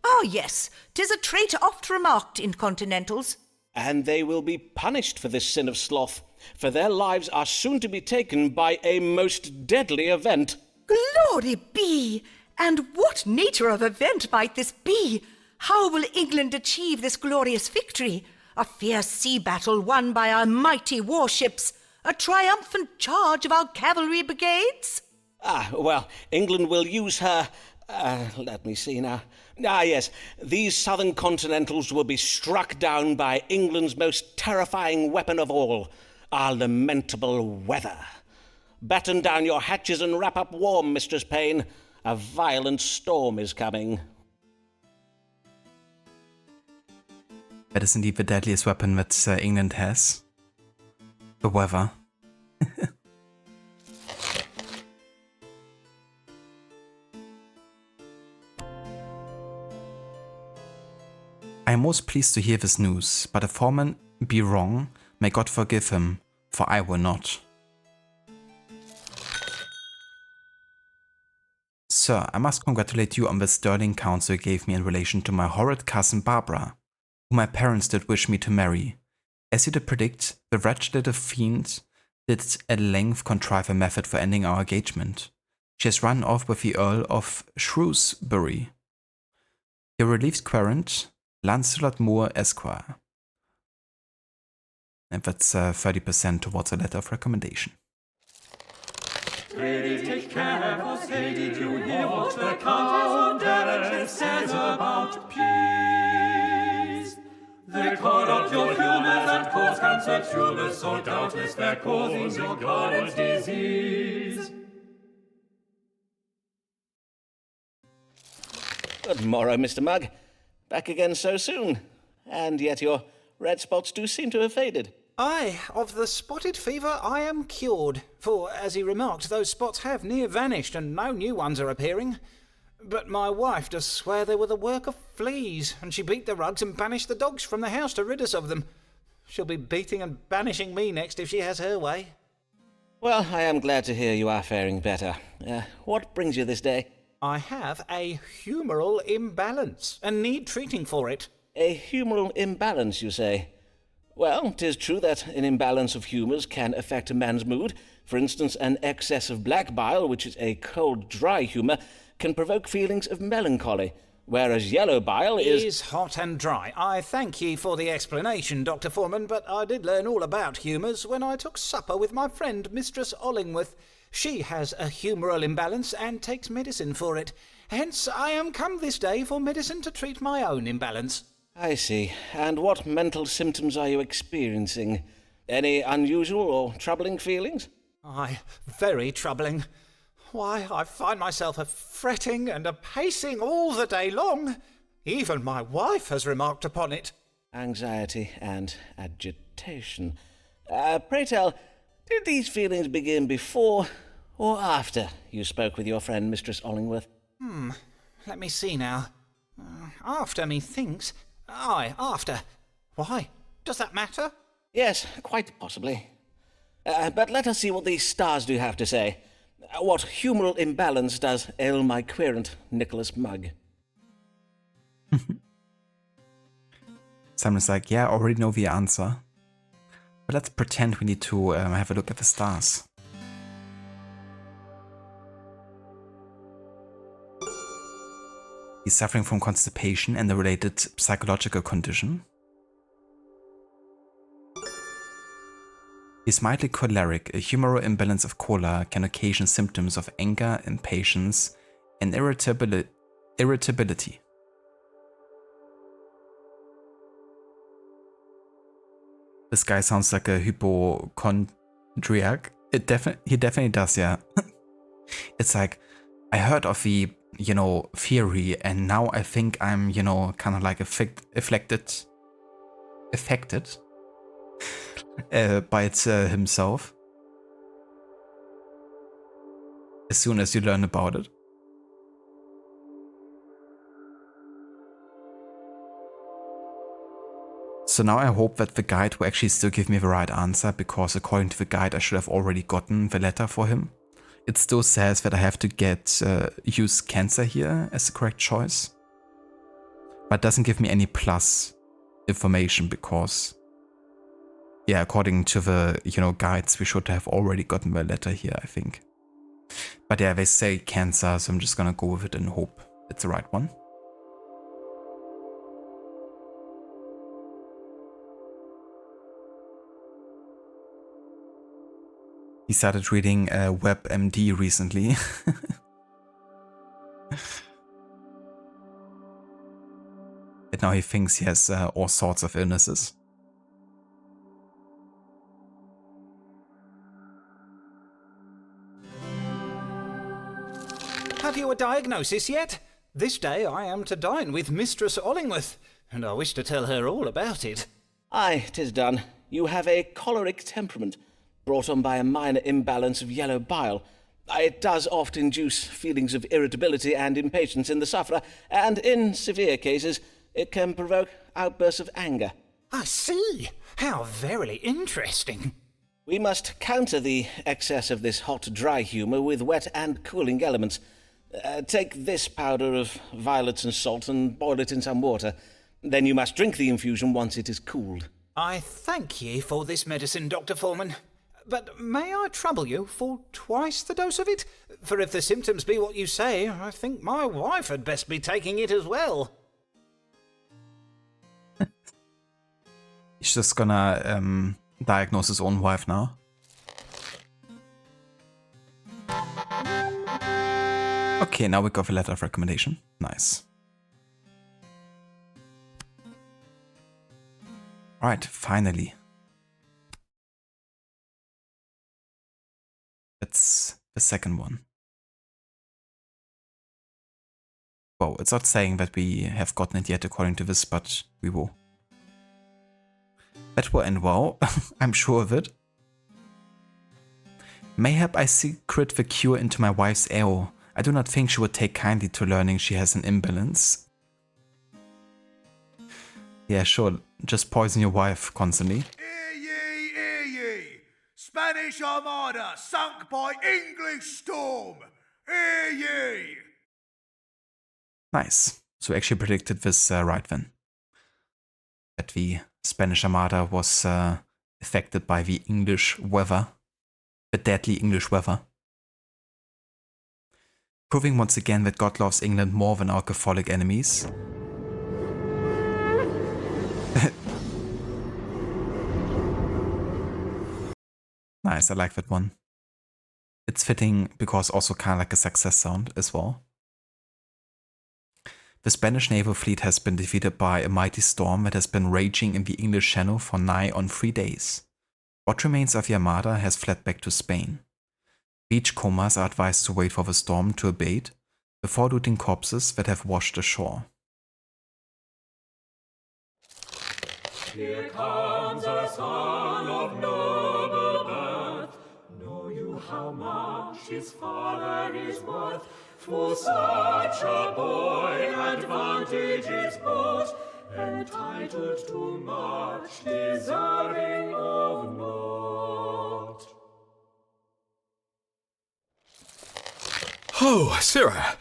Ah, yes, 'tis a trait oft remarked in continentals. And they will be punished for this sin of sloth, for their lives are soon to be taken by a most deadly event. Glory be! And what nature of event might this be? How will England achieve this glorious victory? A fierce sea battle won by our mighty warships? A triumphant charge of our cavalry brigades? Well, England will use her... let me see now. Yes, these southern continentals will be struck down by England's most terrifying weapon of all, our lamentable weather. Batten down your hatches and wrap up warm, Mistress Payne. A violent storm is coming. That is indeed the deadliest weapon that England has. The weather. I am most pleased to hear this news, but if Foreman be wrong, may God forgive him, for I will not. Sir, I must congratulate you on the sterling counsel you gave me in relation to my horrid cousin Barbara, whom my parents did wish me to marry. As you did predict, the wretched little fiend did at length contrive a method for ending our engagement. She has run off with the Earl of Shrewsbury. Your relieved querent, Lancelot Moore, Esquire. And that's 30% towards a letter of recommendation. Pray take care, for say, did you hear what the Countess says about peas? They corrupt your humors and cause cancer tumors, so doubtless they're causing your garnet disease. Good morrow, Mr. Mugg. Back again so soon. And yet your red spots do seem to have faded. Aye, of the spotted fever I am cured, for, as he remarked, those spots have near vanished and no new ones are appearing. But my wife does swear they were the work of fleas, and she beat the rugs and banished the dogs from the house to rid us of them. She'll be beating and banishing me next if she has her way. Well, I am glad to hear you are faring better. What brings you this day? I have a humoral imbalance, and need treating for it. A humoral imbalance, you say? Well, 'tis true that an imbalance of humours can affect a man's mood. For instance, an excess of black bile, which is a cold, dry humour, can provoke feelings of melancholy, whereas yellow bile is hot and dry. I thank ye for the explanation, Dr. Foreman, but I did learn all about humours when I took supper with my friend, Mistress Ollingworth. She has a humoral imbalance and takes medicine for it. Hence, I am come this day for medicine to treat my own imbalance. I see. And what mental symptoms are you experiencing? Any unusual or troubling feelings? Aye, very troubling. Why, I find myself a fretting and a pacing all the day long. Even my wife has remarked upon it. Anxiety and agitation. Pray tell, did these feelings begin before or after you spoke with your friend, Mistress Ollingworth? Let me see now. After, methinks. Aye, after. Why? Does that matter? Yes, quite possibly. But let us see what these stars do have to say. What humoral imbalance does ail my querent, Nicholas Mugg? Simon's like, yeah, I already know the answer. But let's pretend we need to have a look at the stars. He's suffering from constipation and a related psychological condition. He's mildly choleric. A humoral imbalance of choler can occasion symptoms of anger, impatience, and irritability. This guy sounds like a hypochondriac. He definitely does, yeah. It's like, I heard of the, theory, and now I think I'm, kind of like affected by it himself. As soon as you learn about it. So now I hope that the guide will actually still give me the right answer, because according to the guide I should have already gotten the letter for him. It still says that I have to use Cancer here as the correct choice. But it doesn't give me any plus information because, yeah, according to the, guides, we should have already gotten the letter here, I think. But yeah, they say Cancer, so I'm just gonna go with it and hope it's the right one. He started reading WebMD recently. And now he thinks he has all sorts of illnesses. Have you a diagnosis yet? This day I am to dine with Mistress Ollingworth, and I wish to tell her all about it. Aye, 'tis done. You have a choleric temperament, brought on by a minor imbalance of yellow bile. It does oft induce feelings of irritability and impatience in the sufferer, and in severe cases, it can provoke outbursts of anger. I see. How very interesting. We must counter the excess of this hot, dry humour with wet and cooling elements. Take this powder of violets and salt and boil it in some water. Then you must drink the infusion once it is cooled. I thank ye for this medicine, Dr. Foreman. But may I trouble you for twice the dose of it? For if the symptoms be what you say, I think my wife had best be taking it as well. He's just gonna diagnose his own wife now. Okay, now we got the letter of recommendation. Nice. Alright, finally. That's the second one. Well, it's not saying that we have gotten it yet according to this, but we will. That will end well, I'm sure of it. Mayhap I secret the cure into my wife's ale. I do not think she would take kindly to learning she has an imbalance. Yeah, sure, just poison your wife constantly. Hear ye! Spanish Armada sunk by English storm! Hear ye! Nice. So we actually predicted this right then. That the Spanish Armada was affected by the English weather. The deadly English weather. Proving once again that God loves England more than our Catholic enemies. Nice, I like that one. It's fitting because also kind of like a success sound as well. The Spanish naval fleet has been defeated by a mighty storm that has been raging in the English Channel for nigh on 3 days. What remains of the Armada has fled back to Spain. Beachcombers are advised to wait for the storm to abate before looting corpses that have washed ashore. Here comes a son of noble birth. Know you how much his father is worth? For such a boy advantage is bought, entitled to much, deserving of naught. Oh, sirrah,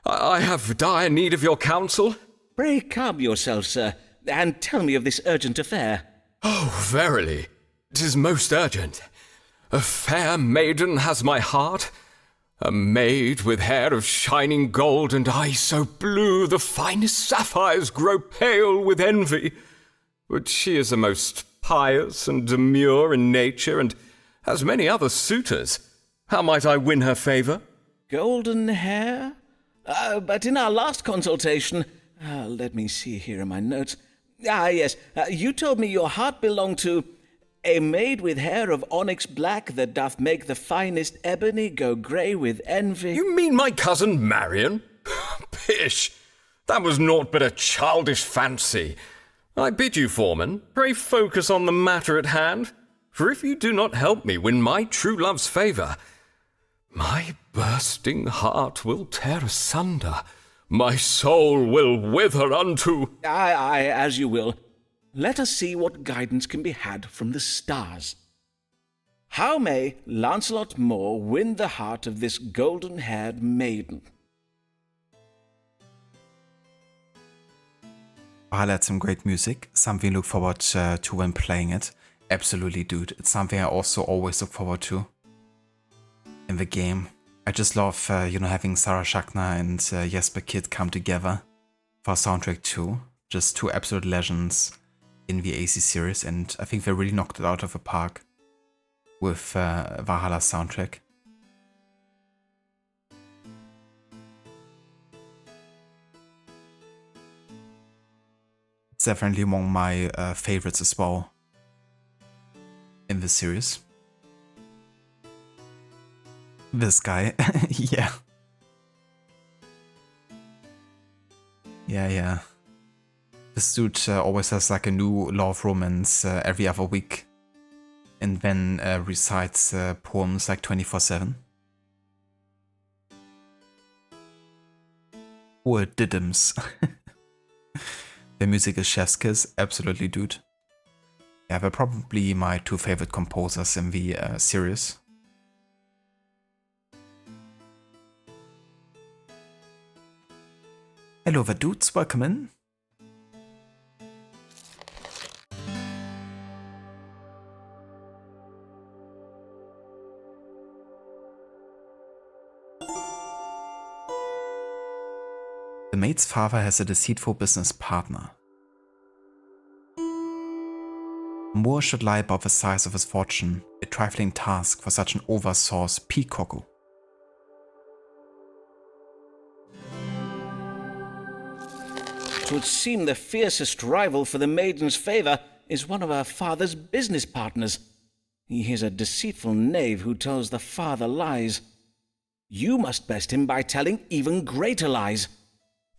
I have dire need of your counsel. Pray calm yourself, sir, and tell me of this urgent affair. Oh, verily, 'tis most urgent. A fair maiden has my heart, a maid with hair of shining gold and eyes so blue the finest sapphires grow pale with envy. But she is a most pious and demure in nature, and has many other suitors. How might I win her favour? Golden hair? But in our last consultation... let me see here in my notes. Yes, you told me your heart belonged to a maid with hair of onyx black that doth make the finest ebony go grey with envy. You mean my cousin Marion? Pish! That was naught but a childish fancy. I bid you, Foreman, pray focus on the matter at hand, for if you do not help me win my true love's favour, my bursting heart will tear asunder, my soul will wither unto... Aye, as you will. let us see what guidance can be had from the stars. How may Lancelot Moore win the heart of this golden-haired maiden? Valhalla had some great music, something to look forward to when playing it. Absolutely, dude. It's something I also always look forward to in the game. I just love, having Sarah Schachner and Jesper Kidd come together for soundtrack 2. Just two absolute legends in the AC series, and I think they really knocked it out of the park with Valhalla's soundtrack. It's definitely among my favorites as well in the series. This guy, yeah. Yeah. This dude always has like a new love romance every other week, and then recites poems like 24/7. Poor diddums. The music is chef's kiss, absolutely, dude. Yeah, they're probably my two favorite composers in the series. Hello there, dudes, welcome in. The maid's father has a deceitful business partner. Moore should lie about the size of his fortune, a trifling task for such an oversauce peacock. Twould seem the fiercest rival for the maiden's favour is one of her father's business partners. He is a deceitful knave who tells the father lies. You must best him by telling even greater lies.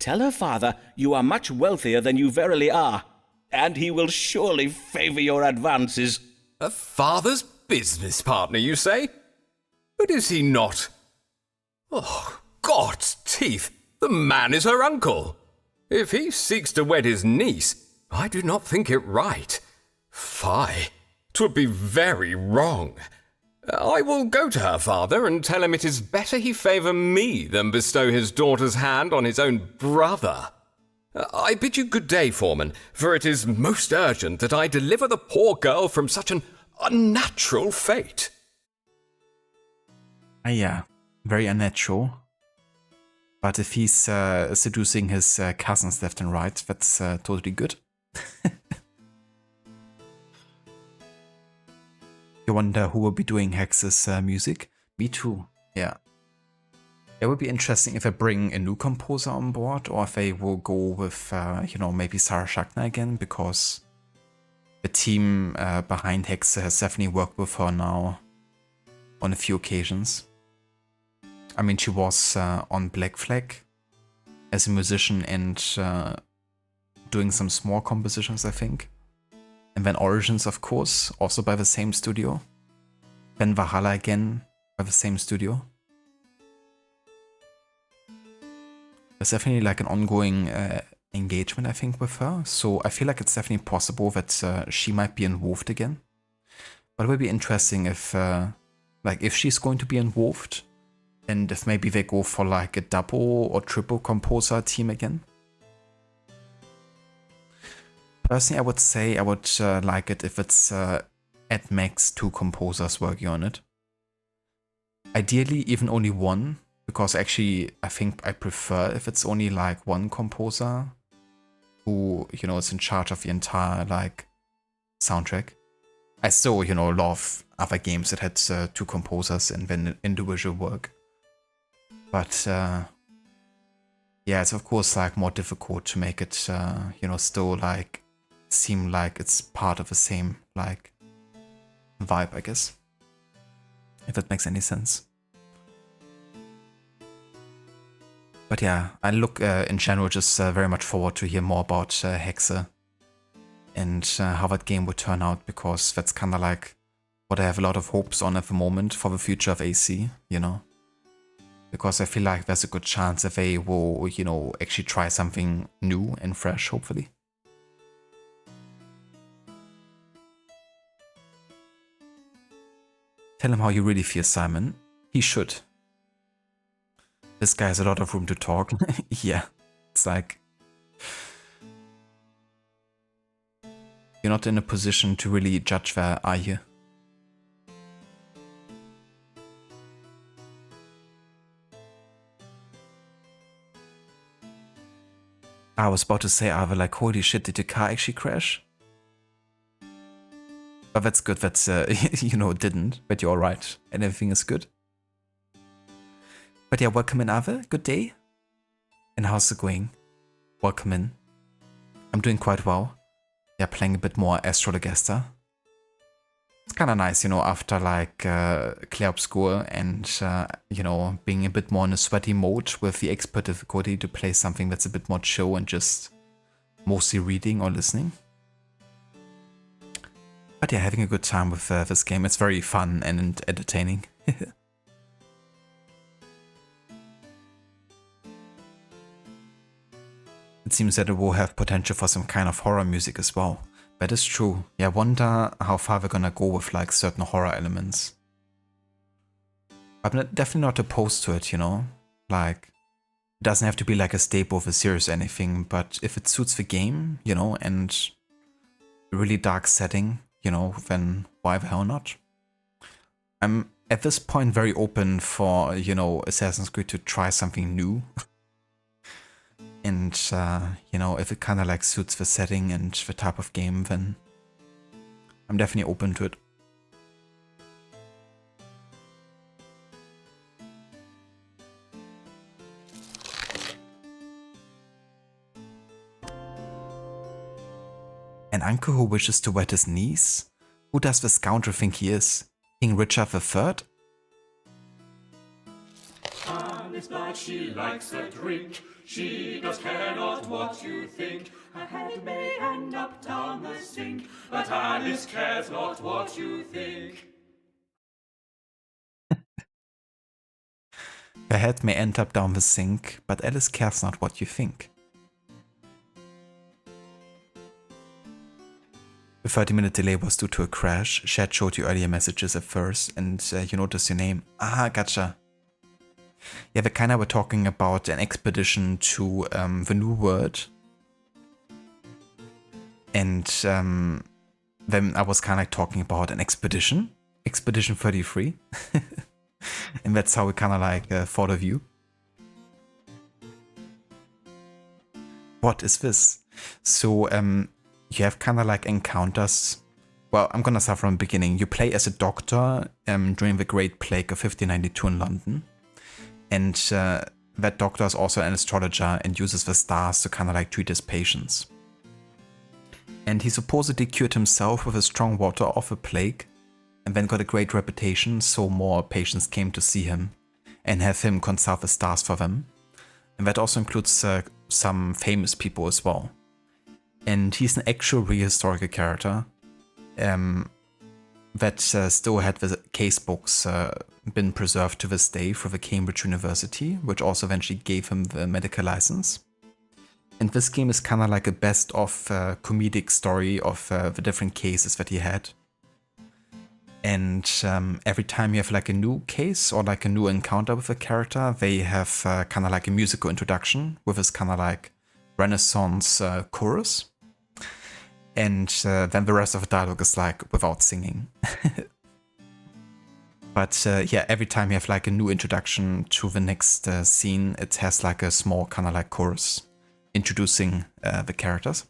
Tell her father you are much wealthier than you verily are, and he will surely favour your advances. A father's business partner, you say? But is he not? Oh, God's teeth! The man is her uncle. If he seeks to wed his niece, I do not think it right. Fie, 'twould be very wrong. I will go to her father and tell him it is better he favour me than bestow his daughter's hand on his own brother. I bid you good day, Foreman, for it is most urgent that I deliver the poor girl from such an unnatural fate. Yeah, very unnatural. But if he's seducing his cousins left and right, that's totally good. You wonder who will be doing Hex's music? Me too, yeah. It would be interesting if they bring a new composer on board, or if they will go with, maybe Sarah Schachner again, because the team behind Hexe has definitely worked with her now on a few occasions. I mean, she was on Black Flag as a musician and doing some small compositions, I think. And then Origins, of course, also by the same studio. Then Valhalla again by the same studio. There's definitely like an ongoing engagement, I think, with her. So I feel like it's definitely possible that she might be involved again. But it would be interesting if, if she's going to be involved, and if maybe they go for like a double or triple composer team again. Personally, I would say I would like it if it's at max 2 composers working on it. Ideally, even only one, because actually I think I prefer if it's only like one composer who, is in charge of the entire like soundtrack. I still, love other games that had 2 composers and then individual work. But yeah, it's of course like more difficult to make it, still like seem like it's part of the same like vibe, I guess, if that makes any sense. But yeah, I look in general just very much forward to hear more about Hexe and how that game would turn out, because that's kind of like what I have a lot of hopes on at the moment for the future of AC, because I feel like there's a good chance that they will, actually try something new and fresh, hopefully. Tell him how you really feel, Simon. He should. This guy has a lot of room to talk. Yeah, it's like... You're not in a position to really judge there, are you? I was about to say, Ava, like, holy shit, did your car actually crash? But that's good, that's, you know, it didn't, but you're alright, and everything is good. But yeah, welcome in, Ava, good day. And how's it going? Welcome in. I'm doing quite well. Yeah, playing a bit more Astrologaster. It's kind of nice, you know, after like Clair-Obscur and, you know, being a bit more in a sweaty mode with the expert difficulty to play something that's a bit more chill and just mostly reading or listening. But yeah, having a good time with this game. It's very fun and entertaining. It seems that it will have potential for some kind of horror music as well. That is true. Yeah, I wonder how far we're gonna go with like certain horror elements. I'm definitely not opposed to it, you know? Like, it doesn't have to be like a staple of a series or anything, but if it suits the game, you know, and a really dark setting, you know, then why the hell not? I'm at this point very open for, you know, Assassin's Creed to try something new. And, you know, if it kind of like suits the setting and the type of game, then I'm definitely open to it. An uncle who wishes to wed his niece? Who does the scoundrel think he is? King Richard III? Alice Black, she likes a drink. She does care not what you think. Her head may end up down the sink, but Alice cares not what you think. Her head may end up down the sink, but Alice cares not what you think. The 30-minute delay was due to a crash. Chat showed you earlier messages at first, and you noticed your name. Ah, gotcha. Yeah, we kind of were talking about an expedition to the New World. And then I was kind of like talking about an expedition. Expedition 33. And that's how we kind of like thought of you. What is this? So, you have kind of like encounters. Well, I'm gonna start from the beginning. You play as a doctor during the Great Plague of 1592 in London. And that doctor is also an astrologer and uses the stars to kind of like treat his patients. And he supposedly cured himself with a strong water of the plague and then got a great reputation, so more patients came to see him and have him consult the stars for them. And that also includes some famous people as well. And he's an actual real historical character that still had the case books been preserved to this day for the Cambridge University, which also eventually gave him the medical license. And this game is kind of like a best of comedic story of the different cases that he had. And every time you have like a new case or like a new encounter with a character, they have kind of like a musical introduction with this kind of like Renaissance chorus. And then the rest of the dialogue is like without singing. But yeah, every time you have like a new introduction to the next scene, it has like a small kind of like chorus introducing the characters.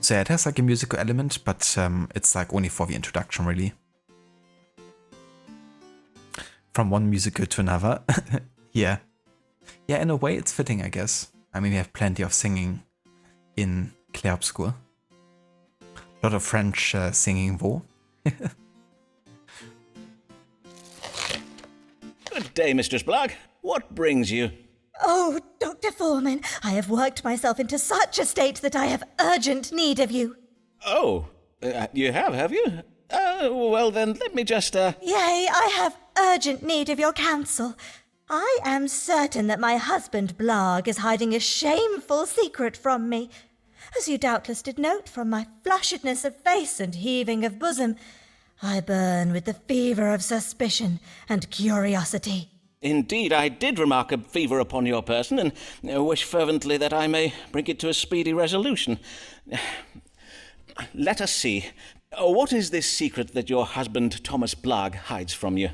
So yeah, it has like a musical element, but it's like only for the introduction really. From one musical to another. Yeah. Yeah, in a way it's fitting, I guess. I mean, we have plenty of singing in Clair-Obscur. A lot of French singing though. Good day, Mistress Black. What brings you? Oh, Dr. Foreman, I have worked myself into such a state that I have urgent need of you. Oh, you have you? Well then, let me just, Yea, I have urgent need of your counsel. I am certain that my husband Blarg is hiding a shameful secret from me. As you doubtless did note from my flushedness of face and heaving of bosom, I burn with the fever of suspicion and curiosity. Indeed, I did remark a fever upon your person, and wish fervently that I may bring it to a speedy resolution. Let us see. What is this secret that your husband Thomas Blarg hides from you?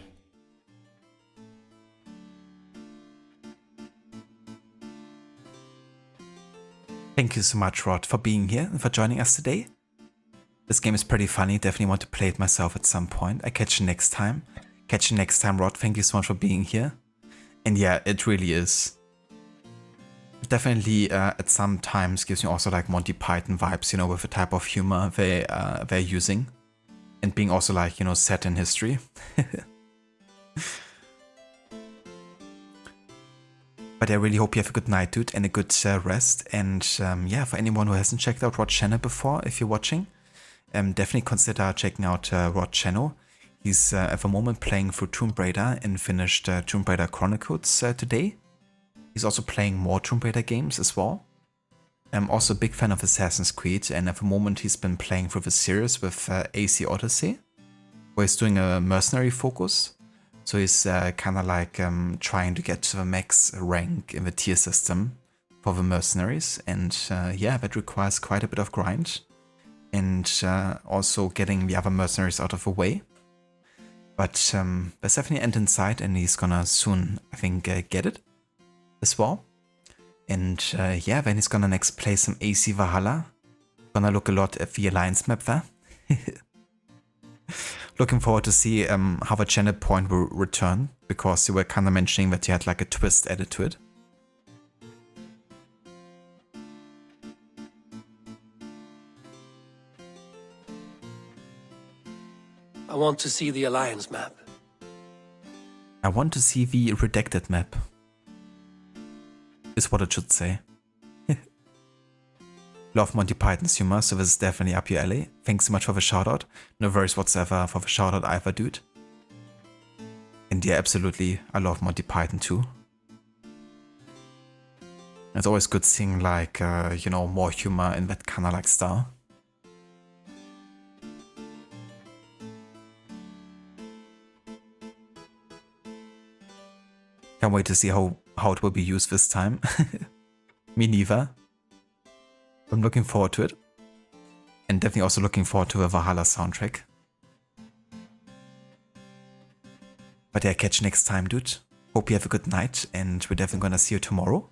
Thank you so much, Rod, for being here and for joining us today. This game is pretty funny. Definitely want to play it myself at some point. I catch you next time. Catch you next time, Rod. Thank you so much for being here. And yeah, it really is. It definitely at some times gives me also like Monty Python vibes, you know, with the type of humor they're using. And being also like, you know, set in history. But I really hope you have a good night, dude, and a good rest. And yeah, for anyone who hasn't checked out Rod's channel before, if you're watching, definitely consider checking out Rod's channel. He's at the moment playing through Tomb Raider and finished Tomb Raider Chronicles today. He's also playing more Tomb Raider games as well. I'm also a big fan of Assassin's Creed, and at the moment he's been playing through the series with AC Odyssey, where he's doing a mercenary focus. So he's kind of like trying to get to the max rank in the tier system for the mercenaries. And yeah, that requires quite a bit of grind. And also getting the other mercenaries out of the way. But there's definitely an end in sight, and he's gonna soon, I think, get it as well. And yeah, then he's gonna next play some AC Valhalla. Gonna look a lot at the Alliance map there. Looking forward to see how the channel point will return, because you were kind of mentioning that you had like a twist added to it. I want to see the Alliance map. I want to see the redacted map. Is what it should say. Love Monty Python's humor, so this is definitely up your alley. Thanks so much for the shoutout. No worries whatsoever for the shoutout either, dude. And yeah, absolutely, I love Monty Python too. It's always good seeing like, you know, more humor in that kind of like style. Can't wait to see how it will be used this time. Me neither. I'm looking forward to it. And definitely also looking forward to a Valhalla soundtrack. But yeah, catch you next time, dude. Hope you have a good night, and we're definitely gonna see you tomorrow.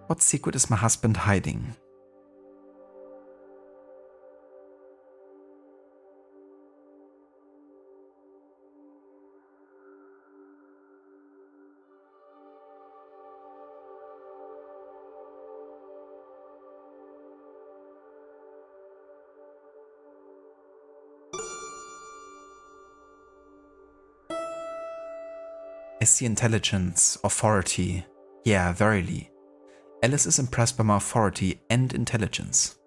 What secret is my husband hiding? I see intelligence, authority. Yeah, verily. Alice is impressed by my authority and intelligence.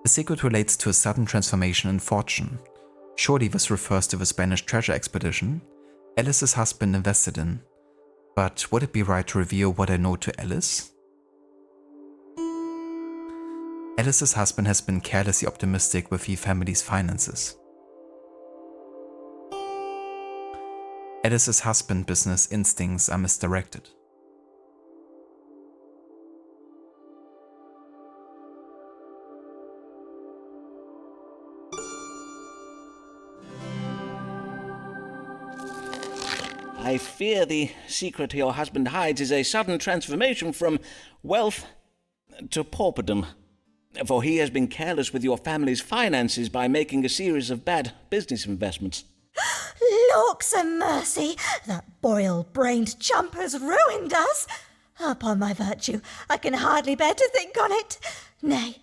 The secret relates to a sudden transformation in fortune. Surely this refers to the Spanish treasure expedition Alice's husband invested in. But would it be right to reveal what I know to Alice? Alice's husband has been carelessly optimistic with the family's finances. Alice's husband business instincts are misdirected. I fear the secret your husband hides is a sudden transformation from wealth to pauperdom. For he has been careless with your family's finances by making a series of bad business investments. Lawks a mercy! That boil-brained chump has ruined us! Upon my virtue, I can hardly bear to think on it. Nay,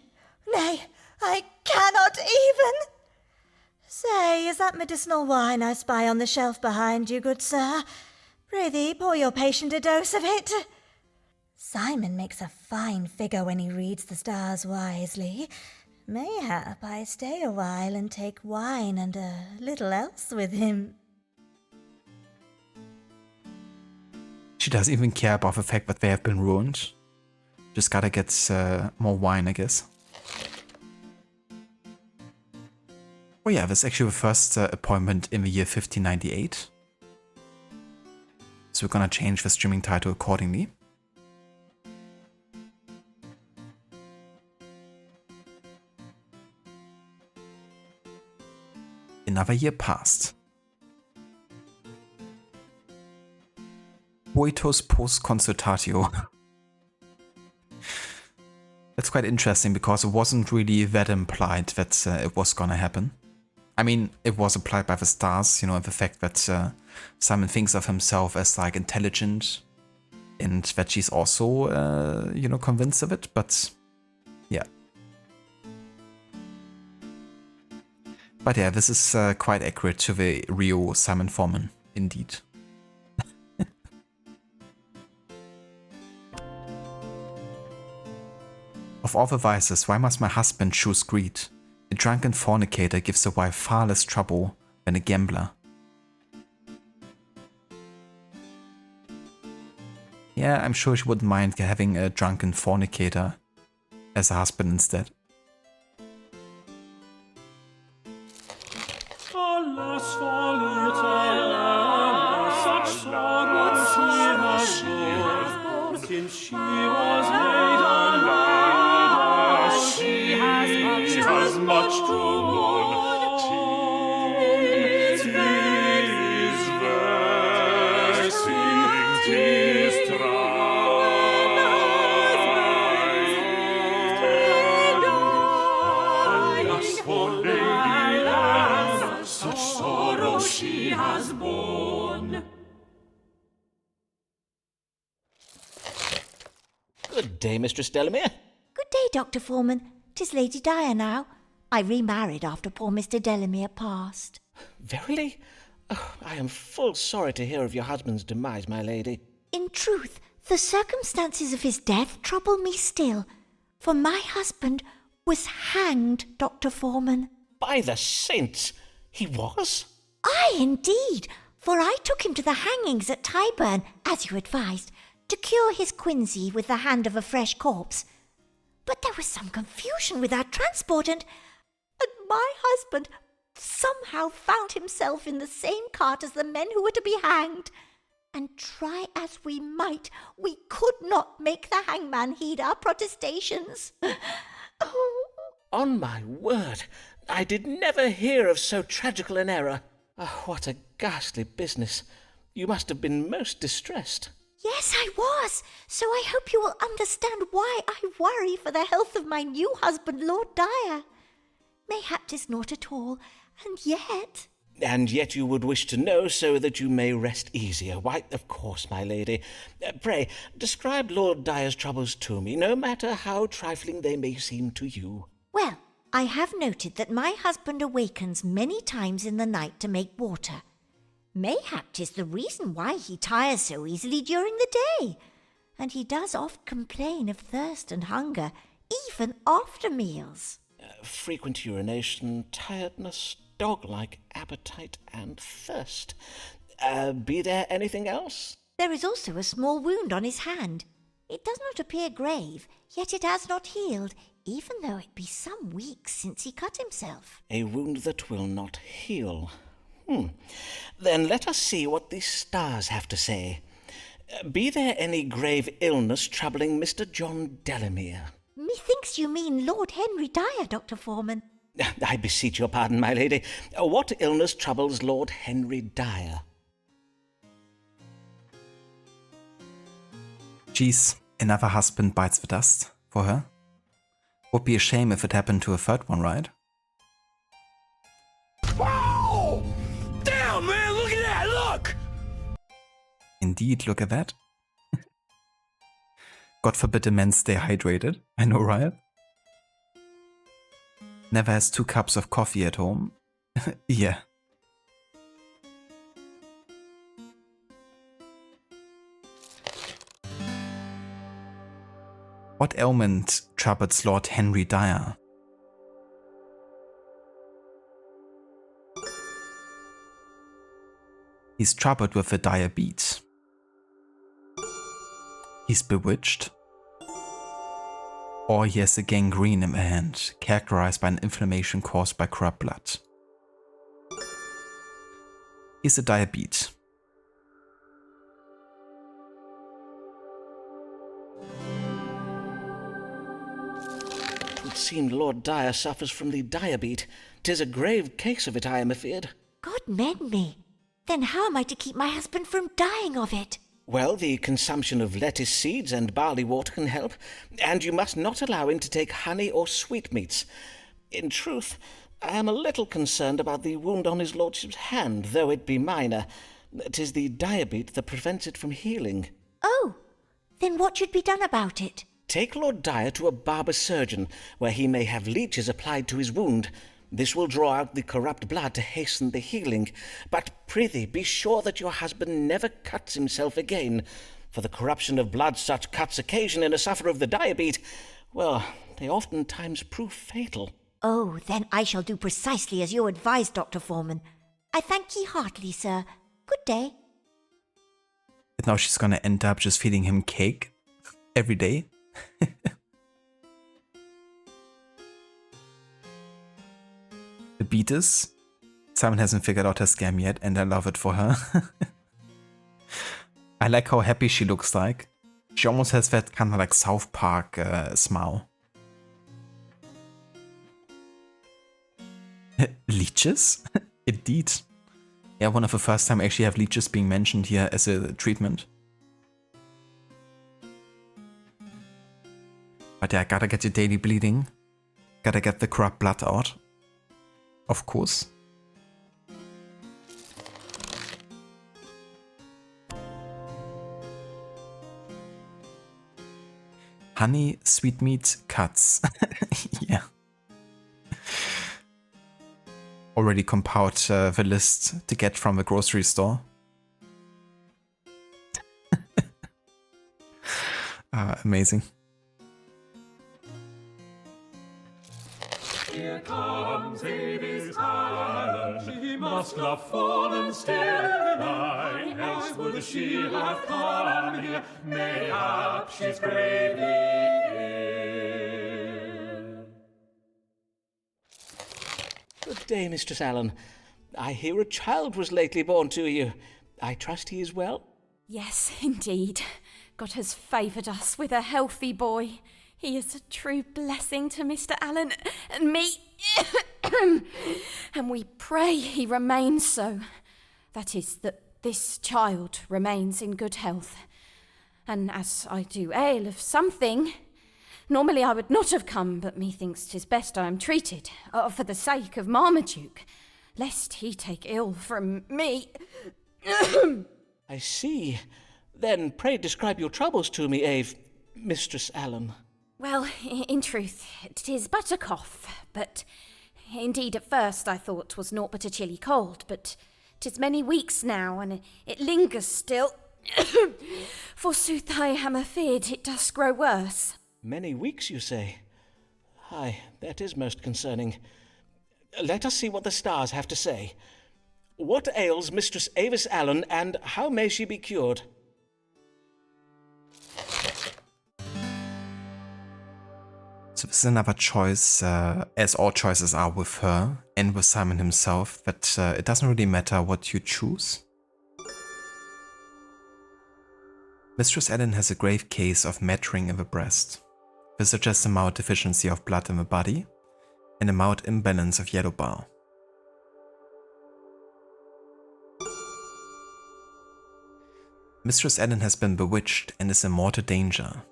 I cannot even! Say, is that medicinal wine I spy on the shelf behind you, good sir? Prithee, pour your patient a dose of it. Simon makes a fine figure when he reads the stars wisely. Mayhap I stay a while and take wine and a little else with him. She doesn't even care about the fact that they have been ruined. Just gotta get more wine, I guess. Oh yeah, this is actually the first appointment in the year 1598. So we're gonna change the streaming title accordingly. Another year passed. Coitus post consultatio. That's quite interesting because it wasn't really that implied that it was gonna happen. I mean, it was implied by the stars, you know, the fact that Simon thinks of himself as like intelligent and that she's also, you know, convinced of it, but yeah. But yeah, this is quite accurate to the real Simon Foreman, indeed. Of all the vices, why must my husband choose greed? A drunken fornicator gives a wife far less trouble than a gambler. Yeah, I'm sure she wouldn't mind having a drunken fornicator as a husband instead. Alas, for little Anna, such sorrows she has borne, since she was made alive. She has much to mourn. 'Tis vexing, 'tis trying. Alas, for Lady Anna, such sorrow she has borne. Good day, Mistress Delamere. Good day, Dr. Foreman. 'Tis Lady Dyer now. I remarried after poor Mr. Delamere passed. Verily? Oh, I am full sorry to hear of your husband's demise, my lady. In truth, the circumstances of his death trouble me still, for my husband was hanged, Dr. Foreman. By the saints, he was? Aye, indeed, for I took him to the hangings at Tyburn, as you advised, to cure his quinsy with the hand of a fresh corpse. But there was some confusion with our transport, and my husband somehow found himself in the same cart as the men who were to be hanged. And try as we might, we could not make the hangman heed our protestations. Oh. On my word, I did never hear of so tragical an error. Oh, what a ghastly business. You must have been most distressed. Yes, I was. So I hope you will understand why I worry for the health of my new husband, Lord Dyer. Mayhap 'tis naught at all, and yet... And yet you would wish to know so that you may rest easier. Why, of course, my lady. Pray, describe Lord Dyer's troubles to me, no matter how trifling they may seem to you. Well, I have noted that my husband awakens many times in the night to make water. Mayhap 'tis the reason why he tires so easily during the day. And he does oft complain of thirst and hunger, even after meals. Frequent urination, tiredness, dog-like appetite, and thirst. Be there anything else? There is also a small wound on his hand. It does not appear grave, yet it has not healed, even though it be some weeks since he cut himself. A wound that will not heal. Then let us see what the stars have to say. Be there any grave illness troubling Mr. John Delamere? Methinks you mean Lord Henry Dyer, Dr. Foreman. I beseech your pardon, my lady. What illness troubles Lord Henry Dyer? Geez, another husband bites the dust for her. Would be a shame if it happened to a third one, right? Wow! Damn, man, look at that, look! Indeed, look at that. God forbid a man stay hydrated. I know, right? Never has 2 cups of coffee at home. Yeah. What ailment troubles Lord Henry Dyer? He's troubled with a diabetes. He's bewitched. Or he has a gangrene in the hand, characterized by an inflammation caused by corrupt blood. He's a diabetes. It would seem Lord Dyer suffers from the diabetes. 'Tis a grave case of it, I am afeard. God mend me. Then how am I to keep my husband from dying of it? Well, the consumption of lettuce seeds and barley water can help, and you must not allow him to take honey or sweetmeats. In truth, I am a little concerned about the wound on his lordship's hand, though it be minor. 'Tis the diabetes that prevents it from healing. Oh, then what should be done about it? Take Lord Dyer to a barber surgeon, where he may have leeches applied to his wound. This will draw out the corrupt blood to hasten the healing. But prithee, be sure that your husband never cuts himself again, for the corruption of blood such cuts occasion in a sufferer of the diabetes, well, they oftentimes prove fatal. Oh, then I shall do precisely as you advise, Dr. Foreman. I thank ye heartily, sir. Good day. But now she's gonna end up just feeding him cake every day. The Beatus. Simon hasn't figured out her scam yet, and I love it for her. I like how happy she looks like. She almost has that kind of like South Park smile. Leeches? Indeed. Yeah, one of the first time I actually have leeches being mentioned here as a treatment. But yeah, gotta get your daily bleeding. Gotta get the corrupt blood out. Of course. Honey, sweetmeat, cuts. Yeah. Already compiled the list to get from the grocery store. Amazing. Here comes Avis Allen, she must love fallen still. Why else would she have come here? Mayhap she's gravely ill. Good day, Mistress Allen. I hear a child was lately born to you. I trust he is well? Yes, indeed. God has favoured us with a healthy boy. He is a true blessing to Mr. Allen and me. And we pray he remains so. That is, that this child remains in good health. And as I do ail of something, normally I would not have come, but methinks 'tis best I am treated, for the sake of Marmaduke, lest he take ill from me. I see. Then pray describe your troubles to me, Mistress Allen. Well, in truth, 'tis but a cough, but indeed at first I thought 'twas naught but a chilly cold, but 'tis many weeks now, and it lingers still. Forsooth, I am afeard it does grow worse. Many weeks, you say? Aye, that is most concerning. Let us see what the stars have to say. What ails Mistress Avis Allen, and how may she be cured? So this is another choice, as all choices are with her and with Simon himself, but it doesn't really matter what you choose. Mistress Allen has a grave case of mattering in the breast. This suggests a mild deficiency of blood in the body and a mild imbalance of yellow bile. Mistress Allen has been bewitched and is in mortal danger.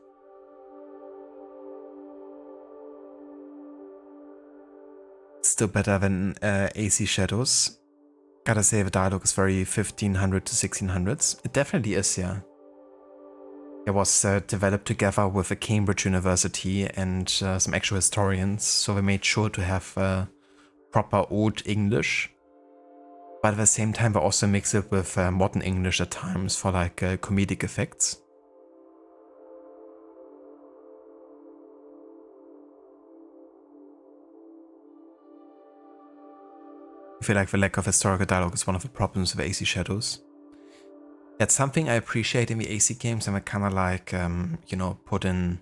Still better than AC Shadows. Gotta say the dialogue is very 1500 to 1600s. It definitely is, yeah. It was developed together with the Cambridge University and some actual historians, so they made sure to have proper Old English. But at the same time, they also mix it with modern English at times for like comedic effects. I feel like the lack of historical dialogue is one of the problems with AC Shadows. That's something I appreciate in the AC games, and I kind of like, you know, put in,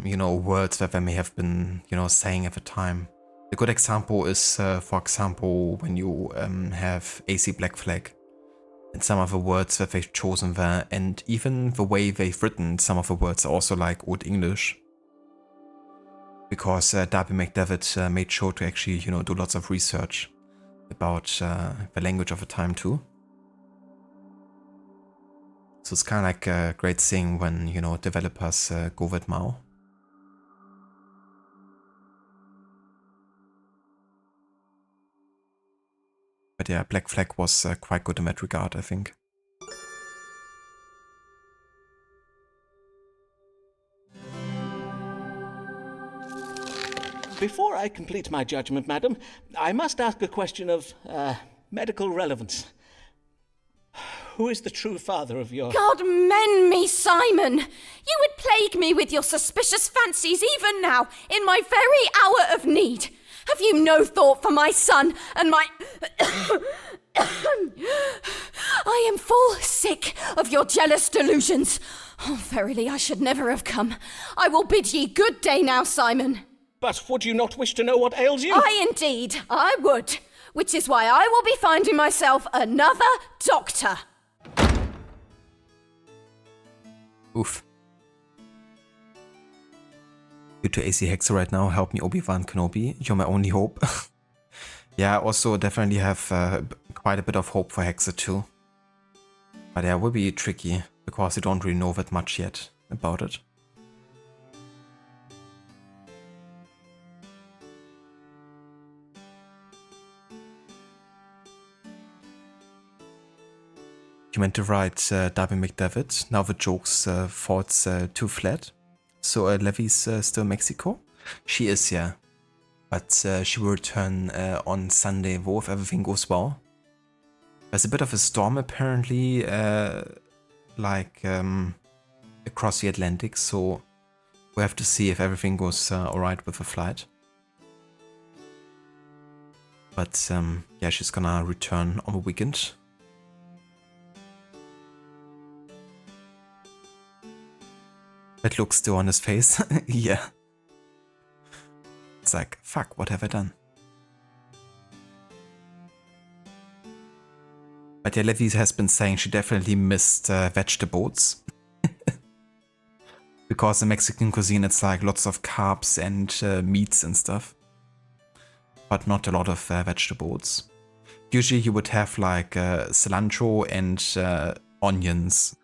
you know, words that they may have been, you know, saying at the time. A good example is, for example, when you have AC Black Flag, and some of the words that they've chosen there, and even the way they've written some of the words are also like Old English. Because Darby McDevitt made sure to actually, you know, do lots of research about the language of the time too. So it's kind of like a great thing when, you know, developers go with Mao. But yeah, Black Flag was quite good in that regard, I think. Before I complete my judgment, madam, I must ask a question of medical relevance. Who is the true father of your... God mend me, Simon! You would plague me with your suspicious fancies even now, in my very hour of need. Have you no thought for my son and my... I am full sick of your jealous delusions. Oh, verily, I should never have come. I will bid ye good day now, Simon. But would you not wish to know what ails you? Indeed, I would. Which is why I will be finding myself another doctor. Oof. You to AC Hexer right now, help me Obi-Wan Kenobi, you're my only hope. Yeah, I also definitely have quite a bit of hope for Hexer too. But yeah, it will be tricky, because you don't really know that much yet about it. You meant to write Darby McDevitt, now the jokes falls too flat. So Levy's still in Mexico? She is, yeah. But she will return on Sunday, if everything goes well. There's a bit of a storm apparently, like across the Atlantic, so we have to see if everything goes alright with the flight. But yeah, she's gonna return on the weekend. That look still on his face. Yeah. It's like, fuck, what have I done? But yeah, Levy has been saying she definitely missed vegetables. Because in Mexican cuisine it's like lots of carbs and meats and stuff. But not a lot of vegetables. Usually you would have like cilantro and onions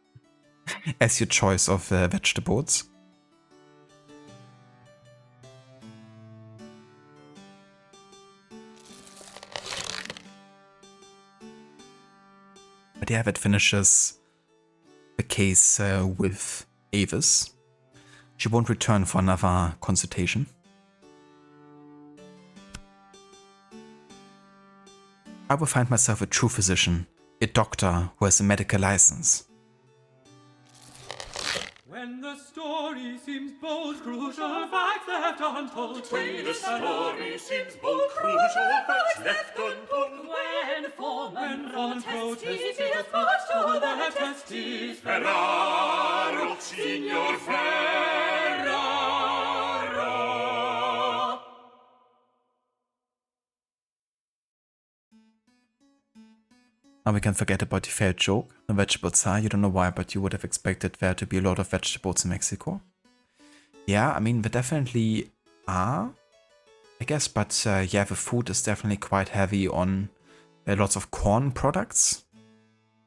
as your choice of vegetables. But yeah, that finishes the case with Avis. She won't return for another consultation. I will find myself a true physician, a doctor who has a medical license. When the story seems both crucial facts left untold. When the story seems both crucial facts left untold. When Foreman protestis is put to the testis. Ferraro, Signor Ferraro. Now we can forget about the failed joke. No vegetables are, you don't know why, but you would have expected there to be a lot of vegetables in Mexico. Yeah, I mean, there definitely are, I guess, but yeah, the food is definitely quite heavy on lots of corn products,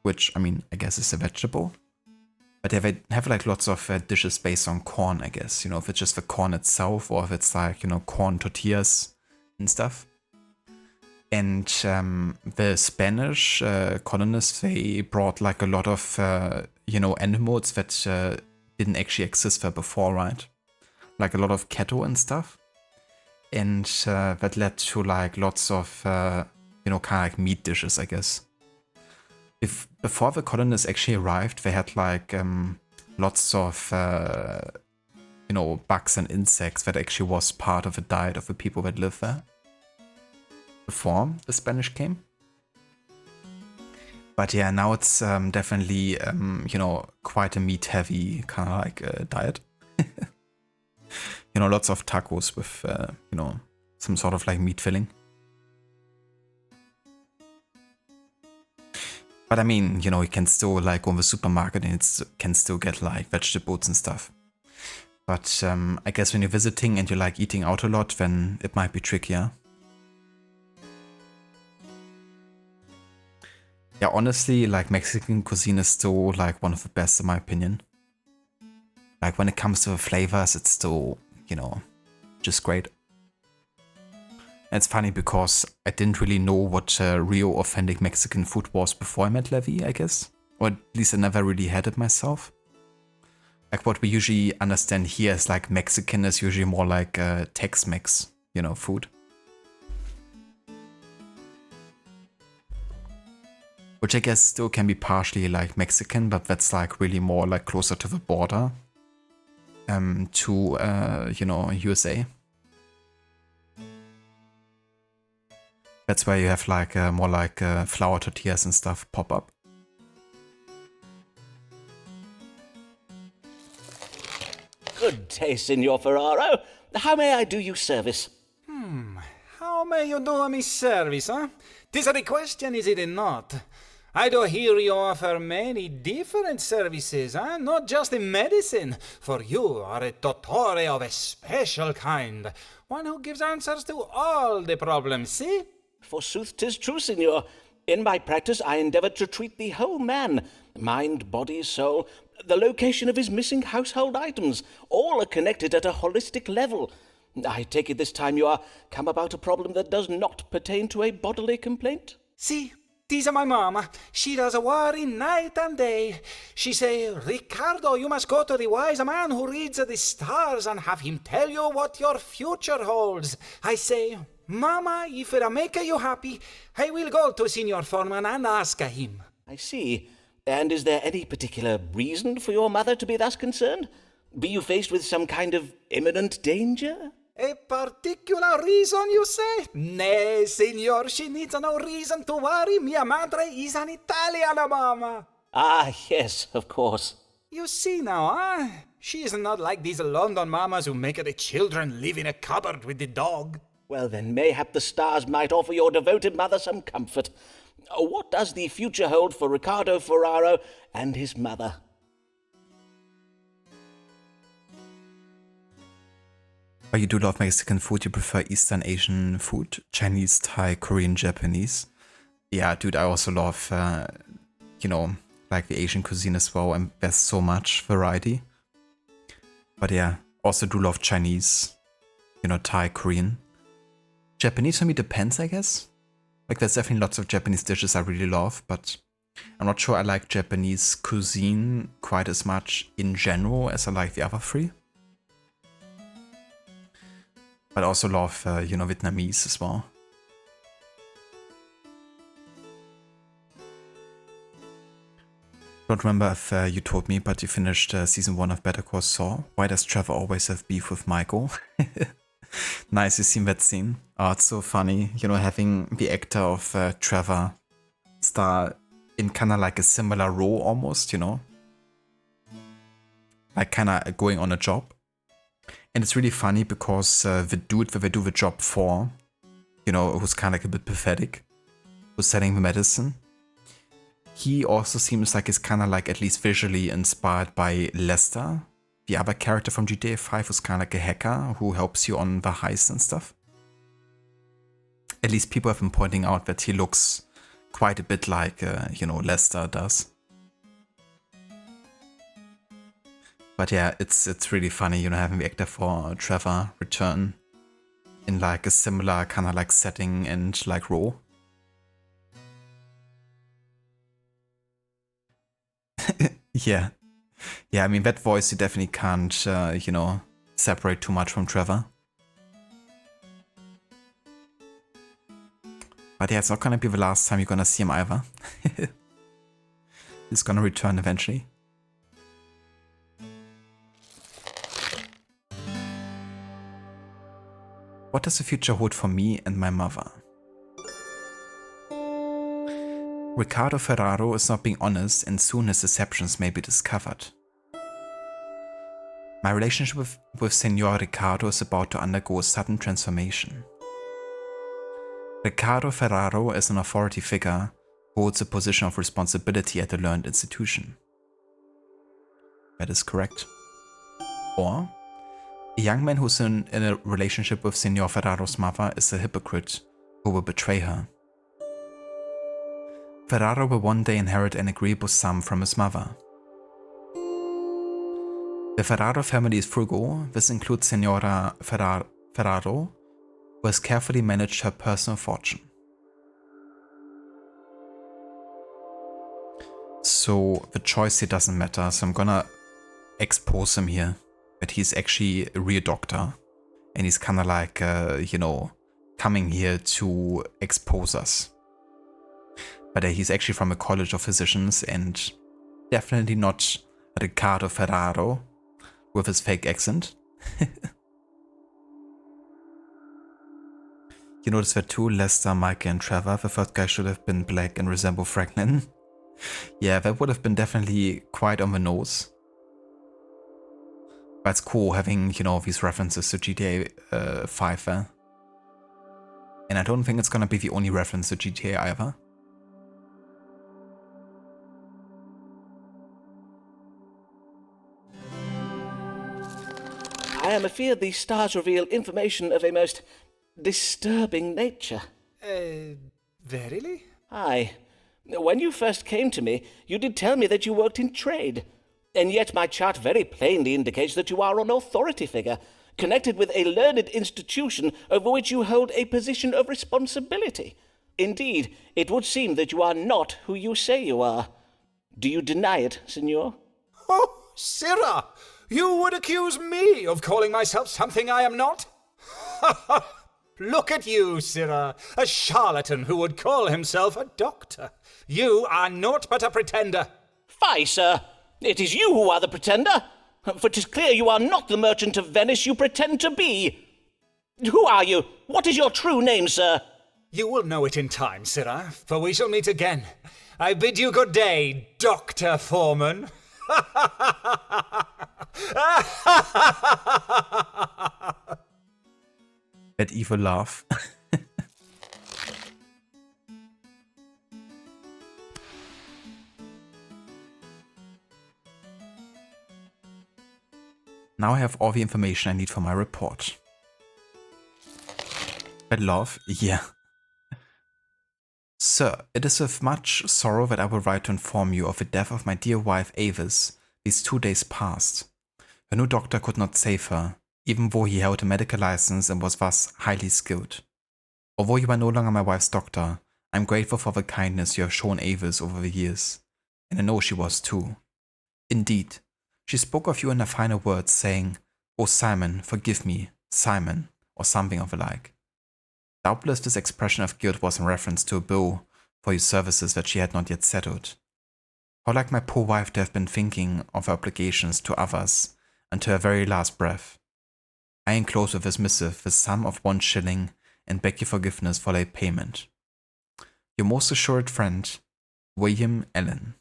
which, I mean, I guess is a vegetable. But yeah, they have like lots of dishes based on corn, I guess, you know, if it's just the corn itself or if it's like, you know, corn tortillas and stuff. And the Spanish colonists, they brought like a lot of, you know, animals that didn't actually exist there before, right? Like a lot of cattle and stuff. And that led to like lots of, you know, kind of like meat dishes, I guess. Before the colonists actually arrived, they had like lots of, you know, bugs and insects that actually was part of the diet of the people that lived there. before the Spanish came. But yeah, now it's definitely, you know, quite a meat-heavy kind of like diet. You know, lots of tacos with, you know, some sort of like meat filling. But I mean, you know, you can still like go in the supermarket and it can still get like vegetables and stuff. But I guess when you're visiting and you're like eating out a lot, then it might be trickier. Yeah, honestly, like Mexican cuisine is still like one of the best in my opinion. Like when it comes to the flavors, it's still, you know, just great. And it's funny because I didn't really know what real authentic Mexican food was before I met Levi, I guess. Or at least I never really had it myself. Like what we usually understand here is like Mexican is usually more like Tex-Mex, you know, food. Which I guess still can be partially like Mexican, but that's like really more like closer to the border to, you know, USA. That's where you have like more like flour tortillas and stuff pop up. Good day, Signor Ferraro. How may I do you service? How may you do me service, huh? 'Tis the question, is it not? I do hear you offer many different services, huh? Not just in medicine, for you are a dottore of a special kind, one who gives answers to all the problems, see? Forsooth, 'tis true, Signor. In my practice, I endeavor to treat the whole man, mind, body, soul, the location of his missing household items. All are connected at a holistic level. I take it this time you are come about a problem that does not pertain to a bodily complaint? See, 'tis my mama. She does worry night and day. She say, Ricardo, you must go to the wise man who reads the stars and have him tell you what your future holds. I say, Mama, if it'll make you happy, I will go to Signor Foreman and ask him. I see. And is there any particular reason for your mother to be thus concerned? Be you faced with some kind of imminent danger? A particular reason, you say? Nay, Signor, she needs no reason to worry. Mia madre is an Italian mama. Ah, yes, of course. You see now, huh? She is not like these London mamas who make the children live in a cupboard with the dog. Well, then, mayhap the stars might offer your devoted mother some comfort. What does the future hold for Ricardo Ferraro and his mother? But you do love Mexican food, you prefer Eastern Asian food, Chinese, Thai, Korean, Japanese. Yeah, dude, I also love, you know, like the Asian cuisine as well, and there's so much variety. But yeah, also do love Chinese, you know, Thai, Korean. Japanese for me depends, I guess. Like there's definitely lots of Japanese dishes I really love, but I'm not sure I like Japanese cuisine quite as much in general as I like the other three. But I also love, you know, Vietnamese as well. Don't remember if you told me, but you finished season 1 of Better Call Saul. Why does Trevor always have beef with Michael? Nice, you've seen that scene. Oh, it's so funny, you know, having the actor of Trevor star in kind of like a similar role almost, you know. Like kind of going on a job. And it's really funny because the dude that they do the job for, you know, who's kind of like a bit pathetic, who's selling the medicine, he also seems like he's kind of like at least visually inspired by Lester, the other character from GTA 5 who's kind of like a hacker who helps you on the heist and stuff. At least people have been pointing out that he looks quite a bit like, you know, Lester does. But yeah, it's really funny, you know, having the actor for Trevor return in like a similar kind of like setting and like role. Yeah. Yeah, I mean, that voice you definitely can't, you know, separate too much from Trevor. But yeah, it's not gonna be the last time you're gonna see him either. He's gonna return eventually. What does the future hold for me and my mother? Riccardo Ferraro is not being honest and soon his deceptions may be discovered. My relationship with Senor Riccardo is about to undergo a sudden transformation. Riccardo Ferraro is an authority figure who holds a position of responsibility at a learned institution. That is correct. Or, a young man who's in a relationship with Senor Ferraro's mother is a hypocrite who will betray her. Ferraro will one day inherit an agreeable sum from his mother. The Ferraro family is frugal. This includes Senora Ferraro, who has carefully managed her personal fortune. So the choice here doesn't matter, so I'm gonna expose him here. That he's actually a real doctor. And he's kinda like, coming here to expose us. But he's actually from a college of physicians and definitely not Riccardo Ferraro with his fake accent. You notice that too, Lester, Micah and Trevor, the third guy should have been black and resemble Franklin. Yeah, that would have been definitely quite on the nose. But it's cool having, these references to GTA 5 there. And I don't think it's gonna be the only reference to GTA either. I am afeard these stars reveal information of a most disturbing nature. Verily? Aye. When you first came to me, you did tell me that you worked in trade. And yet my chart very plainly indicates that you are an authority figure, connected with a learned institution over which you hold a position of responsibility. Indeed, it would seem that you are not who you say you are. Do you deny it, senor? Oh, sirrah! You would accuse me of calling myself something I am not? Look at you, sirrah, a charlatan who would call himself a doctor. You are naught but a pretender. Fie, sir! It is you who are the pretender, for 'tis clear you are not the merchant of Venice you pretend to be. Who are you? What is your true name, sir? You will know it in time, sirrah, for we shall meet again. I bid you good day, Dr. Foreman. That evil laugh. Now I have all the information I need for my report. That laugh? Yeah. Sir, it is with much sorrow that I will write to inform you of the death of my dear wife Avis these 2 days past. Her new doctor could not save her, even though he held a medical license and was thus highly skilled. Although you are no longer my wife's doctor, I am grateful for the kindness you have shown Avis over the years, and I know she was too. Indeed, she spoke of you in her final words, saying, "Oh Simon, forgive me, Simon," or something of the like. Doubtless this expression of guilt was in reference to a bill for your services that she had not yet settled. How like my poor wife to have been thinking of her obligations to others until her very last breath. I enclose with this missive the sum of 1 shilling and beg your forgiveness for late payment. Your most assured friend, William Allen.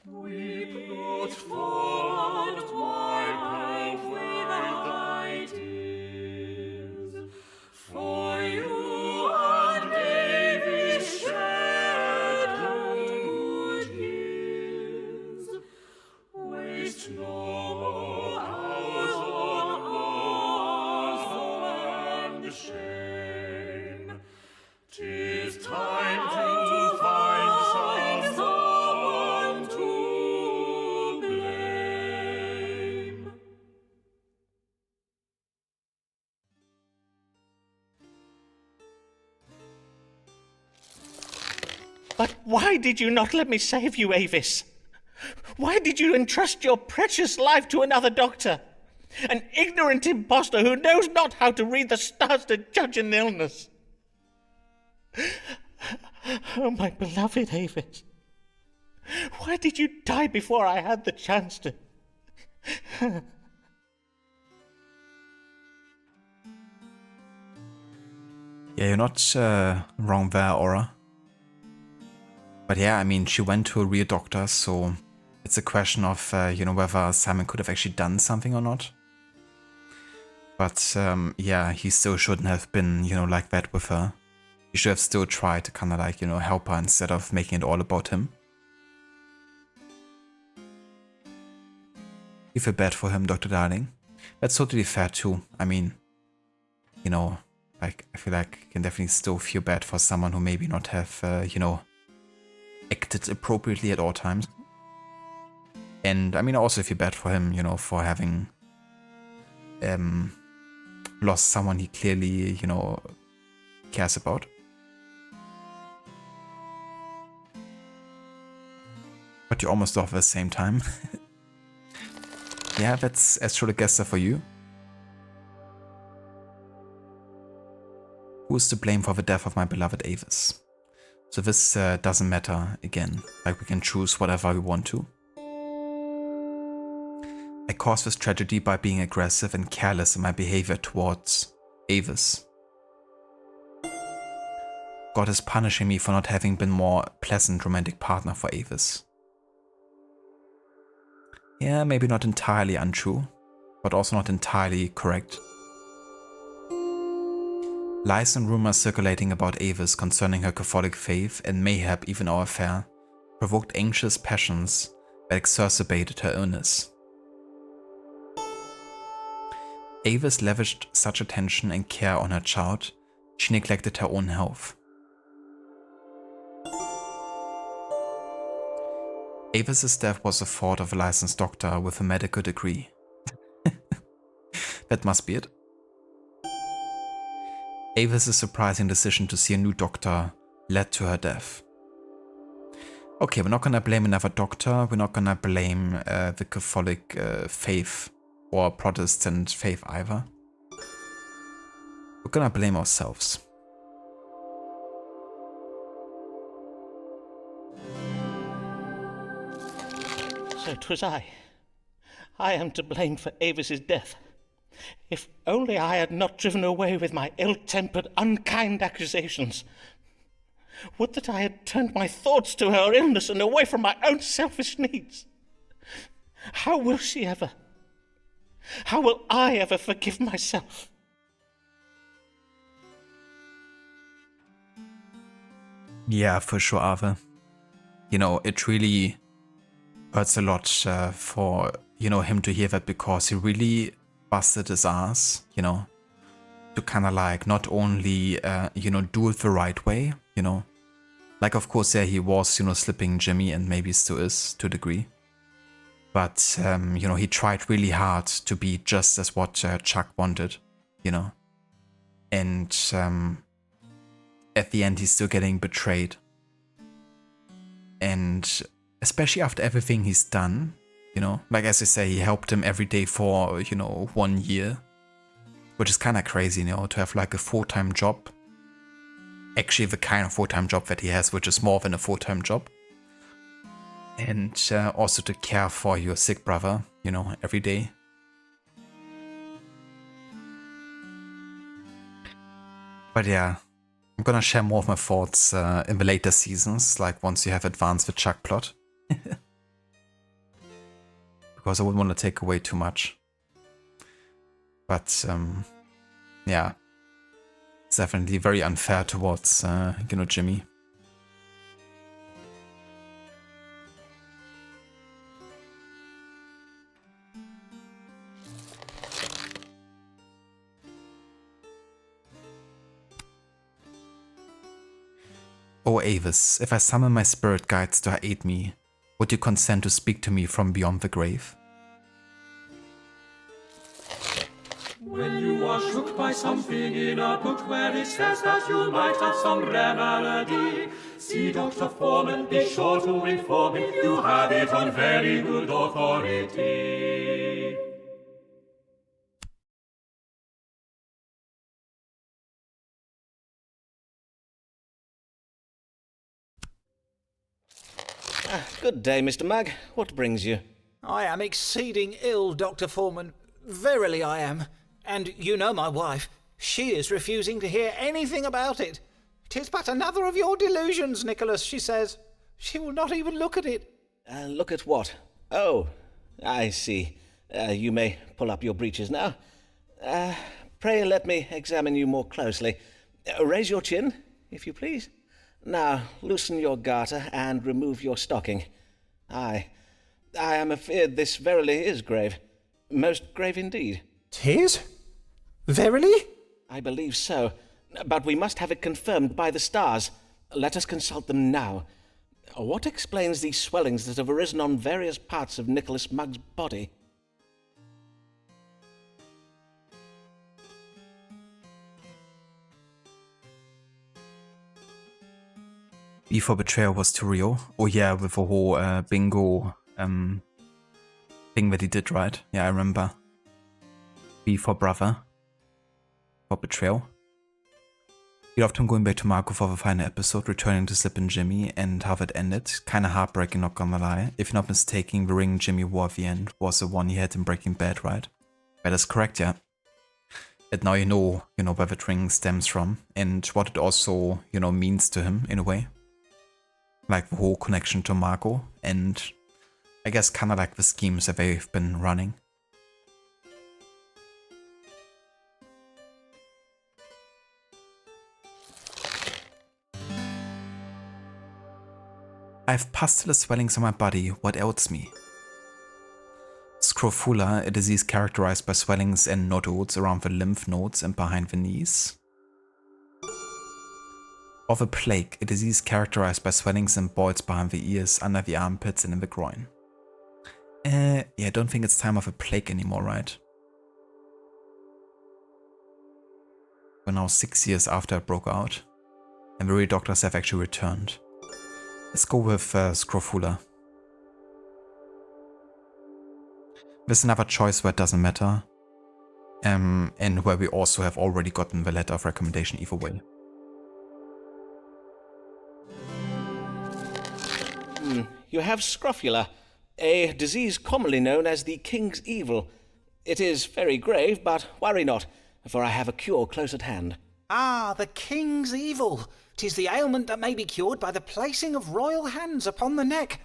Weep not for my path with thy tears, for you and Davis shed good years. Waste no more hours on and shame. 'Tis time to find someone to blame. But why did you not let me save you, Avis? Why did you entrust your precious life to another doctor? An ignorant impostor who knows not how to read the stars to judge an illness. Oh, my beloved Avis. Why did you die before I had the chance to? Yeah, you're not wrong there, Aura. But yeah, I mean, she went to a real doctor, so it's a question of, whether Simon could have actually done something or not. But yeah, he still shouldn't have been, like that with her. He should have still tried to kind of like, help her instead of making it all about him. You feel bad for him, Dr. Darling. That's totally fair too. I mean, like, I feel like I can definitely still feel bad for someone who maybe not have, acted appropriately at all times. And I mean, I also feel bad for him, for having lost someone he clearly, cares about. But you're almost off at the same time. Yeah, that's Astrologaster for you. Who is to blame for the death of my beloved Avis? So this doesn't matter again. Like, we can choose whatever we want to. I caused this tragedy by being aggressive and careless in my behavior towards Avis. God is punishing me for not having been more pleasant romantic partner for Avis. Yeah, maybe not entirely untrue, but also not entirely correct. Lies and rumors circulating about Avis concerning her Catholic faith and mayhap even our affair provoked anxious passions that exacerbated her illness. Avis lavished such attention and care on her child, she neglected her own health. Avis's death was the fault of a licensed doctor with a medical degree. That must be it. Avis's surprising decision to see a new doctor led to her death. Okay, we're not gonna blame another doctor, we're not gonna blame the Catholic faith or Protestant faith either. We're gonna blame ourselves. So 'twas I. I am to blame for Avis's death. If only I had not driven away with my ill-tempered, unkind accusations. Would that I had turned my thoughts to her illness and away from my own selfish needs. How will she ever? How will I ever forgive myself? Yeah, for sure, Ave. It really hurts a lot for, him to hear that, because he really busted his ass, to kind of like not only, do it the right way, Like, of course, yeah, he was, slipping Jimmy and maybe still is to a degree. But, he tried really hard to be just as what Chuck wanted, And at the end, he's still getting betrayed. And especially after everything he's done, like as I say, he helped him every day for, 1 year. Which is kind of crazy, to have like a full-time job. Actually, the kind of full-time job that he has, which is more than a full-time job. And also to care for your sick brother, every day. But yeah, I'm gonna share more of my thoughts in the later seasons, like once you have advanced the Chuck plot. Because I wouldn't want to take away too much. But, yeah. It's definitely very unfair towards, Jimmy. Oh, Avis, if I summon my spirit guides to aid me, would you consent to speak to me from beyond the grave? When you are shook by something in a book where it says that you might have some rare malady, see Dr. Foreman, be sure to inform him you have it on very good authority. Good day, Mr. Mugg. What brings you? I am exceeding ill, Dr. Foreman. Verily I am. And you know my wife. She is refusing to hear anything about it. 'Tis but another of your delusions, Nicholas, she says. She will not even look at it. Look at what? Oh, I see. You may pull up your breeches now. Pray let me examine you more closely. Raise your chin, if you please. Now, loosen your garter and remove your stocking. I am afeard this verily is grave. Most grave indeed. 'Tis? Verily? I believe so, but we must have it confirmed by the stars. Let us consult them now. What explains these swellings that have arisen on various parts of Nicholas Mugg's body? B for betrayal was to Rio. Oh yeah, with the whole bingo thing that he did, right? Yeah, I remember. B for brother. For betrayal. We loved him going back to Marco for the final episode, returning to Slip and Jimmy, and how that ended. Kinda heartbreaking, not gonna lie. If not mistaken, the ring Jimmy wore at the end was the one he had in Breaking Bad, right? That is correct, yeah. And now you know where that ring stems from, and what it also, means to him, in a way. Like the whole connection to Marco, and I guess kinda like the schemes that they've been running. I have pustular swellings on my body, what ails me? Scrofula, a disease characterized by swellings and nodules around the lymph nodes and behind the knees. Of a plague, a disease characterized by swellings and boils behind the ears, under the armpits and in the groin. Yeah, I don't think it's time of a plague anymore, right? We're now 6 years after it broke out, and the real doctors have actually returned. Let's go with Scrofula. There's another choice where it doesn't matter, and where we also have already gotten the letter of recommendation either way. You have scrofula, a disease commonly known as the King's Evil. It is very grave, but worry not, for I have a cure close at hand. Ah, the King's Evil. 'Tis the ailment that may be cured by the placing of royal hands upon the neck.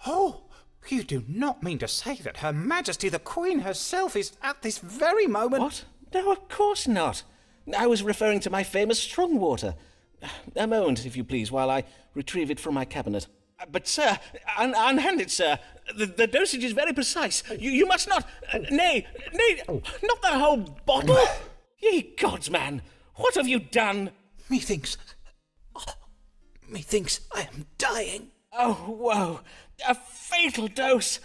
Oh, you do not mean to say that Her Majesty the Queen herself is at this very moment... What? No, of course not. I was referring to my famous strong water. A moment, if you please, while I retrieve it from my cabinet. But, sir, unhand it, sir. The dosage is very precise. You must not... nay, not the whole bottle. Ye gods, man, what have you done? Methinks I am dying. Oh, woe! A fatal dose!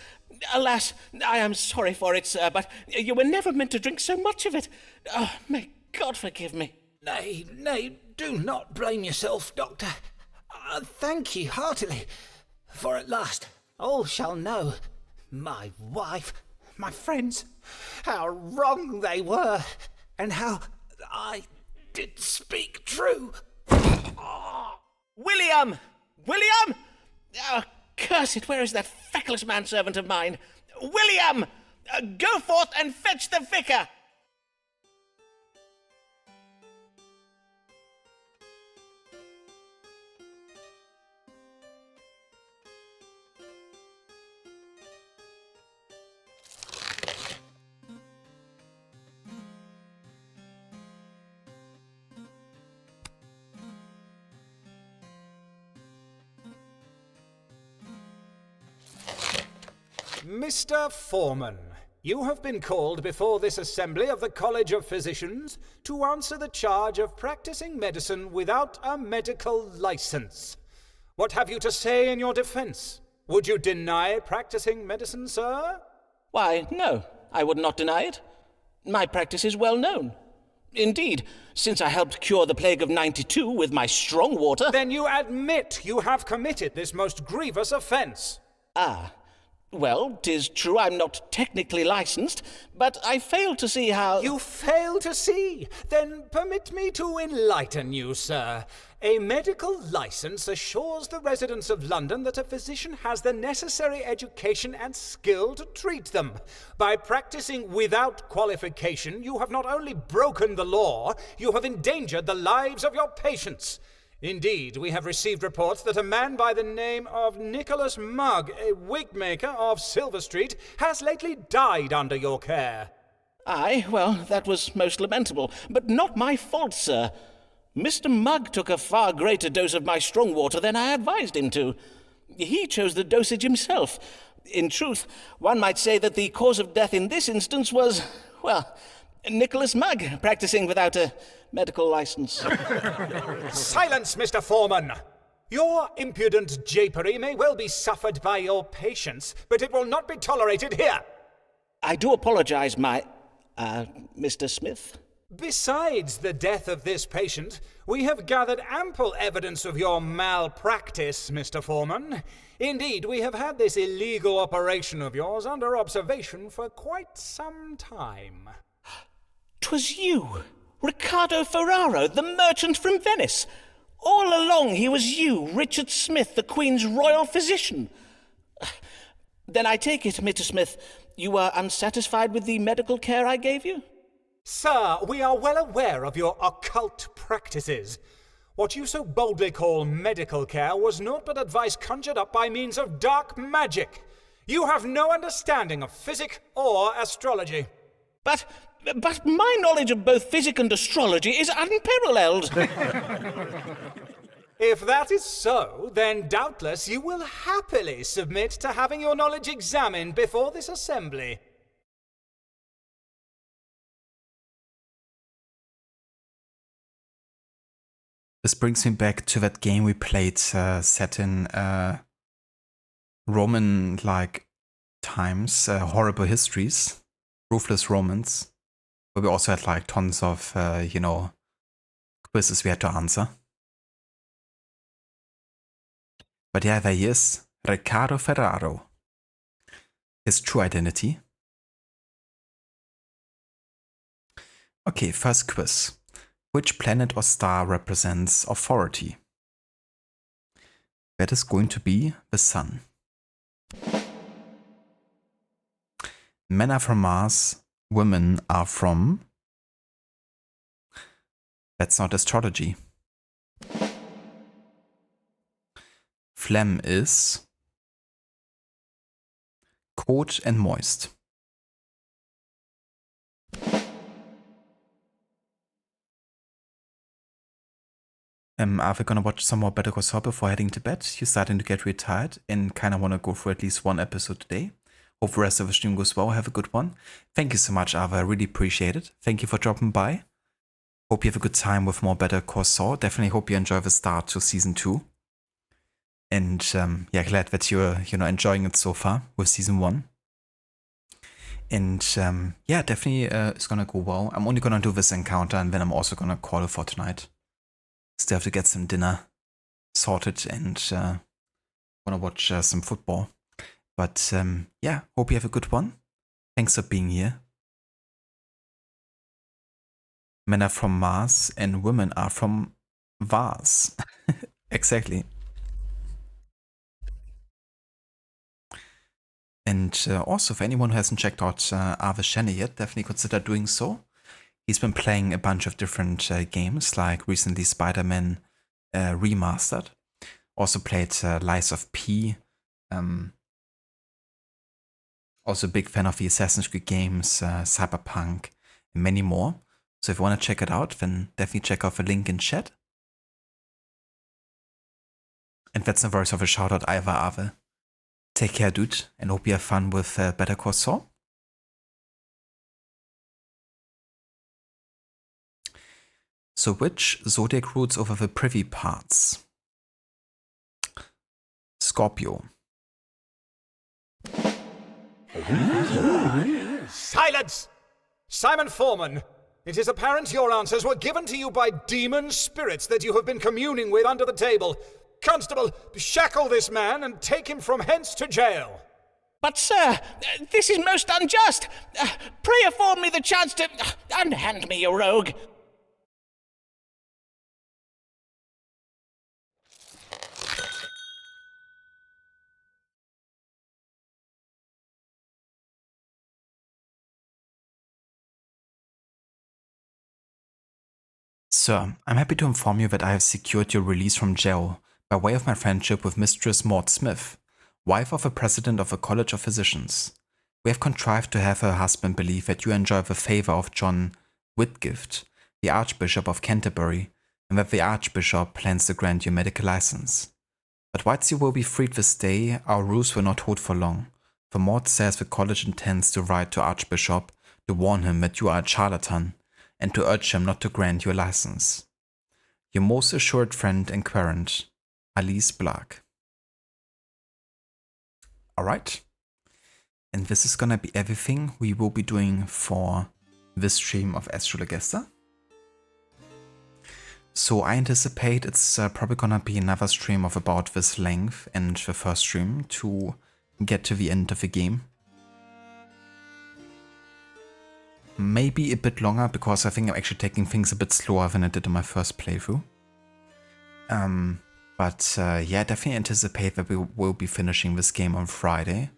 Alas, I am sorry for it, sir, but you were never meant to drink so much of it. Oh, may God forgive me. Nay, do not blame yourself, Doctor. Thank ye heartily, for at last all shall know, my wife, my friends, how wrong they were, and how I did speak true. William! Oh, curse it, where is that feckless manservant of mine? William! Go forth and fetch the vicar! Mr. Foreman, you have been called before this assembly of the College of Physicians to answer the charge of practicing medicine without a medical license. What have you to say in your defense? Would you deny practicing medicine, sir? Why, no, I would not deny it. My practice is well known. Indeed, since I helped cure the plague of '92 with my strong water... Then you admit you have committed this most grievous offence. Ah, Well, 'tis true I'm not technically licensed, but I fail to see how... You fail to see? Then permit me to enlighten you, sir. A medical license assures the residents of London that a physician has the necessary education and skill to treat them. By practicing without qualification, you have not only broken the law, you have endangered the lives of your patients. Indeed, we have received reports that a man by the name of Nicholas Mugg, a wig-maker of Silver Street, has lately died under your care. Aye, well, that was most lamentable, but not my fault, sir. Mr. Mugg took a far greater dose of my strong water than I advised him to. He chose the dosage himself. In truth, one might say that the cause of death in this instance was, well, Nicholas Mugg practicing without a medical license. Silence, Mr. Foreman! Your impudent japery may well be suffered by your patients, but it will not be tolerated here. I do apologize, Mr. Smith. Besides the death of this patient, we have gathered ample evidence of your malpractice, Mr. Foreman. Indeed, we have had this illegal operation of yours under observation for quite some time. 'Twas you, Riccardo Ferraro, the merchant from Venice. All along he was you, Richard Smith, the Queen's royal physician. Then I take it, Mr. Smith, you were unsatisfied with the medical care I gave you? Sir, we are well aware of your occult practices. What you so boldly call medical care was naught but advice conjured up by means of dark magic. You have no understanding of physic or astrology. But my knowledge of both physic and astrology is unparalleled. If that is so, then doubtless you will happily submit to having your knowledge examined before this assembly. This brings me back to that game we played set in Roman-like times, horrible histories, ruthless Romans, where we also had like tons of, quizzes we had to answer. But yeah, there he is, Riccardo Ferraro. His true identity. Okay, first quiz. Which planet or star represents authority? That is going to be the Sun. Men are from Mars, women are from... That's not astrology. Phlegm is cold and moist. Are we gonna watch some more Better Call Saul before heading to bed? You're starting to get retired and kind of want to go for at least one episode today. Hope the rest of the stream goes well. Have a good one. Thank you so much, Ava. I really appreciate it. Thank you for dropping by. Hope you have a good time with more Better Call Saul. Definitely hope you enjoy the start to season 2. And yeah, glad that you're enjoying it so far with season 1. And yeah, definitely it's gonna go well. I'm only gonna do this encounter and then I'm also gonna call it for tonight. Still have to get some dinner sorted and wanna watch some football. But yeah, hope you have a good one. Thanks for being here. Men are from Mars and women are from Vars. Exactly. And also, for anyone who hasn't checked out Arve's channel yet, definitely consider doing so. He's been playing a bunch of different games, like recently Spider-Man Remastered. Also played Lies of P. Also a big fan of the Assassin's Creed games, Cyberpunk, and many more. So if you want to check it out, then definitely check out the link in chat. And that's the voice of a shout out, Iva Ave. Take care, dude, and hope you have fun with Better Call Saul. So which zodiac rules over the privy parts? Scorpio. Silence! Simon Foreman, it is apparent your answers were given to you by demon spirits that you have been communing with under the table. Constable, shackle this man and take him from hence to jail. But, sir, this is most unjust. Pray afford me the chance to unhand me, you rogue. Sir, I'm happy to inform you that I have secured your release from jail by way of my friendship with Mistress Maud Smith, wife of a president of a college of physicians. We have contrived to have her husband believe that you enjoy the favor of John Whitgift, the Archbishop of Canterbury, and that the Archbishop plans to grant you medical license. But whilst you will be freed this day, our ruse will not hold for long, for Maud says the college intends to write to Archbishop to warn him that you are a charlatan, and to urge him not to grant you a license. Your most assured friend and querent, Alice Black. Alright, and this is gonna be everything we will be doing for this stream of Astrologaster. So I anticipate it's probably gonna be another stream of about this length and the first stream to get to the end of the game. Maybe a bit longer because I think I'm actually taking things a bit slower than I did in my first playthrough. But yeah, definitely anticipate that we will be finishing this game on Friday.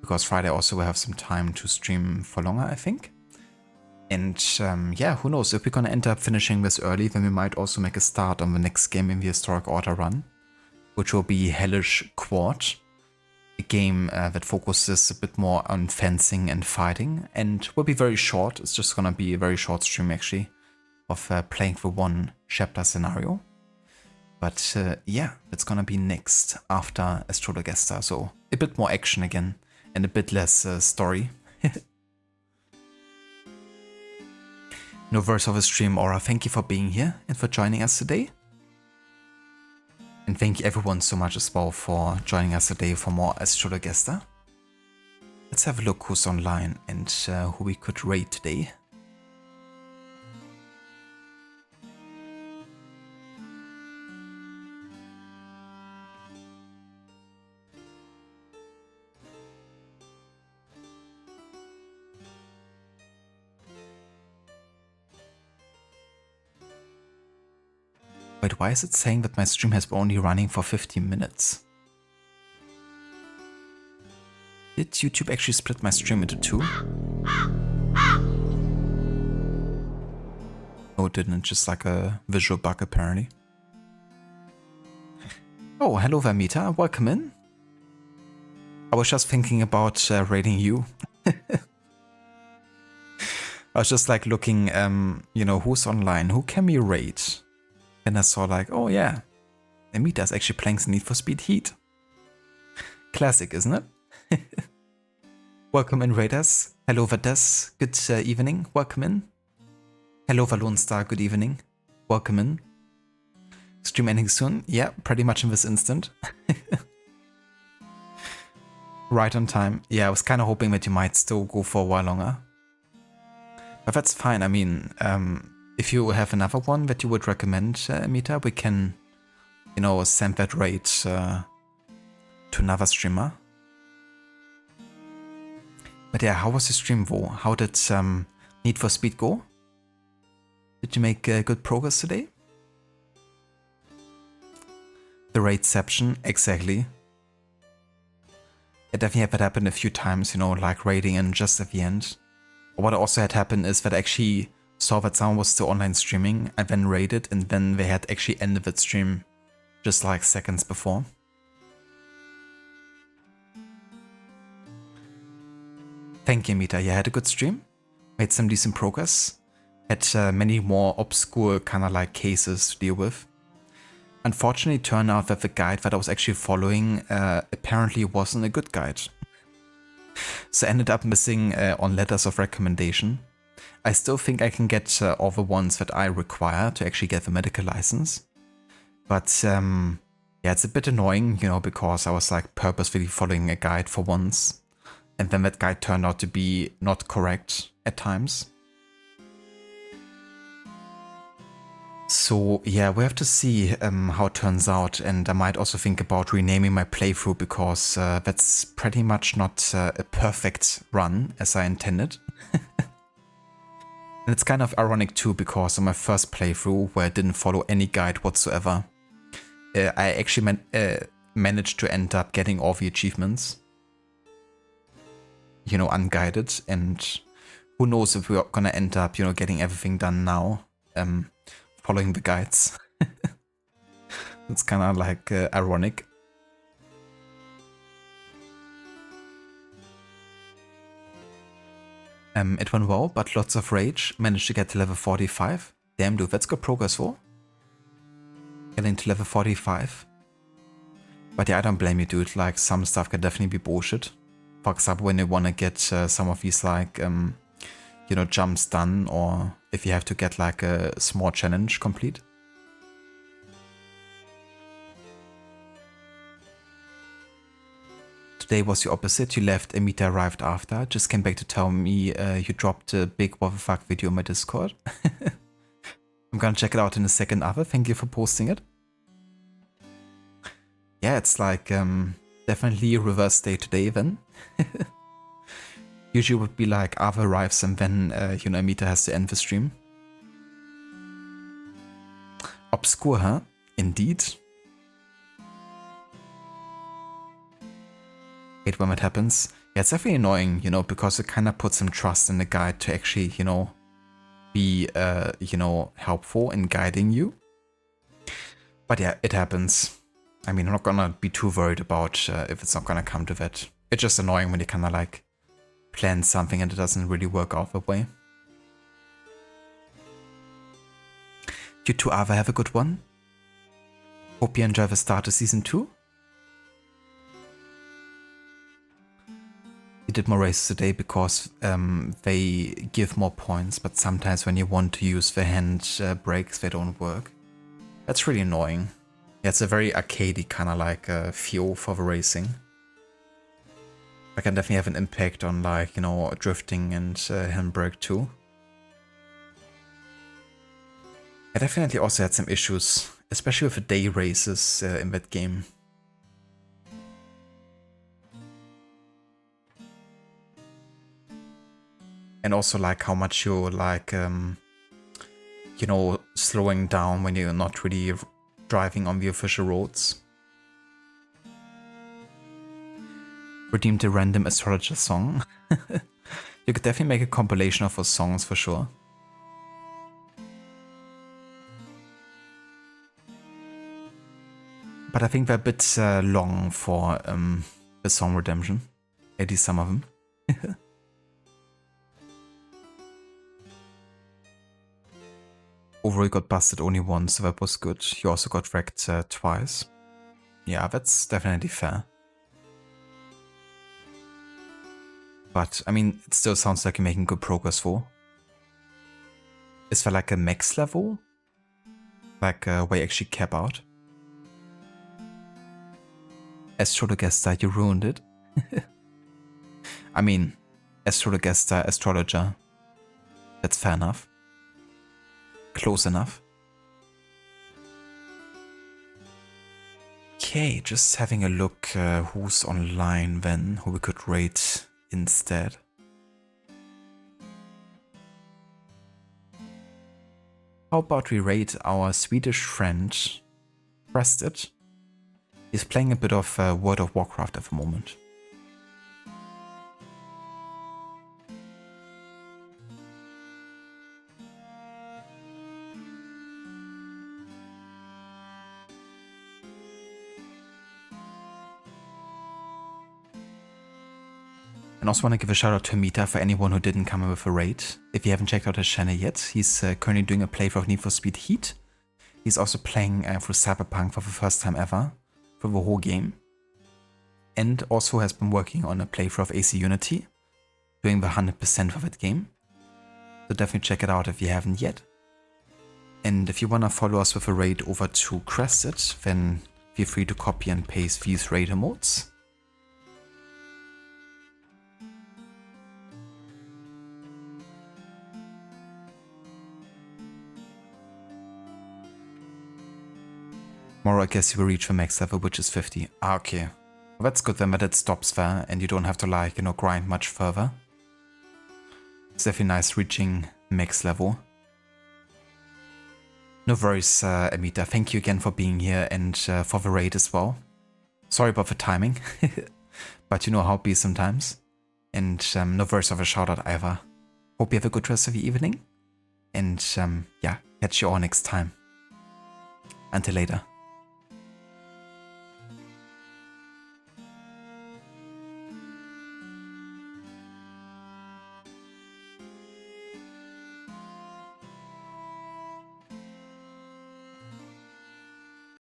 Because Friday also will have some time to stream for longer, I think. And yeah, who knows, if we're gonna end up finishing this early, then we might also make a start on the next game in the Historic Order run. Which will be Hellish Quad. A game that focuses a bit more on fencing and fighting, and will be very short. It's just gonna be a very short stream actually of playing the one chapter scenario. But yeah, it's gonna be next after Astrologaster, so a bit more action again and a bit less story. No verse of a stream, Aura. Thank you for being here and for joining us today. And thank you everyone so much as well for joining us today for more Astrologaster. Let's have a look who's online and who we could raid today. Wait, why is it saying that my stream has been only running for 15 minutes? Did YouTube actually split my stream into two? Oh, it didn't, just like a visual bug apparently. Oh, hello Vermita, welcome in. I was just thinking about raiding you. I was just like looking, you know, who's online, who can we raid? And I saw like, oh yeah, Amita's actually playing some Need for Speed Heat. Classic, isn't it? Welcome in, Raiders. Hello, Vades. Good evening. Welcome in. Hello, Valon Star. Good evening. Welcome in. Stream ending soon. Yeah, pretty much in this instant. Right on time. Yeah, I was kind of hoping that you might still go for a while longer. But that's fine. I mean, if you have another one that you would recommend, Amita, we can, you know, send that raid to another streamer. But yeah, how was the stream, Vo? How did Need for Speed go? Did you make good progress today? The raidception, exactly. I definitely had that happen a few times, you know, like raiding and just at the end. What also had happened is that I actually saw that someone was still online streaming and then raided, and then they had actually ended that stream just like seconds before. Thank you, Mita. Yeah, I had a good stream. Made some decent progress. Had many more obscure kind of like cases to deal with. Unfortunately, it turned out that the guide that I was actually following apparently wasn't a good guide. So I ended up missing on letters of recommendation. I still think I can get all the ones that I require to actually get the medical license. But yeah, it's a bit annoying, you know, because I was like purposefully following a guide for once. And then that guide turned out to be not correct at times. So yeah, we have to see how it turns out, and I might also think about renaming my playthrough because that's pretty much not a perfect run as I intended. And it's kind of ironic too because on my first playthrough, where I didn't follow any guide whatsoever, I actually managed to end up getting all the achievements, you know, unguided, and who knows if we're gonna end up, you know, getting everything done now, following the guides. It's kind of like ironic. It went well, but lots of rage. Managed to get to level 45. Damn, dude, that's good progress for. Getting to level 45. But yeah, I don't blame you, dude. Like, some stuff can definitely be bullshit. For example, when you want to get some of these, like, you know, jumps done, or if you have to get, like, a small challenge complete. Today was the opposite. You left, Amita arrived after. Just came back to tell me you dropped a big what the fuck video on my Discord. I'm gonna check it out in a second, Ava. Thank you for posting it. Yeah, it's like definitely reverse day today then. Usually would be like Ava arrives and then you know, Amita has to end the stream. Obscure, huh? Indeed. Hate when that happens. Yeah, it's definitely annoying, you know, because it kind of puts some trust in the guide to actually, you know, be, you know, helpful in guiding you. But yeah, it happens. I mean, I'm not gonna be too worried about if it's not gonna come to that. It's just annoying when you kind of like plan something and it doesn't really work out that way. You two, Ava, have a good one. Hope you enjoy the start of season 2. You did more races today because they give more points, but sometimes when you want to use the hand brakes, they don't work. That's really annoying. Yeah, it's a very arcadey kind of like feel for the racing. That can definitely have an impact on, like, you know, drifting and handbrake too. I definitely also had some issues, especially with the day races in that game. And also like how much you're like, you know, slowing down when you're not really driving on the official roads. Redeemed a random astrologer song. You could definitely make a compilation of those songs for sure. But I think they're a bit long for the song Redemption. At least some of them. Overall, you got busted only once, so that was good. You also got wrecked twice. Yeah, that's definitely fair. But, I mean, it still sounds like you're making good progress for. Is there like a max level? Like where you actually cap out? Astrologaster, you ruined it. I mean, Astrologaster, astrologer. That's fair enough. Close enough. Okay, just having a look who's online then, who we could rate instead. How about we rate our Swedish friend, Prested? He's playing a bit of World of Warcraft at the moment. And also want to give a shout out to Mita for anyone who didn't come in with a raid. If you haven't checked out his channel yet, he's currently doing a playthrough of Need for Speed Heat. He's also playing through Cyberpunk for the first time ever, for the whole game. And also has been working on a playthrough of AC Unity, doing the 100% of that game. So definitely check it out if you haven't yet. And if you want to follow us with a raid over to Crested, then feel free to copy and paste these raid emotes. Tomorrow I guess you will reach the max level, which is 50. Ah, okay. Well, that's good then that it stops there and you don't have to like, grind much further. It's definitely nice reaching max level. No worries, Amita. Thank you again for being here and for the raid as well. Sorry about the timing, but you know how it be sometimes. And no worries of a shout out either. Hope you have a good rest of the evening. And yeah, catch you all next time. Until later.